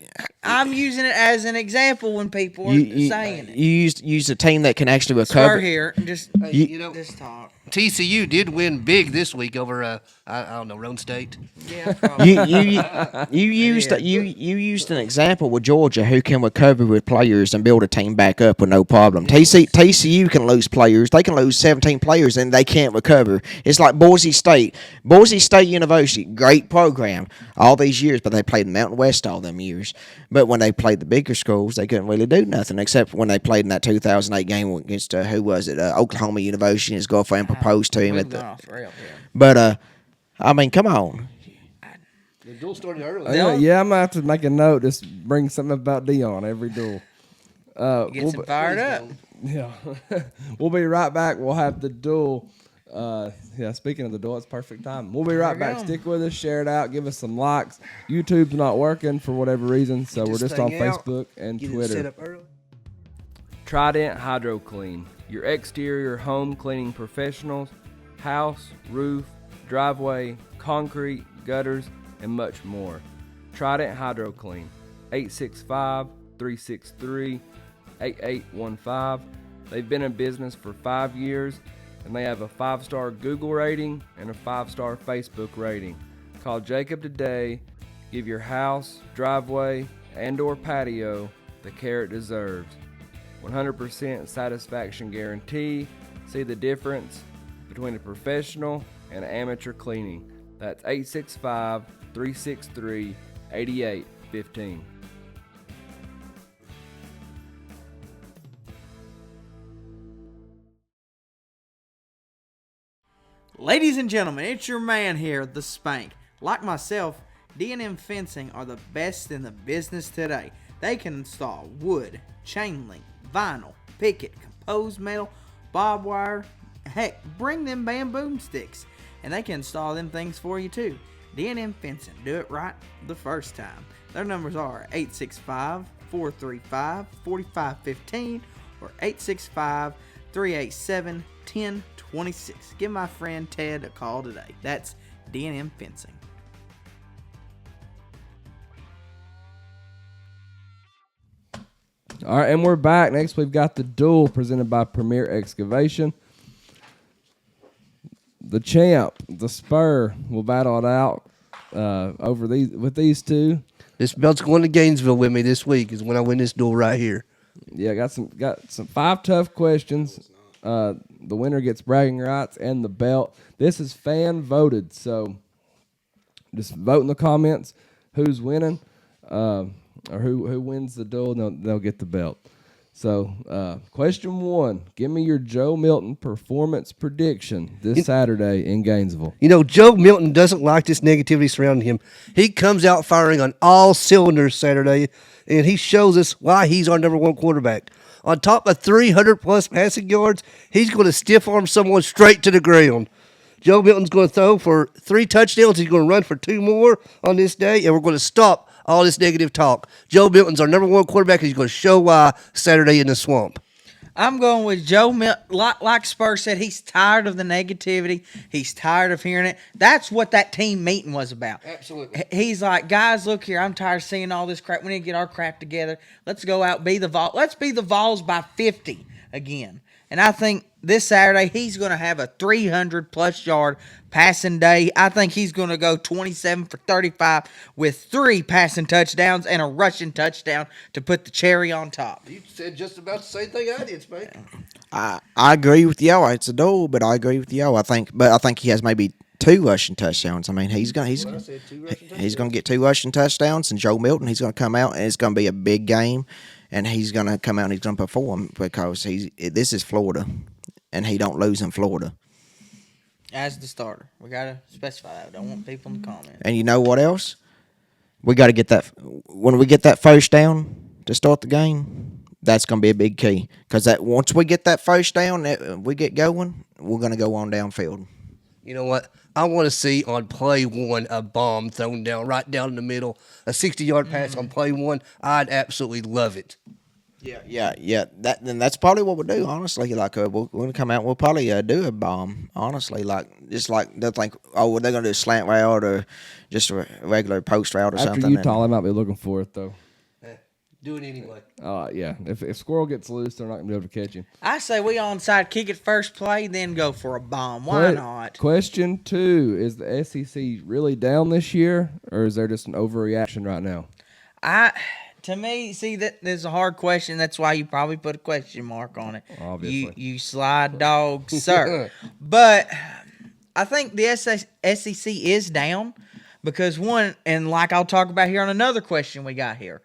[SPEAKER 4] I'm using it as an example when people are saying it.
[SPEAKER 5] You used a team that can actually
[SPEAKER 4] Swear
[SPEAKER 5] recover.
[SPEAKER 4] here, just
[SPEAKER 3] You know,
[SPEAKER 4] just talk.
[SPEAKER 3] TCU did win big this week over I don't know, Roan State.
[SPEAKER 4] Yeah, probably.
[SPEAKER 5] You used an example with Georgia who can recover with players and build a team back up with no problem. TCU can lose players. They can lose 17 players and they can't recover. It's like Boise State. Boise State University, great program all these years, but they played in Mountain West all them years. But when they played the bigger schools, they couldn't really do nothing except when they played in that 2008 game against who was it? Oklahoma University. His girlfriend proposed to him
[SPEAKER 4] We've
[SPEAKER 5] at the.
[SPEAKER 4] gone off the rail here.
[SPEAKER 5] But I mean, come on.
[SPEAKER 3] The duel started early.
[SPEAKER 2] Yeah, I'm gonna have to make a note. Just bring something about Dion every duel.
[SPEAKER 4] Gets him fired up.
[SPEAKER 2] Yeah, we'll be right back. We'll have the duel Yeah, speaking of the door, it's perfect time. We'll be right back.
[SPEAKER 4] go.
[SPEAKER 2] Stick with us, share it out, give us some likes. YouTube's not working for whatever reason, so
[SPEAKER 3] Get
[SPEAKER 2] we're
[SPEAKER 3] this
[SPEAKER 2] just on
[SPEAKER 3] thing out,
[SPEAKER 2] Facebook and
[SPEAKER 3] Get it
[SPEAKER 2] Twitter.
[SPEAKER 3] set up early.
[SPEAKER 2] Trident Hydro Clean, your exterior home cleaning professionals, house, roof, driveway, concrete, gutters, and much more. Trident Hydro Clean, 865-363-8815. They've been in business for 5 years, and they have a 5-star Google rating and a 5-star Facebook rating. Call Jacob today. Give your house, driveway, and or patio the care it deserves. 100% satisfaction guarantee. See the difference between a professional and amateur cleaning. That's 865-363-8815.
[SPEAKER 4] Ladies and gentlemen, it's your man here, the Spank. Like myself, D&M Fencing are the best in the business today. They can install wood, chain link, vinyl, picket, composed metal, barbed wire, heck, bring them bamboo sticks. And they can install them things for you too. D&M Fencing, do it right the first time. Their numbers are 865-435-4515 or 865-387-1026. Give my friend Ted a call today. That's D&M Fencing.
[SPEAKER 2] All right, and we're back. Next, we've got the duel presented by Premier Excavation. The champ, the Spur, will battle it out with these two.
[SPEAKER 3] This belt's going to Gainesville with me this week is when I win this duel right here.
[SPEAKER 2] Yeah, got some 5 tough questions. The winner gets bragging rights and the belt. This is fan voted, so just vote in the comments who's winning or who wins the duel, and they'll get the belt. So, question 1. Give me your Joe Milton performance prediction this Saturday in Gainesville.
[SPEAKER 3] You know, Joe Milton doesn't like this negativity surrounding him. He comes out firing on all cylinders Saturday, and he shows us why he's our number 1 quarterback. On top of 300-plus passing yards, he's going to stiff-arm someone straight to the ground. Joe Milton's going to throw for 3 touchdowns. He's going to run for 2 more on this day, and we're going to stop all this negative talk. Joe Milton's our number 1 quarterback, and he's going to show why Saturday in the Swamp.
[SPEAKER 4] I'm going with Joe Milton. Like Spurs said, he's tired of the negativity. He's tired of hearing it. That's what that team meeting was about.
[SPEAKER 3] Absolutely.
[SPEAKER 4] He's like, guys, look here. I'm tired of seeing all this crap. We need to get our crap together. Let's go out, be the Vols. Let's be the Vols by 50 again. And I think this Saturday he's going to have a 300-plus yard passing day. I think he's going to go 27 for 35 with 3 passing touchdowns and a rushing touchdown to put the cherry on top.
[SPEAKER 3] You said just about the same thing I did, Spank.
[SPEAKER 5] I agree with y'all. It's a duel, but I agree with y'all. I think he has maybe 2 rushing touchdowns. I mean, he's gonna get 2 rushing touchdowns, and Joe Milton, he's gonna come out, and it's gonna be a big game, and he's gonna come out and he's gonna perform because this is Florida, and he don't lose in Florida.
[SPEAKER 4] As the starter, we gotta specify that. I don't want people in the comments.
[SPEAKER 5] And you know what else? We got to get that when we get that first down to start the game. That's going to be a big key because that once we get that first down, we get going, we're going to go on downfield.
[SPEAKER 3] You know what? I want to see on play 1 a bomb thrown down right down in the middle, a 60-yard pass on play 1. I'd absolutely love it.
[SPEAKER 5] Yeah. That's probably what we'll do. Honestly, like we're gonna come out. We'll probably do a bomb. Honestly, just like they'll think, oh, they're gonna do a slant route or just a regular post route or something.
[SPEAKER 2] After Utah, they might be looking for it though.
[SPEAKER 3] Do it anyway.
[SPEAKER 2] Yeah. If Squirrel gets loose, they're not gonna be able to catch him.
[SPEAKER 4] I say we onside kick it first play, then go for a bomb. Why not?
[SPEAKER 2] Question 2: is the SEC really down this year, or is there just an overreaction right now?
[SPEAKER 4] To me, see, that there's a hard question. That's why you probably put a question mark on it.
[SPEAKER 2] Obviously.
[SPEAKER 4] You slide dog, sir. But I think the SEC is down because one, and like I'll talk about here on another question we got here,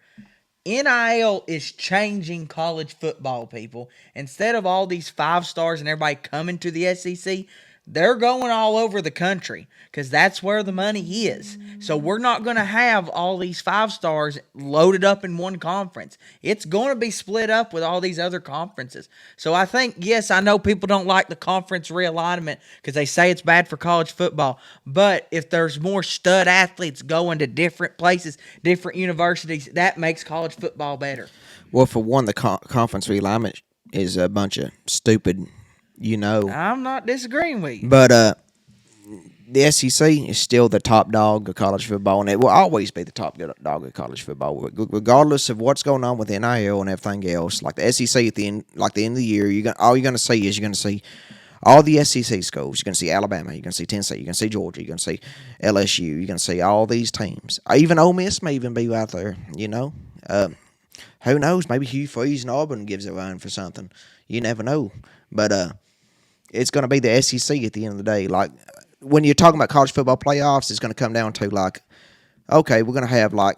[SPEAKER 4] NIL is changing college football, people. Instead of all these 5 stars and everybody coming to the SEC, they're going all over the country because that's where the money is. So we're not going to have all these 5-stars loaded up in one conference. It's going to be split up with all these other conferences. So I think, yes, I know people don't like the conference realignment because they say it's bad for college football. But if there's more stud athletes going to different places, different universities, that makes college football better.
[SPEAKER 5] Well, for one, the conference realignment is a bunch of stupid,
[SPEAKER 4] I'm not disagreeing with you.
[SPEAKER 5] But the SEC is still the top dog of college football, and it will always be the top dog of college football, regardless of what's going on with NIL and everything else. Like the SEC at the end, of the year, all you're going to see is all the SEC schools. You're going to see Alabama, you're going to see Tennessee, you're going to see Georgia, you're going to see LSU, you're going to see all these teams. Even Ole Miss may even be out there. Who knows? Maybe Hugh Freeze and Auburn gives a run for something. You never know. But it's going to be the SEC at the end of the day. Like, when you're talking about college football playoffs, it's going to come down to, like, okay, we're going to have, like,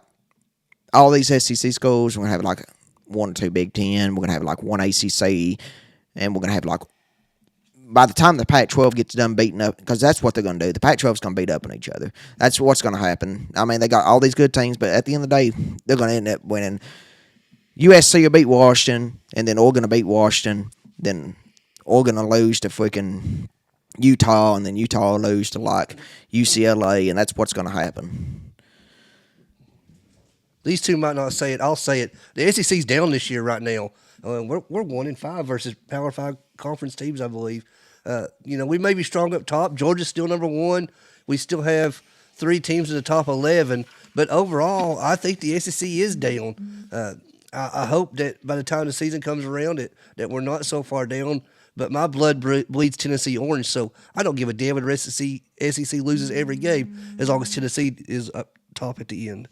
[SPEAKER 5] all these SEC schools. We're going to have, like, 1 or 2 Big Ten. We're going to have, like, 1 ACC. And we're going to have, like, by the time the Pac-12 gets done beating up, because that's what they're going to do. The Pac-12 is going to beat up on each other. That's what's going to happen. I mean, they got all these good teams, but at the end of the day, they're going to end up winning. USC will beat Washington, and then Oregon will beat Washington. Then Oregon will lose to freaking Utah, and then Utah will lose to, like, UCLA, and that's what's going to happen.
[SPEAKER 3] These two might not say it. I'll say it. The SEC's down this year right now. We're 1-5 versus Power 5 conference teams, I believe. We may be strong up top. Georgia's still number 1. We still have 3 teams in the top 11. But overall, I think the SEC is down. I hope that by the time the season comes around that we're not so far down. But my blood bleeds Tennessee orange, so I don't give a damn if the SEC loses every game as long as Tennessee is up top at the end.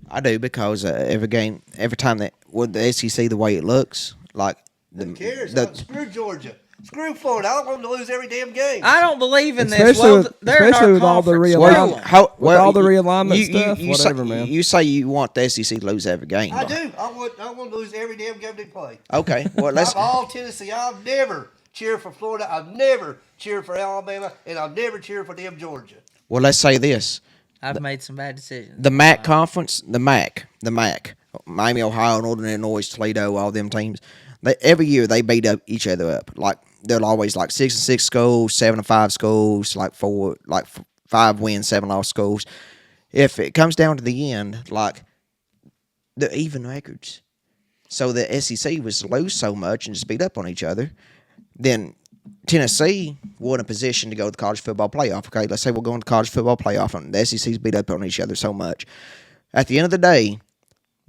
[SPEAKER 5] I do, because every time that with the SEC the way it looks, like
[SPEAKER 3] Who cares? Screw Georgia. Screw Florida. I don't want them to lose every damn game.
[SPEAKER 4] I don't believe in this.
[SPEAKER 2] Especially with all the realignment. With all the realignment stuff, whatever, man.
[SPEAKER 5] You say you want the SEC to lose every game.
[SPEAKER 3] I do. I want to lose every damn game they play.
[SPEAKER 5] Okay. Well,
[SPEAKER 3] I'm all Tennessee. I've never cheered for Florida. I've never cheered for Alabama, and I've never cheered for damn Georgia.
[SPEAKER 5] Well, let's say this.
[SPEAKER 4] I've made some bad decisions.
[SPEAKER 5] The MAC conference, the MAC, Miami, Ohio, Northern Illinois, Toledo, all them teams. Every year they beat up each other up. Like, they're always like 6-6 schools, 7-5 schools, like 5 wins, 7 loss schools. If it comes down to the end, like, they're even records. So the SEC was to lose so much and just beat up on each other, then Tennessee were in a position to go to the college football playoff. Okay, let's say we're going to college football playoff, and the SEC's beat up on each other so much. At the end of the day,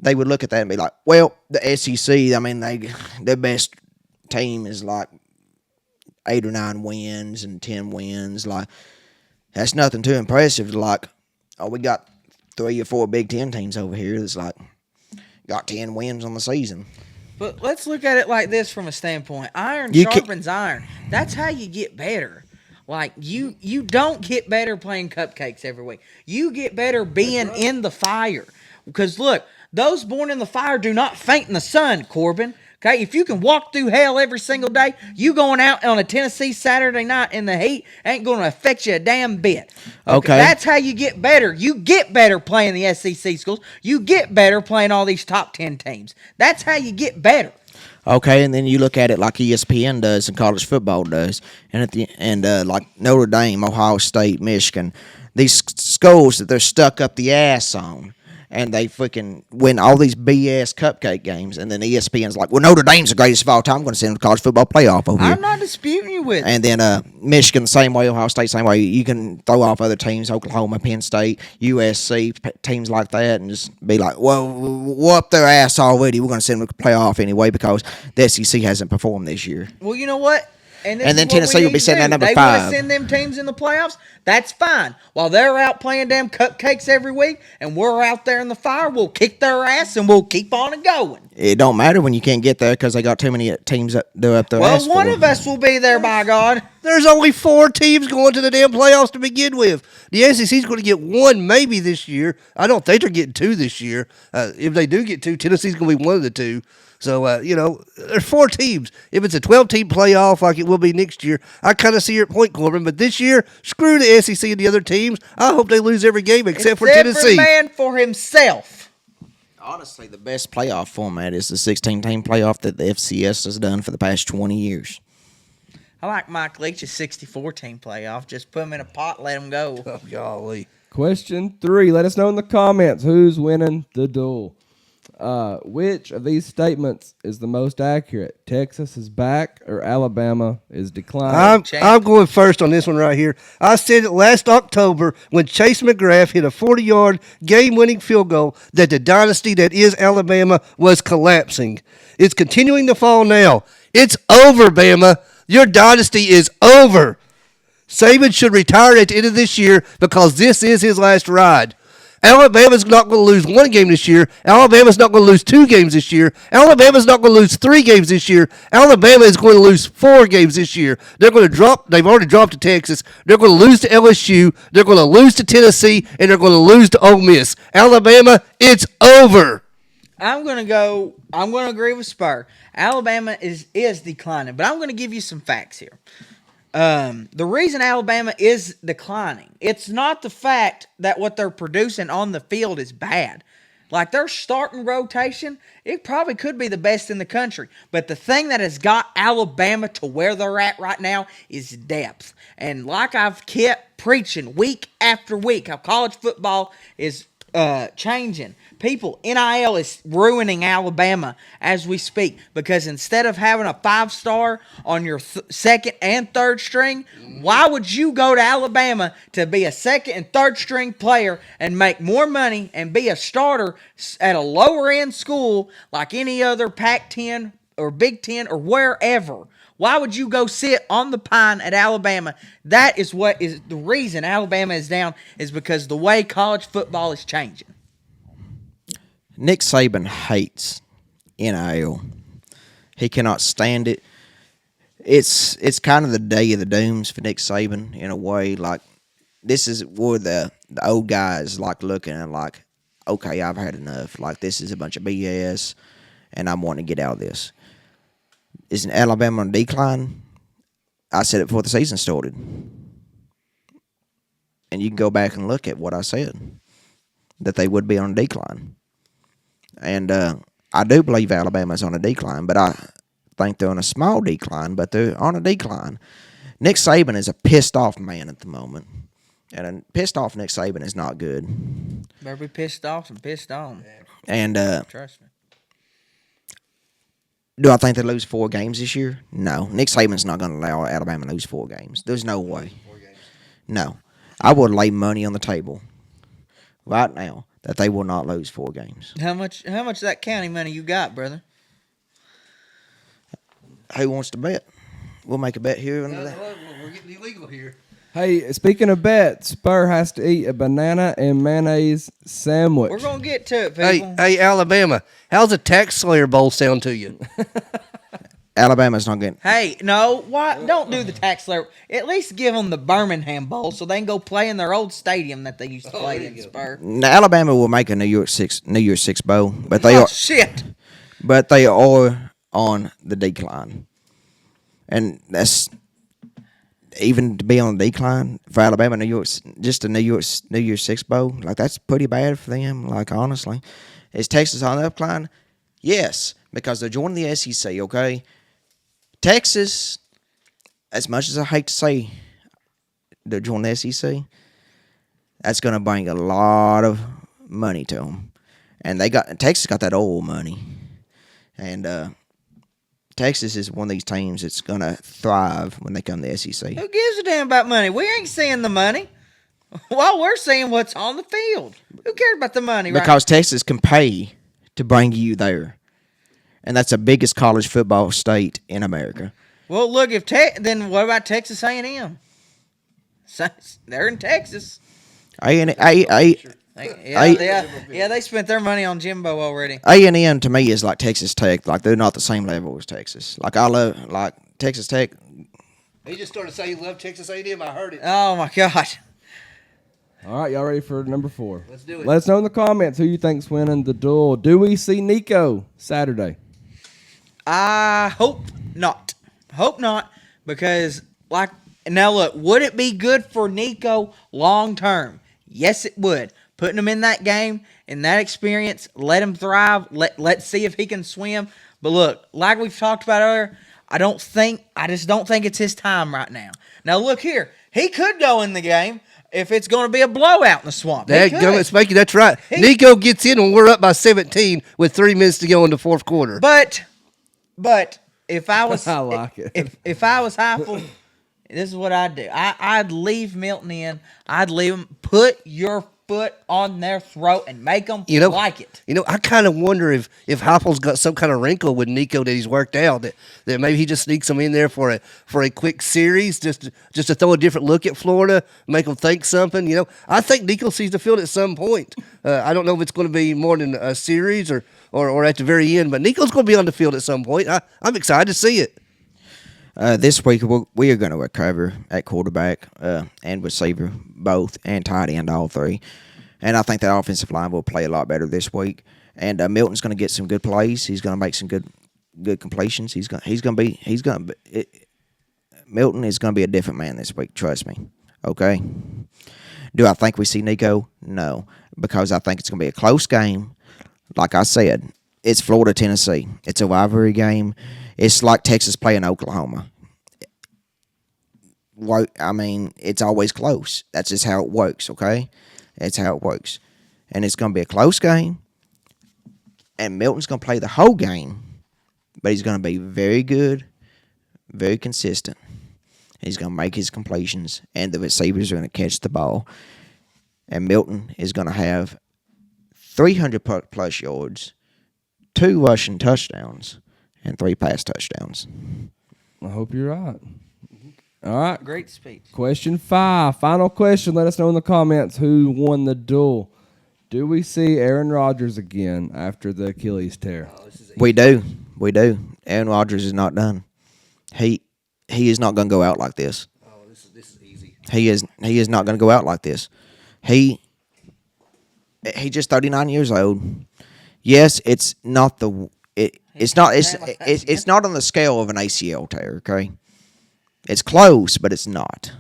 [SPEAKER 5] they would look at that and be like, well, the SEC, I mean, their best team is like 8 or 9 wins and 10 wins. Like, that's nothing too impressive. Like, we got 3 or 4 Big Ten teams over here that's like got 10 wins on the season.
[SPEAKER 4] But let's look at it like this from a standpoint. Iron sharpens iron. That's how you get better. Like, you don't get better playing cupcakes every week. You get better being in the fire. Because, look, those born in the fire do not faint in the sun, Corbin. Okay, if you can walk through hell every single day, you going out on a Tennessee Saturday night in the heat ain't going to affect you a damn bit. Okay, that's how you get better. You get better playing the SEC schools. You get better playing all these top 10 teams. That's how you get better.
[SPEAKER 5] Okay, and then you look at it like ESPN does and college football does, and like Notre Dame, Ohio State, Michigan, these schools that they're stuck up the ass on. And they freaking win all these BS cupcake games. And then ESPN's like, well, Notre Dame's the greatest of all time. I'm going to send them to college football playoff over here.
[SPEAKER 4] I'm not disputing you with it.
[SPEAKER 5] And then Michigan the same way, Ohio State same way. You can throw off other teams, Oklahoma, Penn State, USC, teams like that, and just be like, well, we're up their ass already. We're going to send them to playoff anyway because the SEC hasn't performed this year.
[SPEAKER 4] Well, you know what?
[SPEAKER 5] And then Tennessee will be sitting at number 5.
[SPEAKER 4] They want to send them teams in the playoffs. That's fine. While they're out playing damn cupcakes every week, and we're out there in the fire, we'll kick their ass and we'll keep on going.
[SPEAKER 5] It don't matter when you can't get there because they got too many teams that they're up there.
[SPEAKER 4] Well, one of us will be there, by God.
[SPEAKER 3] There's only 4 teams going to the damn playoffs to begin with. The SEC's going to get 1 maybe this year. I don't think they're getting 2 this year. If they do get 2, Tennessee's going to be one of the 2. So, there's 4 teams. If it's a 12-team playoff like it will be next year, I kind of see your point, Corbin. But this year, screw the SEC and the other teams. I hope they lose every game except for Tennessee.
[SPEAKER 4] Every man for himself.
[SPEAKER 5] Honestly, the best playoff format is the 16-team playoff that the FCS has done for the past 20 years.
[SPEAKER 4] I like Mike Leach's 64-team playoff. Just put them in a pot, let them go.
[SPEAKER 3] Oh, golly.
[SPEAKER 2] Question 3. Let us know in the comments who's winning the duel. Which of these statements is the most accurate? Texas is back or Alabama is declining?
[SPEAKER 3] I'm going first on this one right here. I said it last October when Chase McGrath hit a 40-yard game-winning field goal that the dynasty that is Alabama was collapsing. It's continuing to fall now. It's over, Bama. Your dynasty is over. Saban should retire at the end of this year because this is his last ride. Alabama's not going to lose 1 game this year. Alabama's not going to lose 2 games this year. Alabama's not going to lose 3 games this year. Alabama is going to lose 4 games this year. They're going to drop. They've already dropped to Texas. They're going to lose to LSU. They're going to lose to Tennessee, and they're going to lose to Ole Miss. Alabama, it's over.
[SPEAKER 4] I'm going to agree with Spur. Alabama is declining, but I'm going to give you some facts here. The reason Alabama is declining, it's not the fact that what they're producing on the field is bad. Like their starting rotation, it probably could be the best in the country. But the thing that has got Alabama to where they're at right now is depth. And like I've kept preaching week after week, how college football is changing. People, NIL is ruining Alabama as we speak because instead of having a 5-star on your second and third string, why would you go to Alabama to be a second and third string player and make more money and be a starter at a lower end school like any other Pac-10 or Big Ten or wherever? Why would you go sit on the pine at Alabama? That is what is the reason Alabama is down, is because the way college football is changing.
[SPEAKER 5] Nick Saban hates NIL. He cannot stand it. It's kind of the day of the dooms for Nick Saban in a way. Like this is where the old guys like looking at like, okay, I've had enough. Like this is a bunch of BS, and I'm wanting to get out of this. Is Alabama on decline? I said it before the season started. And you can go back and look at what I said, that they would be on a decline. And I do believe Alabama's on a decline, but I think they're on a small decline, but they're on a decline. Nick Saban is a pissed-off man at the moment. And a pissed-off Nick Saban is not good.
[SPEAKER 4] Better be pissed off and pissed on.
[SPEAKER 5] And
[SPEAKER 4] Trust me.
[SPEAKER 5] do I think they lose 4 games this year? No. Nick Saban's not going to allow Alabama to lose 4 games. There's no way. No. I would lay money on the table right now that they will not lose 4 games.
[SPEAKER 4] How much of that county money you got, brother?
[SPEAKER 5] Who wants to bet? We'll make a bet here.
[SPEAKER 3] We're getting illegal here.
[SPEAKER 2] Hey, speaking of bets, Spur has to eat a banana and mayonnaise sandwich.
[SPEAKER 4] We're going to get to it, people.
[SPEAKER 3] Hey, Alabama, how's a tax slayer bowl sound to you?
[SPEAKER 5] Alabama's not getting.
[SPEAKER 4] Hey, no, why? Don't do the tax slayer. At least give them the Birmingham Bowl so they can go play in their old stadium that they used to play in Spur.
[SPEAKER 5] Now, Alabama will make a New Year's Six bowl, but they are
[SPEAKER 4] shit.
[SPEAKER 5] But they are on the decline, and that's even to be on the decline for Alabama. Just a New Year's Six bowl, like that's pretty bad for them. Like honestly, is Texas on the decline? Yes, because they're joining the SEC. Okay. Texas, as much as I hate to say they're joining the SEC, that's going to bring a lot of money to them. And Texas got that old money. And Texas is one of these teams that's going to thrive when they come to the SEC.
[SPEAKER 4] Who gives a damn about money? We ain't seeing the money. Well, we're seeing what's on the field. Who cares about the money, right?
[SPEAKER 5] Because Texas can pay to bring you there. And that's the biggest college football state in America.
[SPEAKER 4] Well, look, then what about Texas A&M? They're in Texas.
[SPEAKER 5] Yeah,
[SPEAKER 4] they spent their money on Jimbo already.
[SPEAKER 5] A&M to me is like Texas Tech. Like they're not the same level as Texas. Like I love Texas Tech.
[SPEAKER 3] He just started saying he loved Texas A&M. I heard it.
[SPEAKER 4] Oh my God.
[SPEAKER 2] All right, y'all ready for number 4?
[SPEAKER 3] Let's do it.
[SPEAKER 2] Let us know in the comments who you think's winning the duel. Do we see Nico Saturday?
[SPEAKER 4] I hope not. Hope not, because now look, would it be good for Nico long term? Yes, it would. Putting him in that game, in that experience, let him thrive. Let's see if he can swim. But look, like we've talked about earlier, I just don't think it's his time right now. Now look here, he could go in the game if it's going to be a blowout in the swamp.
[SPEAKER 3] That's right. Nico gets in when we're up by 17 with 3 minutes to go in the fourth quarter.
[SPEAKER 4] But if I was,
[SPEAKER 2] I like it.
[SPEAKER 4] If I was Heifel, this is what I'd do. I'd leave Milton in. I'd leave him. Put your foot on their throat and make them like it.
[SPEAKER 3] I kind of wonder if Heupel's got some kind of wrinkle with Nico that he's worked out, that maybe he just sneaks him in there for a quick series just to throw a different look at Florida, make them think something. I think Nico sees the field at some point. I don't know if it's going to be more than a series or at the very end, but Nico's going to be on the field at some point. I'm excited to see it.
[SPEAKER 5] This week we are going to recover at quarterback and receiver both, and tight end all 3, and I think that offensive line will play a lot better this week. And Milton's going to get some good plays. He's going to make some good completions. Milton is going to be a different man this week. Trust me. Okay. Do I think we see Nico? No, because I think it's going to be a close game. Like I said, it's Florida Tennessee. It's a rivalry game. It's like Texas playing Oklahoma. It's always close. That's just how it works, okay? That's how it works. And it's going to be a close game. And Milton's going to play the whole game. But he's going to be very good, very consistent. He's going to make his completions. And the receivers are going to catch the ball. And Milton is going to have 300-plus yards, 2 rushing touchdowns, and 3 pass touchdowns.
[SPEAKER 2] I hope you're right. All right.
[SPEAKER 4] Great speech.
[SPEAKER 2] Question 5. Final question. Let us know in the comments who won the duel. Do we see Aaron Rodgers again after the Achilles tear?
[SPEAKER 5] We do. Aaron Rodgers is not done. He is not going to go out like this.
[SPEAKER 3] Oh, this is easy.
[SPEAKER 5] He is not going to go out like this. He's just 39 years old. Yes, it's not it's not on the scale of an ACL tear, okay? It's close, but it's not.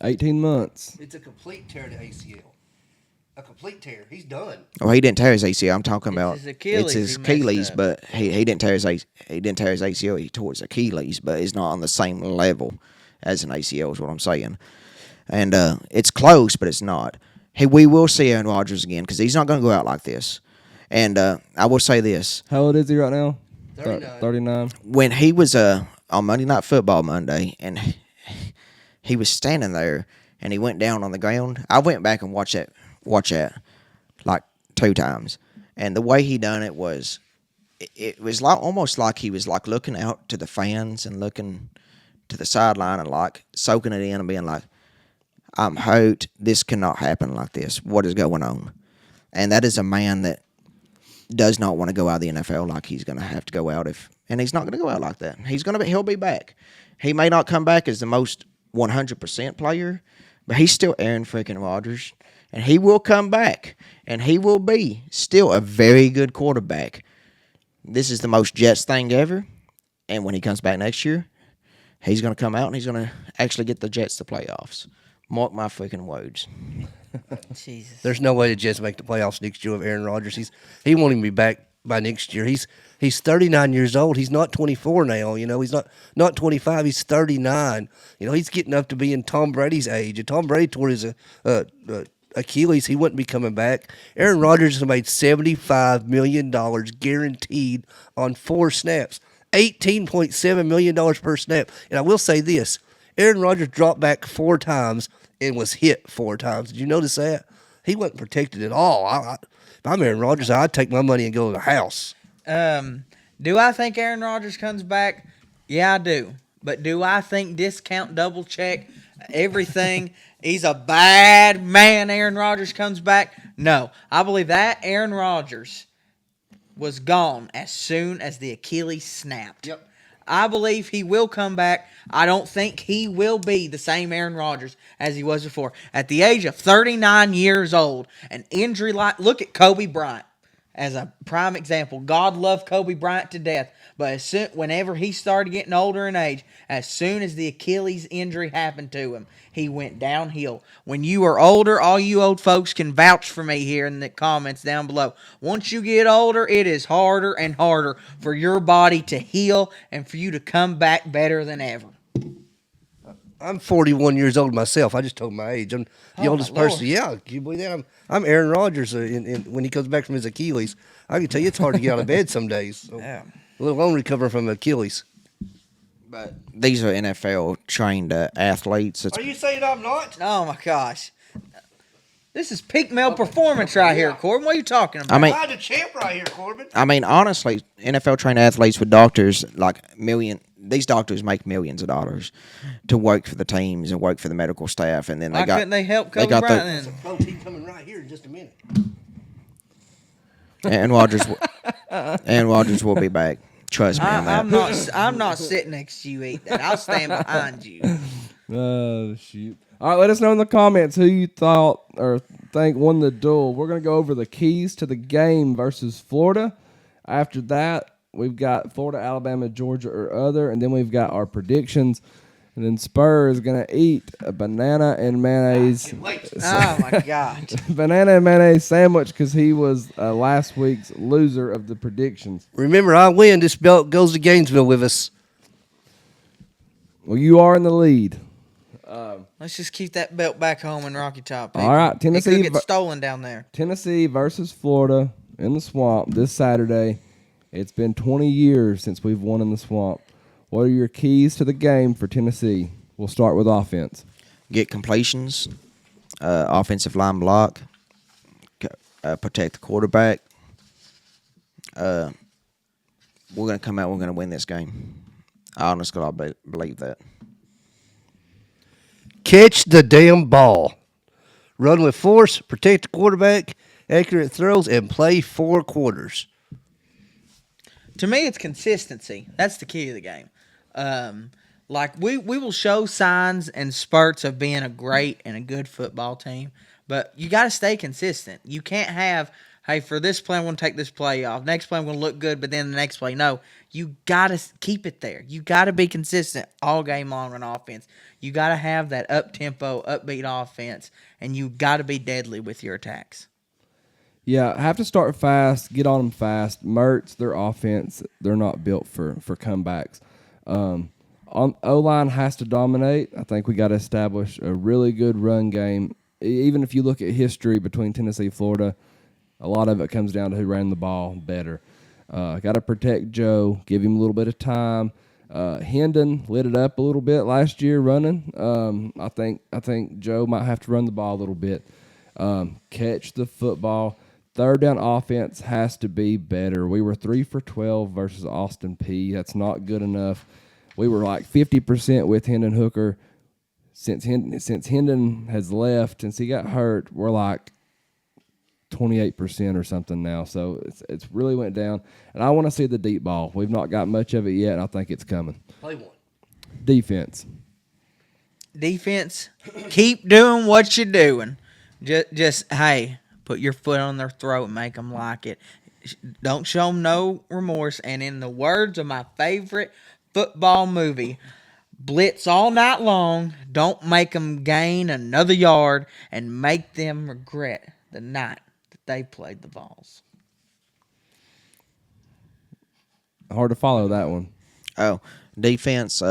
[SPEAKER 2] 18 months.
[SPEAKER 3] It's a complete tear to ACL. A complete tear. He's done.
[SPEAKER 5] Oh, he didn't tear his ACL. I'm talking about
[SPEAKER 4] his Achilles.
[SPEAKER 5] It's his Achilles, but he didn't tear his ACL. He tore his Achilles, but it's not on the same level as an ACL is what I'm saying. And it's close, but it's not. We will see Aaron Rodgers again because he's not going to go out like this. And I will say this.
[SPEAKER 2] How old is he right now?
[SPEAKER 3] 39.
[SPEAKER 5] When he was on Monday Night Football Monday, and he was standing there, and he went down on the ground, I went back and watched that like 2 times. And the way he done it was almost like he was like looking out to the fans and looking to the sideline and like soaking it in and being like, I'm hurt. This cannot happen like this. What is going on? And that is a man that does not want to go out of the NFL like he's going to have to go out and he's not going to go out like that. He'll be back. He may not come back as the most 100% player, but he's still Aaron freaking Rodgers, and he will come back, and he will be still a very good quarterback. This is the most Jets thing ever, and when he comes back next year, he's going to come out and he's going to actually get the Jets to playoffs. Mark my freaking words.
[SPEAKER 4] Jesus.
[SPEAKER 3] There's no way the Jets make the playoffs next year with Aaron Rodgers. He won't even be back by next year. He's 39 years old. He's not 24 now. He's not 25. He's 39. He's getting up to be in Tom Brady's age. If Tom Brady tore his Achilles, he wouldn't be coming back. Aaron Rodgers has made $75 million guaranteed on 4 snaps, $18.7 million per snap. And I will say this. Aaron Rodgers dropped back 4 times and was hit 4 times. Did you notice that? He wasn't protected at all. If I'm Aaron Rodgers, I'd take my money and go to the house.
[SPEAKER 4] Do I think Aaron Rodgers comes back? Yeah, I do. But do I think discount, double check, everything, he's a bad man, Aaron Rodgers comes back? No. I believe that Aaron Rodgers was gone as soon as the Achilles snapped.
[SPEAKER 3] Yep.
[SPEAKER 4] I believe he will come back. I don't think he will be the same Aaron Rodgers as he was before. At the age of 39 years old, an injury like look at Kobe Bryant as a prime example. God loved Kobe Bryant to death, but whenever he started getting older in age, as soon as the Achilles injury happened to him, he went downhill. When you are older, all you old folks can vouch for me here in the comments down below. Once you get older, it is harder and harder for your body to heal and for you to come back better than ever.
[SPEAKER 3] I'm 41 years old myself. I just told my age. I'm the oldest person.
[SPEAKER 4] Lord.
[SPEAKER 3] Yeah, can you believe that? I'm Aaron Rodgers when he comes back from his Achilles. I can tell you it's hard to get out of bed some days. So,
[SPEAKER 4] Yeah.
[SPEAKER 3] let alone recovering from Achilles.
[SPEAKER 5] But these are NFL trained athletes.
[SPEAKER 3] Are you saying I'm not?
[SPEAKER 4] Oh my gosh. This is peak male performance right here, Corbin. What are you talking about?
[SPEAKER 5] I mean,
[SPEAKER 3] I'm the champ right here, Corbin.
[SPEAKER 5] I mean, honestly, NFL trained athletes with doctors these doctors make millions of dollars to work for the teams and work for the medical staff, and then
[SPEAKER 4] Why couldn't they help Kobe Bryant then?
[SPEAKER 3] Pro team coming right here in just a minute.
[SPEAKER 5] and Rodgers will be back. Trust me on that.
[SPEAKER 4] I'm not sitting next to you eat that. I'll stand behind you.
[SPEAKER 2] Oh, shoot. All right, let us know in the comments who you thought or think won the duel. We're going to go over the keys to the game versus Florida. After that, we've got Florida, Alabama, Georgia, or other, and then we've got our predictions. And then Spur is going to eat a banana and mayonnaise.
[SPEAKER 4] Oh, my God.
[SPEAKER 2] Banana and mayonnaise sandwich because he was last week's loser of the predictions.
[SPEAKER 3] Remember, I win. This belt goes to Gainesville with us.
[SPEAKER 2] Well, you are in the lead.
[SPEAKER 4] Let's just keep that belt back home in Rocky Top.
[SPEAKER 2] All right, Tennessee.
[SPEAKER 4] It could get stolen down there.
[SPEAKER 2] Tennessee versus Florida in the Swamp this Saturday. It's been 20 years since we've won in the Swamp. What are your keys to the game for Tennessee? We'll start with offense.
[SPEAKER 5] Get completions, offensive line block, protect the quarterback. We're going to come out, we're going to win this game. I honestly believe that.
[SPEAKER 3] Catch the damn ball. Run with force, protect the quarterback, accurate throws, and play 4 quarters.
[SPEAKER 4] To me, it's consistency. That's the key to the game. We will show signs and spurts of being a great and a good football team, but you got to stay consistent. You can't have, hey, for this play, I'm going to take this play off. Next play, I'm going to look good, but then the next play, no. You got to keep it there. You got to be consistent all game long on offense. You got to have that up-tempo, upbeat offense, and you got to be deadly with your attacks.
[SPEAKER 2] Yeah, have to start fast, get on them fast. Mertz, their offense, they're not built for comebacks. O-line has to dominate. I think we got to establish a really good run game. Even if you look at history between Tennessee and Florida, a lot of it comes down to who ran the ball better. Got to protect Joe, give him a little bit of time. Hendon lit it up a little bit last year running. I think Joe might have to run the ball a little bit. Catch the football. Third down offense has to be better. We were 3 for 12 versus Austin Peay. That's not good enough. We were like 50% with Hendon Hooker. Since Hendon has left, since he got hurt, we're like 28% or something now. So it's really went down. And I want to see the deep ball. We've not got much of it yet, and I think it's coming.
[SPEAKER 3] Play one.
[SPEAKER 2] Defense,
[SPEAKER 4] keep doing what you're doing. Just hey, put your foot on their throat and make them like it. Don't show them no remorse. And in the words of my favorite football movie, blitz all night long. Don't make them gain another yard and make them regret the night that they played the Vols.
[SPEAKER 2] hard to follow that one.
[SPEAKER 5] Oh, defense,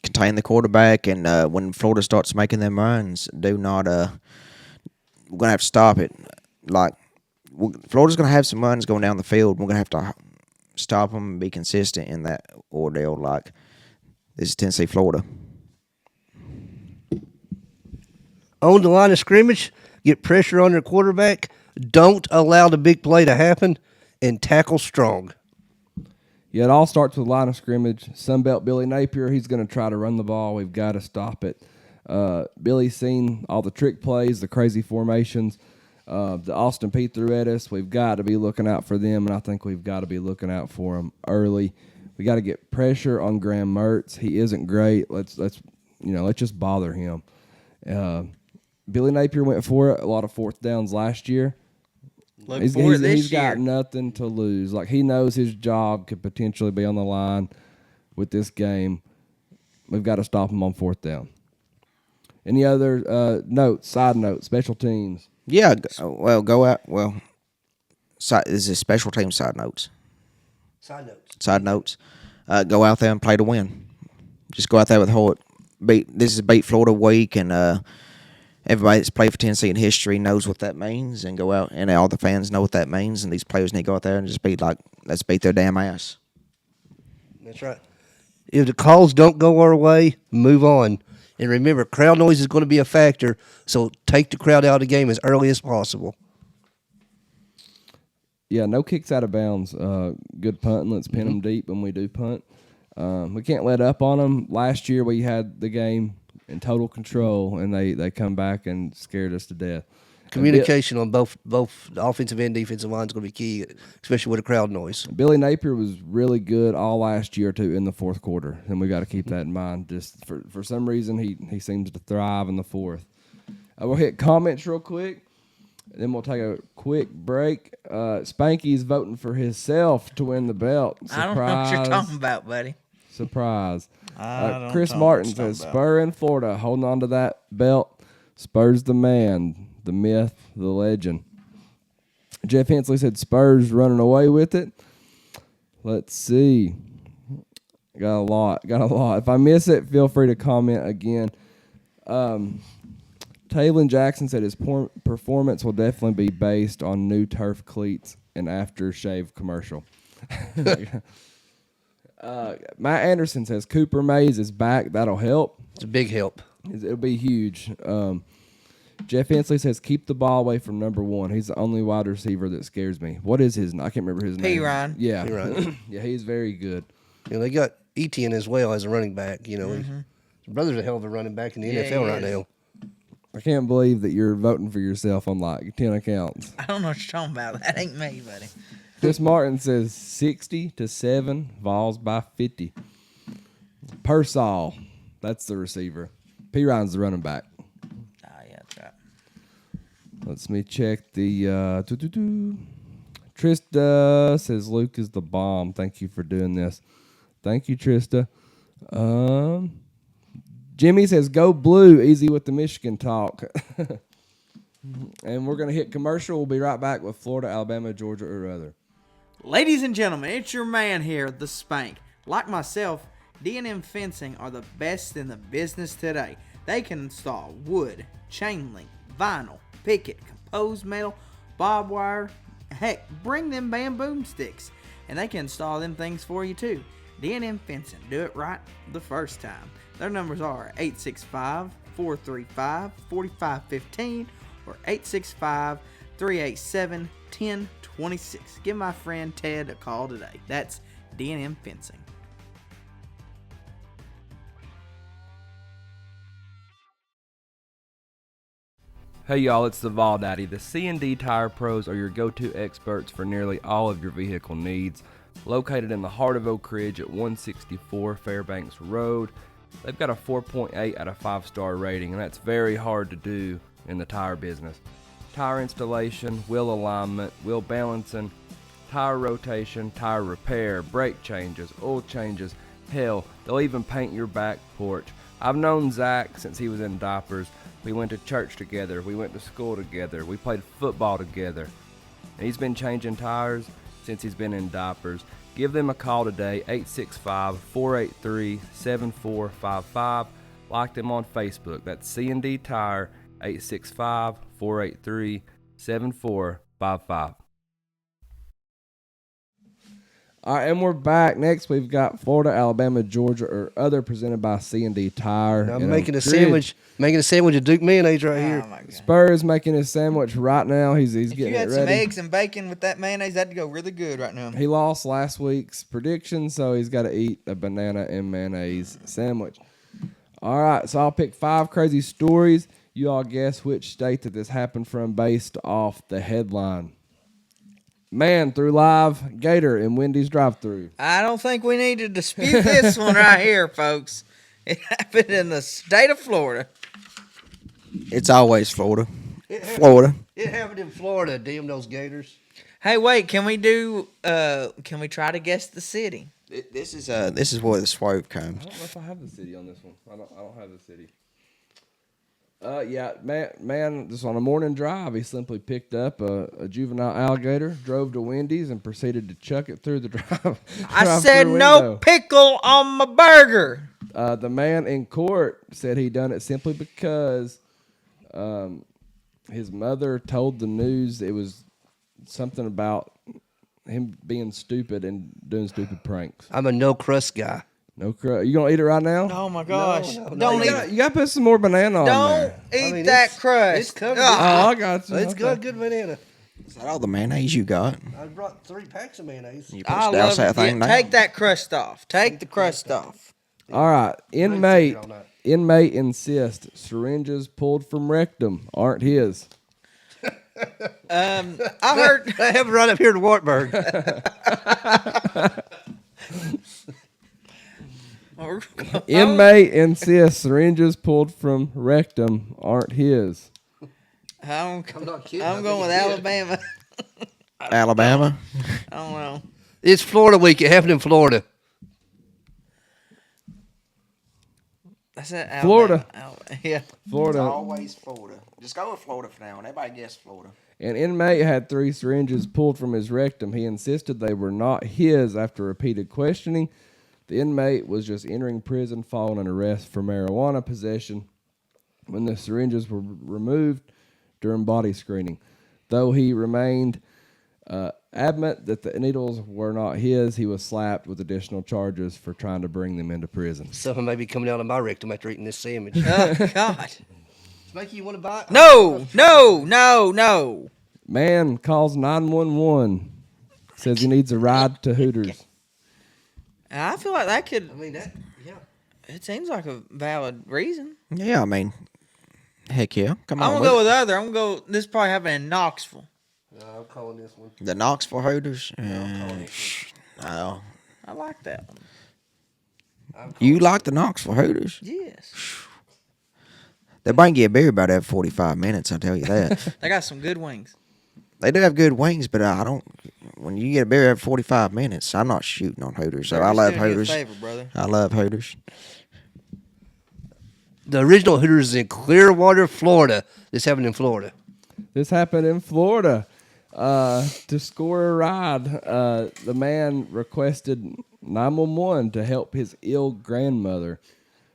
[SPEAKER 5] contain the quarterback, and when Florida starts making them runs, do not. We're gonna have to stop it. Like Florida's gonna have some runs going down the field. We're gonna have to stop them and be consistent in that ordeal. Like this is Tennessee, Florida.
[SPEAKER 3] On the line of scrimmage, get pressure on their quarterback. Don't allow the big play to happen, and tackle strong.
[SPEAKER 2] Yeah, it all starts with line of scrimmage. Sunbelt Billy Napier, he's going to try to run the ball. We've got to stop it. Billy's seen all the trick plays, the crazy formations. The Austin Peay threw at us. We've got to be looking out for them, and I think we've got to be looking out for them early. We got to get pressure on Graham Mertz. He isn't great. Let's just bother him. Billy Napier went for it. A lot of fourth downs last year. He's got nothing to lose. Like, he knows his job could potentially be on the line with this game. We've got to stop him on fourth down. Any other side notes, special teams?
[SPEAKER 5] Yeah, go out. Well, this is special team side notes. Side notes. Go out there and play to win. Just go out there with heart. This is beat Florida week, and everybody that's played for Tennessee in history knows what that means. And go out, and all the fans know what that means. And these players need to go out there and just let's beat their damn ass.
[SPEAKER 3] That's right. If the calls don't go our way, move on. And remember, crowd noise is going to be a factor, so take the crowd out of the game as early as possible.
[SPEAKER 2] Yeah, no kicks out of bounds. Good punting. Let's pin them deep when we do punt. We can't let up on them. Last year we had the game in total control, and they come back and scared us to death.
[SPEAKER 3] Communication on both the offensive and defensive line is going to be key, especially with the crowd noise.
[SPEAKER 2] Billy Napier was really good all last year, too, in the fourth quarter, and we got to keep that in mind. Just for some reason, he seems to thrive in the fourth. We'll hit comments real quick. Then we'll take a quick break. Spanky's voting for himself to win the belt. Surprise.
[SPEAKER 4] I don't know what you're talking about, buddy.
[SPEAKER 2] Surprise. Chris Martin says, Spur in Florida, holding on to that belt. Spurs the man, the myth, the legend. Jeff Hensley said Spurs running away with it. Let's see. Got a lot. If I miss it, feel free to comment again. Taylor Jackson said his performance will definitely be based on new turf cleats and aftershave commercial. Matt Anderson says Cooper Mays is back. That'll help.
[SPEAKER 3] It's a big help.
[SPEAKER 2] It'll be huge. Jeff Hensley says keep the ball away from number one. He's the only wide receiver that scares me. What is his name? I can't remember his name.
[SPEAKER 4] Ryan.
[SPEAKER 2] Yeah.
[SPEAKER 3] Ryan.
[SPEAKER 2] Yeah, he's very good.
[SPEAKER 3] They got E18 as well as a running back. His brother's a hell of a running back in the NFL right now.
[SPEAKER 2] I can't believe that you're voting for yourself on like 10 accounts.
[SPEAKER 4] I don't know what you're talking about. That ain't me, buddy.
[SPEAKER 2] Chris Martin says 60-7, Vols by 50. Pearsall, that's the receiver. P. Ryan's the running back.
[SPEAKER 4] Yeah, that's right.
[SPEAKER 2] Let's me check the Trista says Luke is the bomb. Thank you for doing this. Thank you, Trista. Jimmy says go blue. Easy with the Michigan talk. And we're gonna hit commercial. We'll be right back with Florida, Alabama, Georgia, or other.
[SPEAKER 4] Ladies and gentlemen, it's your man here, the Spank. Like myself, D&M Fencing are the best in the business today. They can install wood, chain link, vinyl, picket, composed metal, barbed wire, heck, bring them bamboo sticks. And they can install them things for you too. D&M Fencing, do it right the first time. Their numbers are 865-435-4515 or 865-387-1026. Give my friend Ted a call today. That's D&M Fencing.
[SPEAKER 2] Hey y'all, it's the Vol Daddy. The C&D Tire Pros are your go-to experts for nearly all of your vehicle needs. Located in the heart of Oak Ridge at 164 Fairbanks Road. They've got a 4.8 out of 5-star rating, and that's very hard to do in the tire business. Tire installation, wheel alignment, wheel balancing, tire rotation, tire repair, brake changes, oil changes. Hell, they'll even paint your back porch. I've known Zach since he was in diapers. We went to church together. We went to school together. We played football together. And he's been changing tires since he's been in diapers. Give them a call today, 865-483-7455. Like them on Facebook. That's C&D Tire, 865-483-7455. All right, and we're back. Next, we've got Florida, Alabama, Georgia, or other presented by C&D Tire.
[SPEAKER 3] I'm making a sandwich of Duke mayonnaise right here.
[SPEAKER 4] Oh my God.
[SPEAKER 2] Spurs making his sandwich right now. He's
[SPEAKER 4] If
[SPEAKER 2] getting
[SPEAKER 4] you had
[SPEAKER 2] it
[SPEAKER 4] some
[SPEAKER 2] ready.
[SPEAKER 4] eggs and bacon with that mayonnaise, that'd go really good right now.
[SPEAKER 2] He lost last week's prediction, so he's got to eat a banana and mayonnaise sandwich. All right, so I'll pick 5 crazy stories. You all guess which state that this happened from based off the headline. Man threw live gator in Wendy's drive-thru.
[SPEAKER 4] I don't think we need to dispute this one right here, folks. It happened in the state of Florida.
[SPEAKER 5] It's always Florida. Florida.
[SPEAKER 3] It happened in Florida. Damn those Gators.
[SPEAKER 4] Hey, wait, can we try to guess the city?
[SPEAKER 5] This is where the swerve
[SPEAKER 2] I
[SPEAKER 5] comes.
[SPEAKER 2] don't know if I have the city on this one. I don't have the city. Yeah, man, just on a morning drive, he simply picked up a juvenile alligator, drove to Wendy's, and proceeded to chuck it through the
[SPEAKER 4] I said no pickle on my burger.
[SPEAKER 2] The man in court said he done it simply because his mother told the news it was something about him being stupid and doing stupid pranks.
[SPEAKER 3] I'm a no crust guy.
[SPEAKER 2] No crust. You gonna eat it right now?
[SPEAKER 4] Oh my gosh!
[SPEAKER 3] No,
[SPEAKER 4] Don't
[SPEAKER 2] You
[SPEAKER 4] eat.
[SPEAKER 2] gotta put some more banana on
[SPEAKER 4] Don't
[SPEAKER 2] there.
[SPEAKER 4] eat that crust.
[SPEAKER 3] It's covered.
[SPEAKER 2] Oh, I got you.
[SPEAKER 3] It's
[SPEAKER 2] Okay.
[SPEAKER 3] good banana.
[SPEAKER 5] Is that all the mayonnaise you got?
[SPEAKER 3] I brought 3 packs of mayonnaise.
[SPEAKER 5] You
[SPEAKER 4] I
[SPEAKER 5] douse
[SPEAKER 4] love
[SPEAKER 5] that
[SPEAKER 4] it.
[SPEAKER 5] thing down.
[SPEAKER 4] Take that crust off. Take the crust off.
[SPEAKER 2] All right,
[SPEAKER 3] Inmate
[SPEAKER 2] insists syringes pulled from rectum aren't his.
[SPEAKER 4] I heard.
[SPEAKER 3] I have it right up here in Wartburg.
[SPEAKER 2] Inmate insists syringes pulled from rectum aren't his.
[SPEAKER 4] I'm
[SPEAKER 3] not kidding.
[SPEAKER 4] I'm going with Alabama.
[SPEAKER 5] Alabama.
[SPEAKER 4] I don't know.
[SPEAKER 3] It's Florida week. It happened in Florida.
[SPEAKER 4] I said
[SPEAKER 2] Florida.
[SPEAKER 4] Yeah.
[SPEAKER 2] Florida.
[SPEAKER 5] Always Florida. Just go with Florida for now, and everybody guess Florida.
[SPEAKER 2] An inmate had 3 syringes pulled from his rectum. He insisted they were not his after repeated questioning. The inmate was just entering prison following an arrest for marijuana possession when the syringes were removed during body screening. Though he remained adamant that the needles were not his, he was slapped with additional charges for trying to bring them into prison.
[SPEAKER 3] Something may be coming out of my rectum after eating this sandwich.
[SPEAKER 4] Oh God.
[SPEAKER 3] Smokey, you want to buy it?
[SPEAKER 4] No.
[SPEAKER 2] Man calls 911, says he needs a ride to Hooters.
[SPEAKER 4] I feel like that could.
[SPEAKER 3] I mean, that, yeah.
[SPEAKER 4] It seems like a valid reason.
[SPEAKER 5] Yeah, I mean, heck yeah. Come
[SPEAKER 4] I'm
[SPEAKER 5] on.
[SPEAKER 4] gonna go with the other. I'm gonna go. This probably happened in Knoxville.
[SPEAKER 3] No, I'm calling this one.
[SPEAKER 5] the Knoxville Hooters.
[SPEAKER 3] calling
[SPEAKER 5] No.
[SPEAKER 4] I like that one.
[SPEAKER 5] You like the Knoxville Hooters?
[SPEAKER 4] Yes.
[SPEAKER 5] They bring you a beer about every 45 minutes, I'll tell you that.
[SPEAKER 4] They got some good wings.
[SPEAKER 5] They do have good wings, but I don't. When you get a beer every 45 minutes, I'm not shooting on Hooters. So I love
[SPEAKER 4] Just doing you a
[SPEAKER 5] Hooters.
[SPEAKER 4] favor, brother.
[SPEAKER 5] I love Hooters.
[SPEAKER 3] The original Hooters is in Clearwater, Florida. This happened in Florida.
[SPEAKER 2] This happened in Florida. To score a ride, the man requested 911 to help his ill grandmother.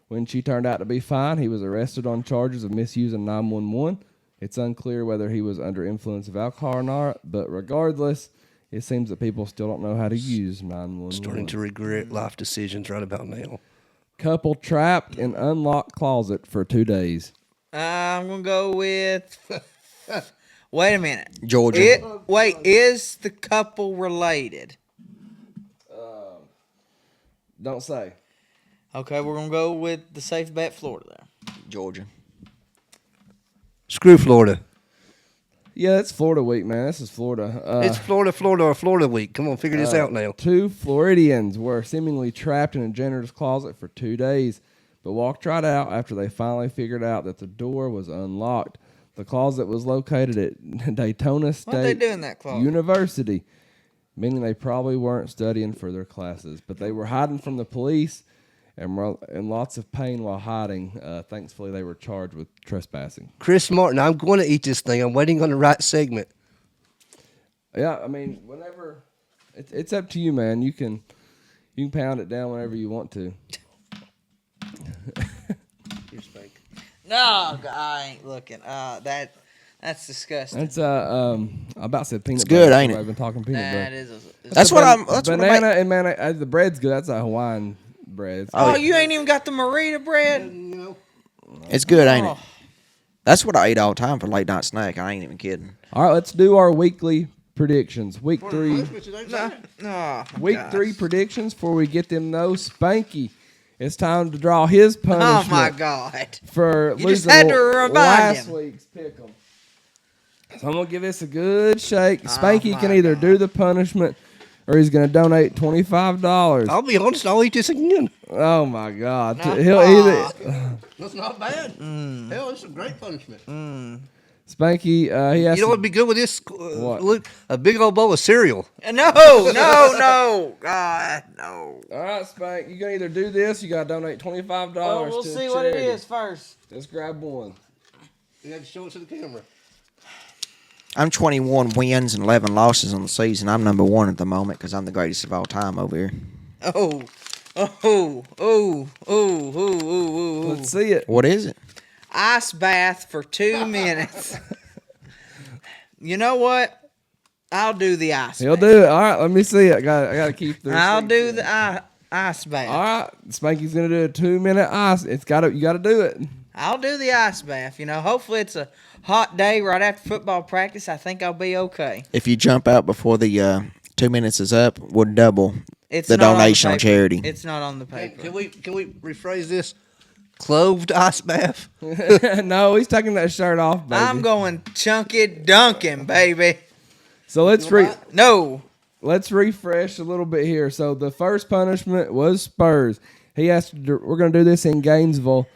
[SPEAKER 2] When she turned out to be fine, he was arrested on charges of misusing 911. It's unclear whether he was under influence of alcohol or not, but regardless, it seems that people still don't know how to use 911.
[SPEAKER 3] Starting to regret life decisions right about now.
[SPEAKER 2] Couple trapped in unlocked closet for 2 days.
[SPEAKER 4] I'm gonna go with. Wait a minute.
[SPEAKER 5] Georgia.
[SPEAKER 4] Is the couple related?
[SPEAKER 2] Don't say.
[SPEAKER 4] Okay, we're gonna go with the safe bet, Florida. There.
[SPEAKER 5] Georgia.
[SPEAKER 3] Screw Florida.
[SPEAKER 2] Yeah, it's Florida week, man. This is Florida.
[SPEAKER 3] It's Florida week. Come on, figure this out now.
[SPEAKER 2] 2 Floridians were seemingly trapped in a janitor's closet for 2 days, but walked right out after they finally figured out that the door was unlocked. The closet was located at Daytona
[SPEAKER 4] What they
[SPEAKER 2] State
[SPEAKER 4] do in that closet?
[SPEAKER 2] University, meaning they probably weren't studying for their classes, but they were hiding from the police and were in lots of pain while hiding. Thankfully, they were charged with trespassing.
[SPEAKER 3] Chris Martin, I'm going to eat this thing. I'm waiting on the right segment.
[SPEAKER 2] Yeah, I mean, whenever it's up to you, man. You can pound it down whenever you want to.
[SPEAKER 3] Here's Spank.
[SPEAKER 4] No, I ain't looking. That's disgusting.
[SPEAKER 2] That's I'm about to say peanut
[SPEAKER 5] It's good,
[SPEAKER 2] butter.
[SPEAKER 5] ain't it?
[SPEAKER 2] I've been talking peanut
[SPEAKER 4] That
[SPEAKER 2] butter.
[SPEAKER 4] is.
[SPEAKER 5] That's what I'm. That's what
[SPEAKER 2] Banana
[SPEAKER 5] I'm.
[SPEAKER 2] and mayonnaise. The bread's good. That's a Hawaiian bread.
[SPEAKER 4] Oh, you ain't even got the Marita bread.
[SPEAKER 3] You know,
[SPEAKER 5] It's good, ain't
[SPEAKER 4] Oh.
[SPEAKER 5] it? That's what I eat all the time for late night snack. I ain't even kidding.
[SPEAKER 2] All right, let's do our weekly predictions. Week three
[SPEAKER 4] No.
[SPEAKER 2] 3 predictions before we get them no Spanky. It's time to draw his
[SPEAKER 4] Oh
[SPEAKER 2] punishment
[SPEAKER 4] my God.
[SPEAKER 2] for
[SPEAKER 4] You just
[SPEAKER 2] losing
[SPEAKER 4] had to remind
[SPEAKER 2] last
[SPEAKER 4] him.
[SPEAKER 2] week's pick'em. So I'm going to give this a good shake. Spanky can either do the punishment or he's going to donate $25.
[SPEAKER 3] I'll be honest, I'll eat this again.
[SPEAKER 2] Oh, my God. He'll either...
[SPEAKER 3] That's not bad. Hell, it's a great punishment.
[SPEAKER 2] Spanky, he has
[SPEAKER 3] You know
[SPEAKER 2] to...
[SPEAKER 3] what'd be good with this?
[SPEAKER 2] What?
[SPEAKER 3] Look, a big old bowl of cereal.
[SPEAKER 4] No. God, no.
[SPEAKER 2] All right, Spank, you can either do this, you got to donate $25
[SPEAKER 4] Well, we'll
[SPEAKER 2] to
[SPEAKER 4] see what it
[SPEAKER 2] charity.
[SPEAKER 4] is first.
[SPEAKER 2] Let's grab one.
[SPEAKER 3] You have to show it to the camera.
[SPEAKER 5] I'm 21 wins and 11 losses on the season. I'm number one at the moment because I'm the greatest of all time over here.
[SPEAKER 4] Oh.
[SPEAKER 2] Let's see it.
[SPEAKER 5] What is it?
[SPEAKER 4] Ice bath for 2 minutes. You know what? I'll do the ice
[SPEAKER 2] He'll
[SPEAKER 4] bath.
[SPEAKER 2] do it. All right, let me see it. I got to keep the
[SPEAKER 4] I'll
[SPEAKER 2] receipts
[SPEAKER 4] do
[SPEAKER 2] in.
[SPEAKER 4] the ice bath.
[SPEAKER 2] All right, Spanky's going to do a 2-minute ice. You got to do it.
[SPEAKER 4] I'll do the ice bath. You know, hopefully it's a hot day right after football practice. I think I'll be okay.
[SPEAKER 5] If you jump out before the 2 minutes is up, we'll double
[SPEAKER 4] It's
[SPEAKER 5] the
[SPEAKER 4] not on
[SPEAKER 5] donation on
[SPEAKER 4] paper.
[SPEAKER 5] charity.
[SPEAKER 4] It's not on the paper.
[SPEAKER 3] Can we rephrase this? Cloved ice bath.
[SPEAKER 2] No, he's taking that shirt off, baby.
[SPEAKER 4] I'm going chunky dunking, baby.
[SPEAKER 2] So let's
[SPEAKER 4] No.
[SPEAKER 2] let's refresh a little bit here. So the first punishment was Spurs. He has to. We're going to do this in Gainesville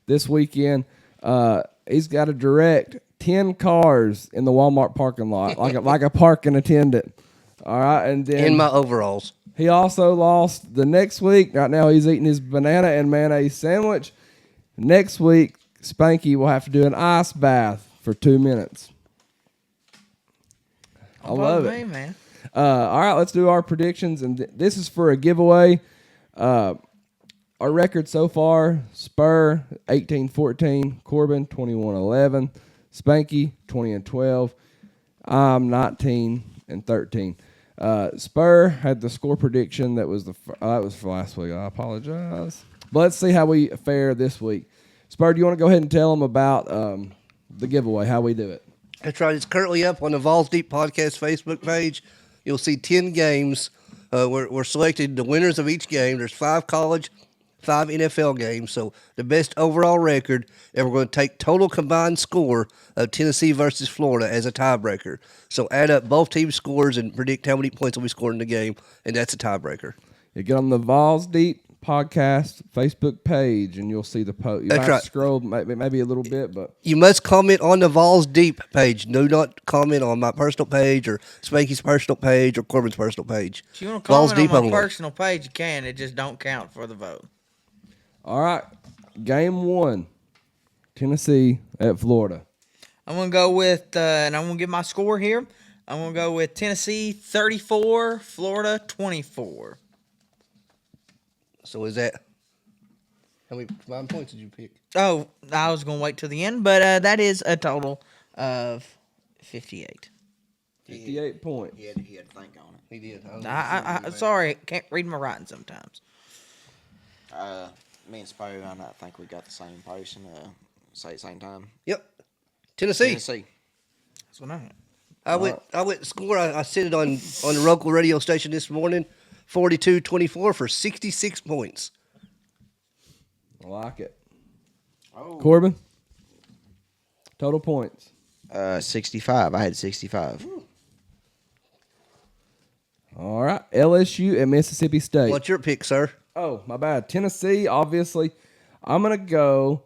[SPEAKER 2] this weekend. He's got to direct 10 cars in the Walmart parking lot, like a parking attendant. All right, and then
[SPEAKER 3] In my overalls.
[SPEAKER 2] he also lost the next week. Right now, he's eating his banana and mayonnaise sandwich. Next week, Spanky will have to do an ice bath for 2 minutes. I love it.
[SPEAKER 4] Man.
[SPEAKER 2] All right, let's do our predictions, and this is for a giveaway. Our record so far: Spur 18-14, Corbin 21-11, Spanky 20-12. I'm 19-13. Spur had the score prediction that was that was for last week. I apologize. But let's see how we fare this week. Spur, do you want to go ahead and tell them about the giveaway, how we do it?
[SPEAKER 3] That's right. It's currently up on the Vols Deep Podcast Facebook page. You'll see 10 games. We're selected the winners of each game. There's 5 college, 5 NFL games. So the best overall record, and we're going to take total combined score of Tennessee versus Florida as a tiebreaker. So add up both teams' scores and predict how many points will be scored in the game, and that's a tiebreaker.
[SPEAKER 2] You get on the Vols Deep Podcast Facebook page, and you'll see the post. You
[SPEAKER 3] That's
[SPEAKER 2] might
[SPEAKER 3] right.
[SPEAKER 2] scroll maybe a little bit, but
[SPEAKER 3] You must comment on the Vols Deep page. Do not comment on my personal page or Spanky's personal page or Corbin's personal page.
[SPEAKER 4] If you want to
[SPEAKER 3] Vols
[SPEAKER 4] comment
[SPEAKER 3] Deep
[SPEAKER 4] on my
[SPEAKER 3] only.
[SPEAKER 4] personal page, you can. It just don't count for the vote.
[SPEAKER 2] all right. Game 1, Tennessee at Florida.
[SPEAKER 4] I'm going to go with, and I'm going to give my score here. I'm going to go with Tennessee 34, Florida 24.
[SPEAKER 3] So is that how many combined points did you pick?
[SPEAKER 4] Oh, I was going to wait till the end, but that is a total of 58.
[SPEAKER 2] 58 points.
[SPEAKER 5] He had to think on it.
[SPEAKER 3] He did.
[SPEAKER 4] I sorry, can't read my writing sometimes.
[SPEAKER 5] Me and Spy, I think we got the same person. Say at the same time.
[SPEAKER 3] Yep. Tennessee.
[SPEAKER 5] Tennessee.
[SPEAKER 4] That's what I had.
[SPEAKER 3] I went to score. I said it on the local radio station this morning. 42-24 for 66 points.
[SPEAKER 2] I like it.
[SPEAKER 5] Oh.
[SPEAKER 2] Corbin? Total points.
[SPEAKER 5] 65. I had 65.
[SPEAKER 2] All right. LSU at Mississippi State.
[SPEAKER 3] What's your pick, sir?
[SPEAKER 2] Oh, my bad. Tennessee, obviously. I'm going to go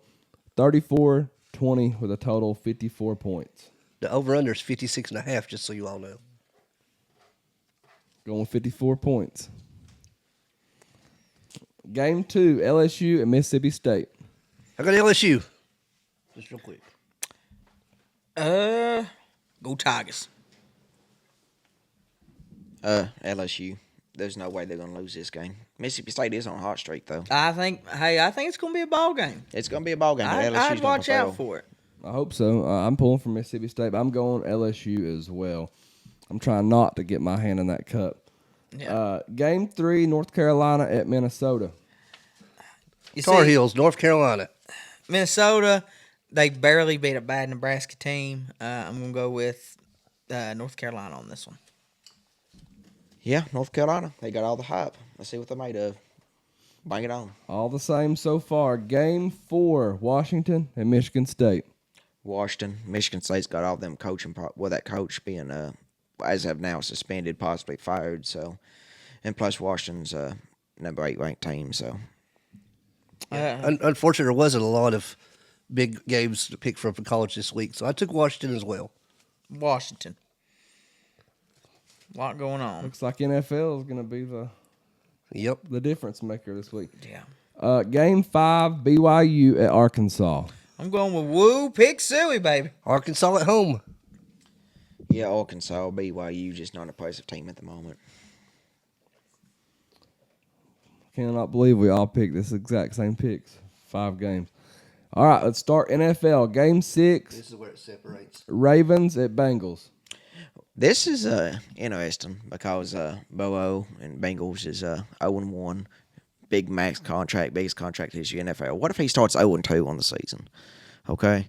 [SPEAKER 2] 34-20 with a total of 54 points.
[SPEAKER 3] The over-under is 56.5, just so you all know.
[SPEAKER 2] Going 54 points. Game 2, LSU and Mississippi State.
[SPEAKER 3] I got LSU. Just real quick.
[SPEAKER 4] Go Tigers.
[SPEAKER 5] LSU. There's no way they're going to lose this game. Mississippi State is on a hot streak, though.
[SPEAKER 4] I think it's going to be a ball game.
[SPEAKER 5] It's going to be a ball game, but LSU's
[SPEAKER 4] I'd
[SPEAKER 5] going to
[SPEAKER 4] watch
[SPEAKER 5] prevail.
[SPEAKER 4] out for it.
[SPEAKER 2] I hope so. I'm pulling for Mississippi State, but I'm going LSU as well. I'm trying not to get my hand in that cup.
[SPEAKER 4] Yeah.
[SPEAKER 2] Game 3, North Carolina at Minnesota.
[SPEAKER 4] You
[SPEAKER 3] Tar
[SPEAKER 4] see,
[SPEAKER 3] Heels, North Carolina.
[SPEAKER 4] Minnesota, they barely beat a bad Nebraska team. I'm going to go with North Carolina on this one.
[SPEAKER 5] Yeah, North Carolina. They got all the hype. Let's see what they're made of. Bring it on.
[SPEAKER 2] All the same so far. Game 4, Washington and Michigan State.
[SPEAKER 5] Washington. Michigan State's got all them coaching. That coach being as of now suspended, possibly fired. So, and plus Washington's number 8 ranked team. So,
[SPEAKER 3] Unfortunately, there wasn't a lot of big games to pick from for college this week, so I took Washington as well.
[SPEAKER 4] Washington. A lot going on.
[SPEAKER 2] Looks like NFL is going to be
[SPEAKER 3] Yep.
[SPEAKER 2] the difference maker this week.
[SPEAKER 4] Yeah.
[SPEAKER 2] Game 5, BYU at Arkansas.
[SPEAKER 4] I'm going with Woo Pick Suey, baby.
[SPEAKER 3] Arkansas at home.
[SPEAKER 5] yeah, Arkansas, BYU, just not a impressive team at the moment.
[SPEAKER 2] Cannot believe we all picked this exact same picks. 5 games. All right, let's start NFL. Game 6.
[SPEAKER 3] This is where it separates.
[SPEAKER 2] Ravens at Bengals.
[SPEAKER 5] This is interesting because Bowo and Bengals is 0-1. Big max contract, biggest contract in the NFL. What if he starts 0-2 on the season? Okay.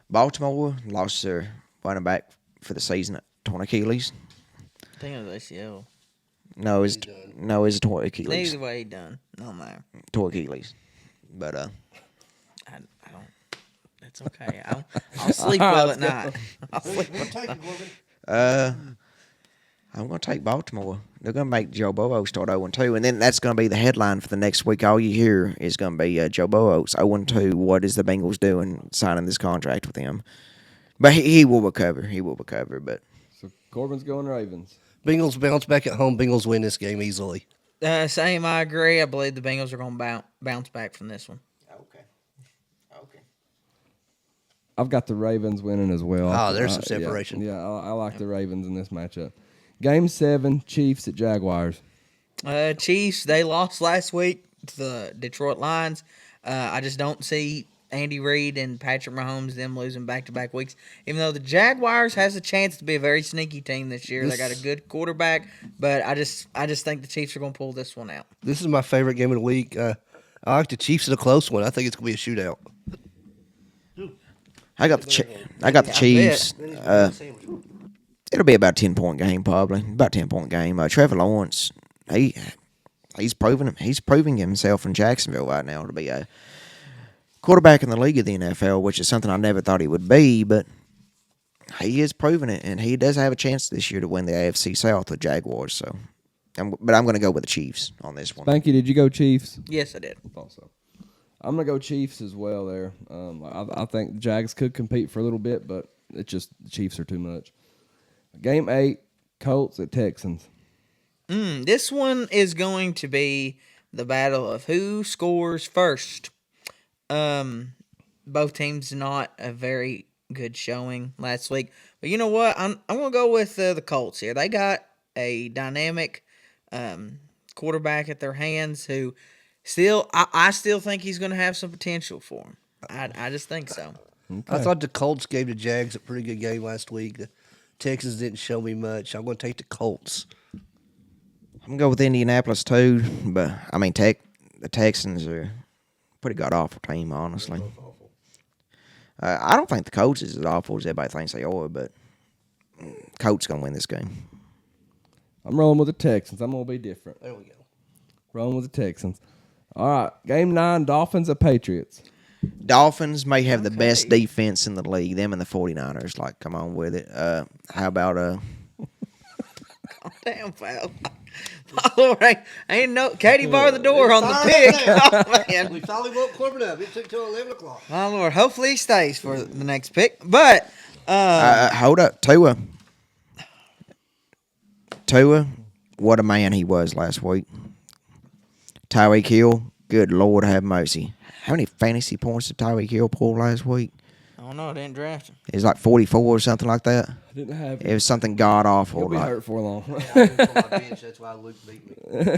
[SPEAKER 5] Baltimore lost their running back for the season at torn Achilles.
[SPEAKER 4] I think it was ACL.
[SPEAKER 5] No, it's a torn Achilles.
[SPEAKER 4] Either way, he done. No matter.
[SPEAKER 5] Torn Achilles. But
[SPEAKER 4] I don't. It's okay. I'll sleep well at night. I'll sleep
[SPEAKER 5] I'm going to take Baltimore. They're going to make Joe Burrow start 0-2, and then that's going to be the headline for the next week. All you hear is going to be Joe Burrow's 0-2. What is the Bengals doing signing this contract with him? But he will recover. He will recover. But
[SPEAKER 2] So Corbin's going Ravens.
[SPEAKER 3] Bengals bounce back at home. Bengals win this game easily.
[SPEAKER 4] Same, I agree. I believe the Bengals are going to bounce back from this one.
[SPEAKER 5] okay.
[SPEAKER 2] I've got the Ravens winning as well.
[SPEAKER 3] Oh, there's some separation.
[SPEAKER 2] Yeah, I like the Ravens in this matchup. Game 7, Chiefs at Jaguars.
[SPEAKER 4] Chiefs, they lost last week to the Detroit Lions. I just don't see Andy Reid and Patrick Mahomes them losing back-to-back weeks. Even though the Jaguars has a chance to be a very sneaky team this year. They got a good quarterback, but I just think the Chiefs are going to pull this one out.
[SPEAKER 3] This is my favorite game of the week. I like the Chiefs in a close one. I think it's going to be a shootout.
[SPEAKER 5] I got the Chiefs. It'll be about a 10-point game, probably. About a 10-point game. Trevor Lawrence, he's proving himself in Jacksonville right now to be a quarterback in the league of the NFL, which is something I never thought he would be, but he is proving it, and he does have a chance this year to win the AFC South with Jaguars. So, but I'm going to go with the Chiefs on this one.
[SPEAKER 2] Spanky, did you go Chiefs?
[SPEAKER 4] Yes, I did.
[SPEAKER 2] I thought so. I'm going to go Chiefs as well there. I think the Jags could compete for a little bit, but it's just the Chiefs are too much. Game 8, Colts at Texans.
[SPEAKER 4] This one is going to be the battle of who scores first. Both teams not a very good showing last week. But you know what? I'm going to go with the Colts here. They got a dynamic quarterback at their hands who I still think he's going to have some potential for him. I just think so.
[SPEAKER 3] Okay. I thought the Colts gave the Jags a pretty good game last week. The Texans didn't show me much. I'm going to take the Colts.
[SPEAKER 5] I'm going to go with Indianapolis, too. But, I mean, the Texans are a pretty god-awful team, honestly. I don't think the Colts is as awful as everybody thinks they are, but Colts going to win this game.
[SPEAKER 2] I'm rolling with the Texans. I'm going to be different.
[SPEAKER 3] There we go.
[SPEAKER 2] Rolling with the Texans. All right, Game 9, Dolphins at Patriots.
[SPEAKER 5] Dolphins may have the best defense in the league. Them and the 49ers. Like, come on with it. How about
[SPEAKER 4] Calm down, pal. My Lord, ain't no Katie bar the door on the pick. Oh, man.
[SPEAKER 3] We finally woke Corbin up. It took till 11 o'clock.
[SPEAKER 4] My Lord, hopefully he stays for the next pick. But
[SPEAKER 5] hold up, Tua, what a man he was last week. Tyreek Hill, good Lord have mercy. How many fantasy points did Tyreek Hill pull last week?
[SPEAKER 4] I don't know. I didn't draft him.
[SPEAKER 5] It was like 44 or something like that.
[SPEAKER 2] I didn't have
[SPEAKER 5] It was something god-awful.
[SPEAKER 2] He'll be
[SPEAKER 5] like,
[SPEAKER 2] hurt for long.
[SPEAKER 3] That's why Luke beat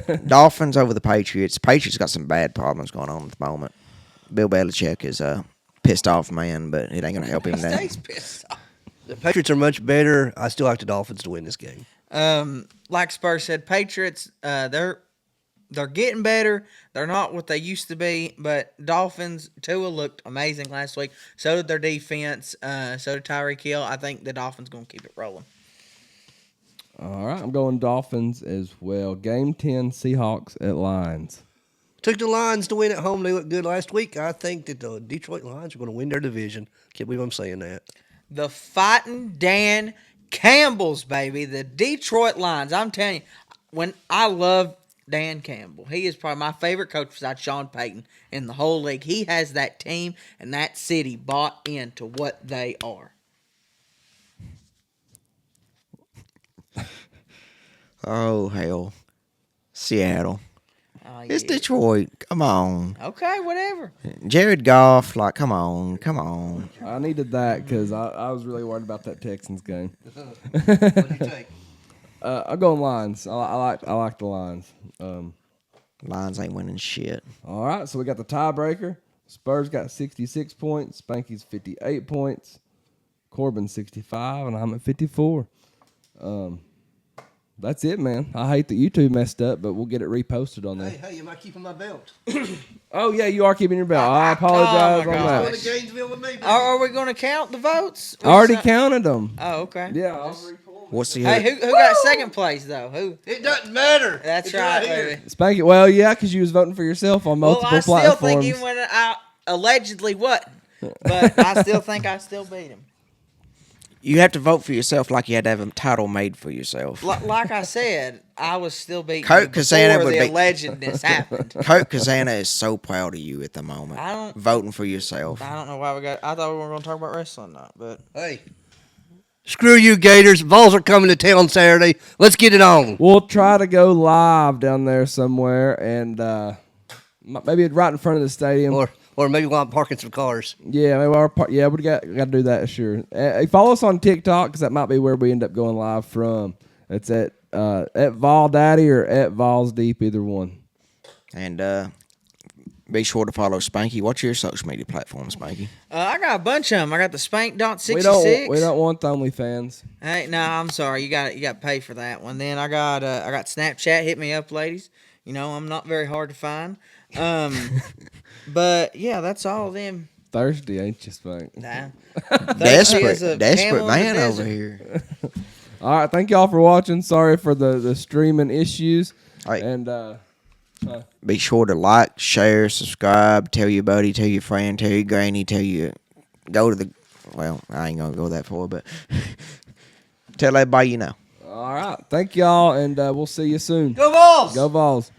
[SPEAKER 3] me.
[SPEAKER 5] Dolphins over the Patriots. Patriots got some bad problems going on at the moment. Bill Belichick is a pissed off man, but it ain't going to help him now.
[SPEAKER 4] Stays pissed off.
[SPEAKER 3] The Patriots are much better. I still like the Dolphins to win this game.
[SPEAKER 4] Like Spurs said, Patriots, they're getting better. They're not what they used to be, but Dolphins, Tua looked amazing last week. So did their defense. So did Tyreek Hill. I think the Dolphins going to keep it rolling.
[SPEAKER 2] All right, I'm going Dolphins as well. Game 10, Seahawks at Lions.
[SPEAKER 3] Took the Lions to win at home. They looked good last week. I think that the Detroit Lions are going to win their division. Can't believe I'm saying that.
[SPEAKER 4] The Fighting Dan Campbell's, baby. The Detroit Lions. I'm telling you, I love Dan Campbell. He is probably my favorite coach besides Sean Payton in the whole league. He has that team and that city bought into what they are.
[SPEAKER 5] Oh, hell. Seattle. It's
[SPEAKER 4] Yeah.
[SPEAKER 5] Detroit. Come on.
[SPEAKER 4] Okay, whatever.
[SPEAKER 5] Jared Goff, like, come on.
[SPEAKER 2] I needed that because I was really worried about that Texans game.
[SPEAKER 3] What do you take?
[SPEAKER 2] I'm going Lions. I like the Lions.
[SPEAKER 5] Lions ain't winning shit.
[SPEAKER 2] All right, so we got the tiebreaker. Spurs got 66 points. Spanky's 58 points. Corbin 65, and I'm at 54. That's it, man. I hate that you two messed up, but we'll get it reposted on there.
[SPEAKER 3] Hey, am I keeping my belt?
[SPEAKER 2] Oh, yeah, you are keeping your belt. I apologize
[SPEAKER 4] Oh, my
[SPEAKER 2] on
[SPEAKER 4] gosh.
[SPEAKER 3] Going
[SPEAKER 2] that.
[SPEAKER 3] to Gainesville with me, baby.
[SPEAKER 4] Are we going to count the votes?
[SPEAKER 2] I already counted them.
[SPEAKER 4] Oh, okay.
[SPEAKER 2] Yeah.
[SPEAKER 5] What's the
[SPEAKER 4] Hey, who got second place, though? Who?
[SPEAKER 3] It doesn't matter.
[SPEAKER 4] That's
[SPEAKER 3] It's
[SPEAKER 4] right,
[SPEAKER 3] here.
[SPEAKER 4] baby.
[SPEAKER 2] Spanky. Well, yeah, because you was voting for yourself on multiple
[SPEAKER 4] Well, I still
[SPEAKER 2] platforms.
[SPEAKER 4] think even when I allegedly wasn't, but I still think I still beat him.
[SPEAKER 5] You have to vote for yourself like you had to have a title made for yourself.
[SPEAKER 4] Like I said, I was still beating
[SPEAKER 5] Coke
[SPEAKER 4] you
[SPEAKER 5] Kazana
[SPEAKER 4] before
[SPEAKER 5] would
[SPEAKER 4] the
[SPEAKER 5] be-
[SPEAKER 4] allegedness happened.
[SPEAKER 5] Coach Kazana is so proud of you at the moment.
[SPEAKER 4] I don't-
[SPEAKER 5] Voting for yourself.
[SPEAKER 4] I don't know why we got. I thought we were going to talk about wrestling, not, but
[SPEAKER 3] Hey. Screw you, Gators. Vols are coming to town Saturday. Let's get it on.
[SPEAKER 2] We'll try to go live down there somewhere, and maybe right in front of the stadium.
[SPEAKER 3] Or maybe while I'm parking some cars.
[SPEAKER 2] Yeah, maybe we got to do that, sure. Follow us on TikTok because that might be where we end up going live from. It's at Vol Daddy or at Vols Deep, either one.
[SPEAKER 5] And be sure to follow Spanky. What's your social media platform, Spanky?
[SPEAKER 4] I got a bunch of them. I got the Spank.66.
[SPEAKER 2] We don't want the OnlyFans.
[SPEAKER 4] Hey, no, I'm sorry. You got to pay for that one. Then I got Snapchat. Hit me up, ladies. You know, I'm not very hard to find. But yeah, that's all of them.
[SPEAKER 2] Thirsty, ain't you, Spank?
[SPEAKER 4] Nah.
[SPEAKER 5] Desperate man over here.
[SPEAKER 2] All right, thank y'all for watching. Sorry for the streaming issues.
[SPEAKER 5] Right.
[SPEAKER 2] And
[SPEAKER 5] Be sure to like, share, subscribe, tell your buddy, tell your friend, tell your granny, go to the, well, I ain't gonna go that far, but tell everybody you know.
[SPEAKER 2] all right, thank y'all, and we'll see you soon.
[SPEAKER 3] Go Vols!
[SPEAKER 2] Go Vols.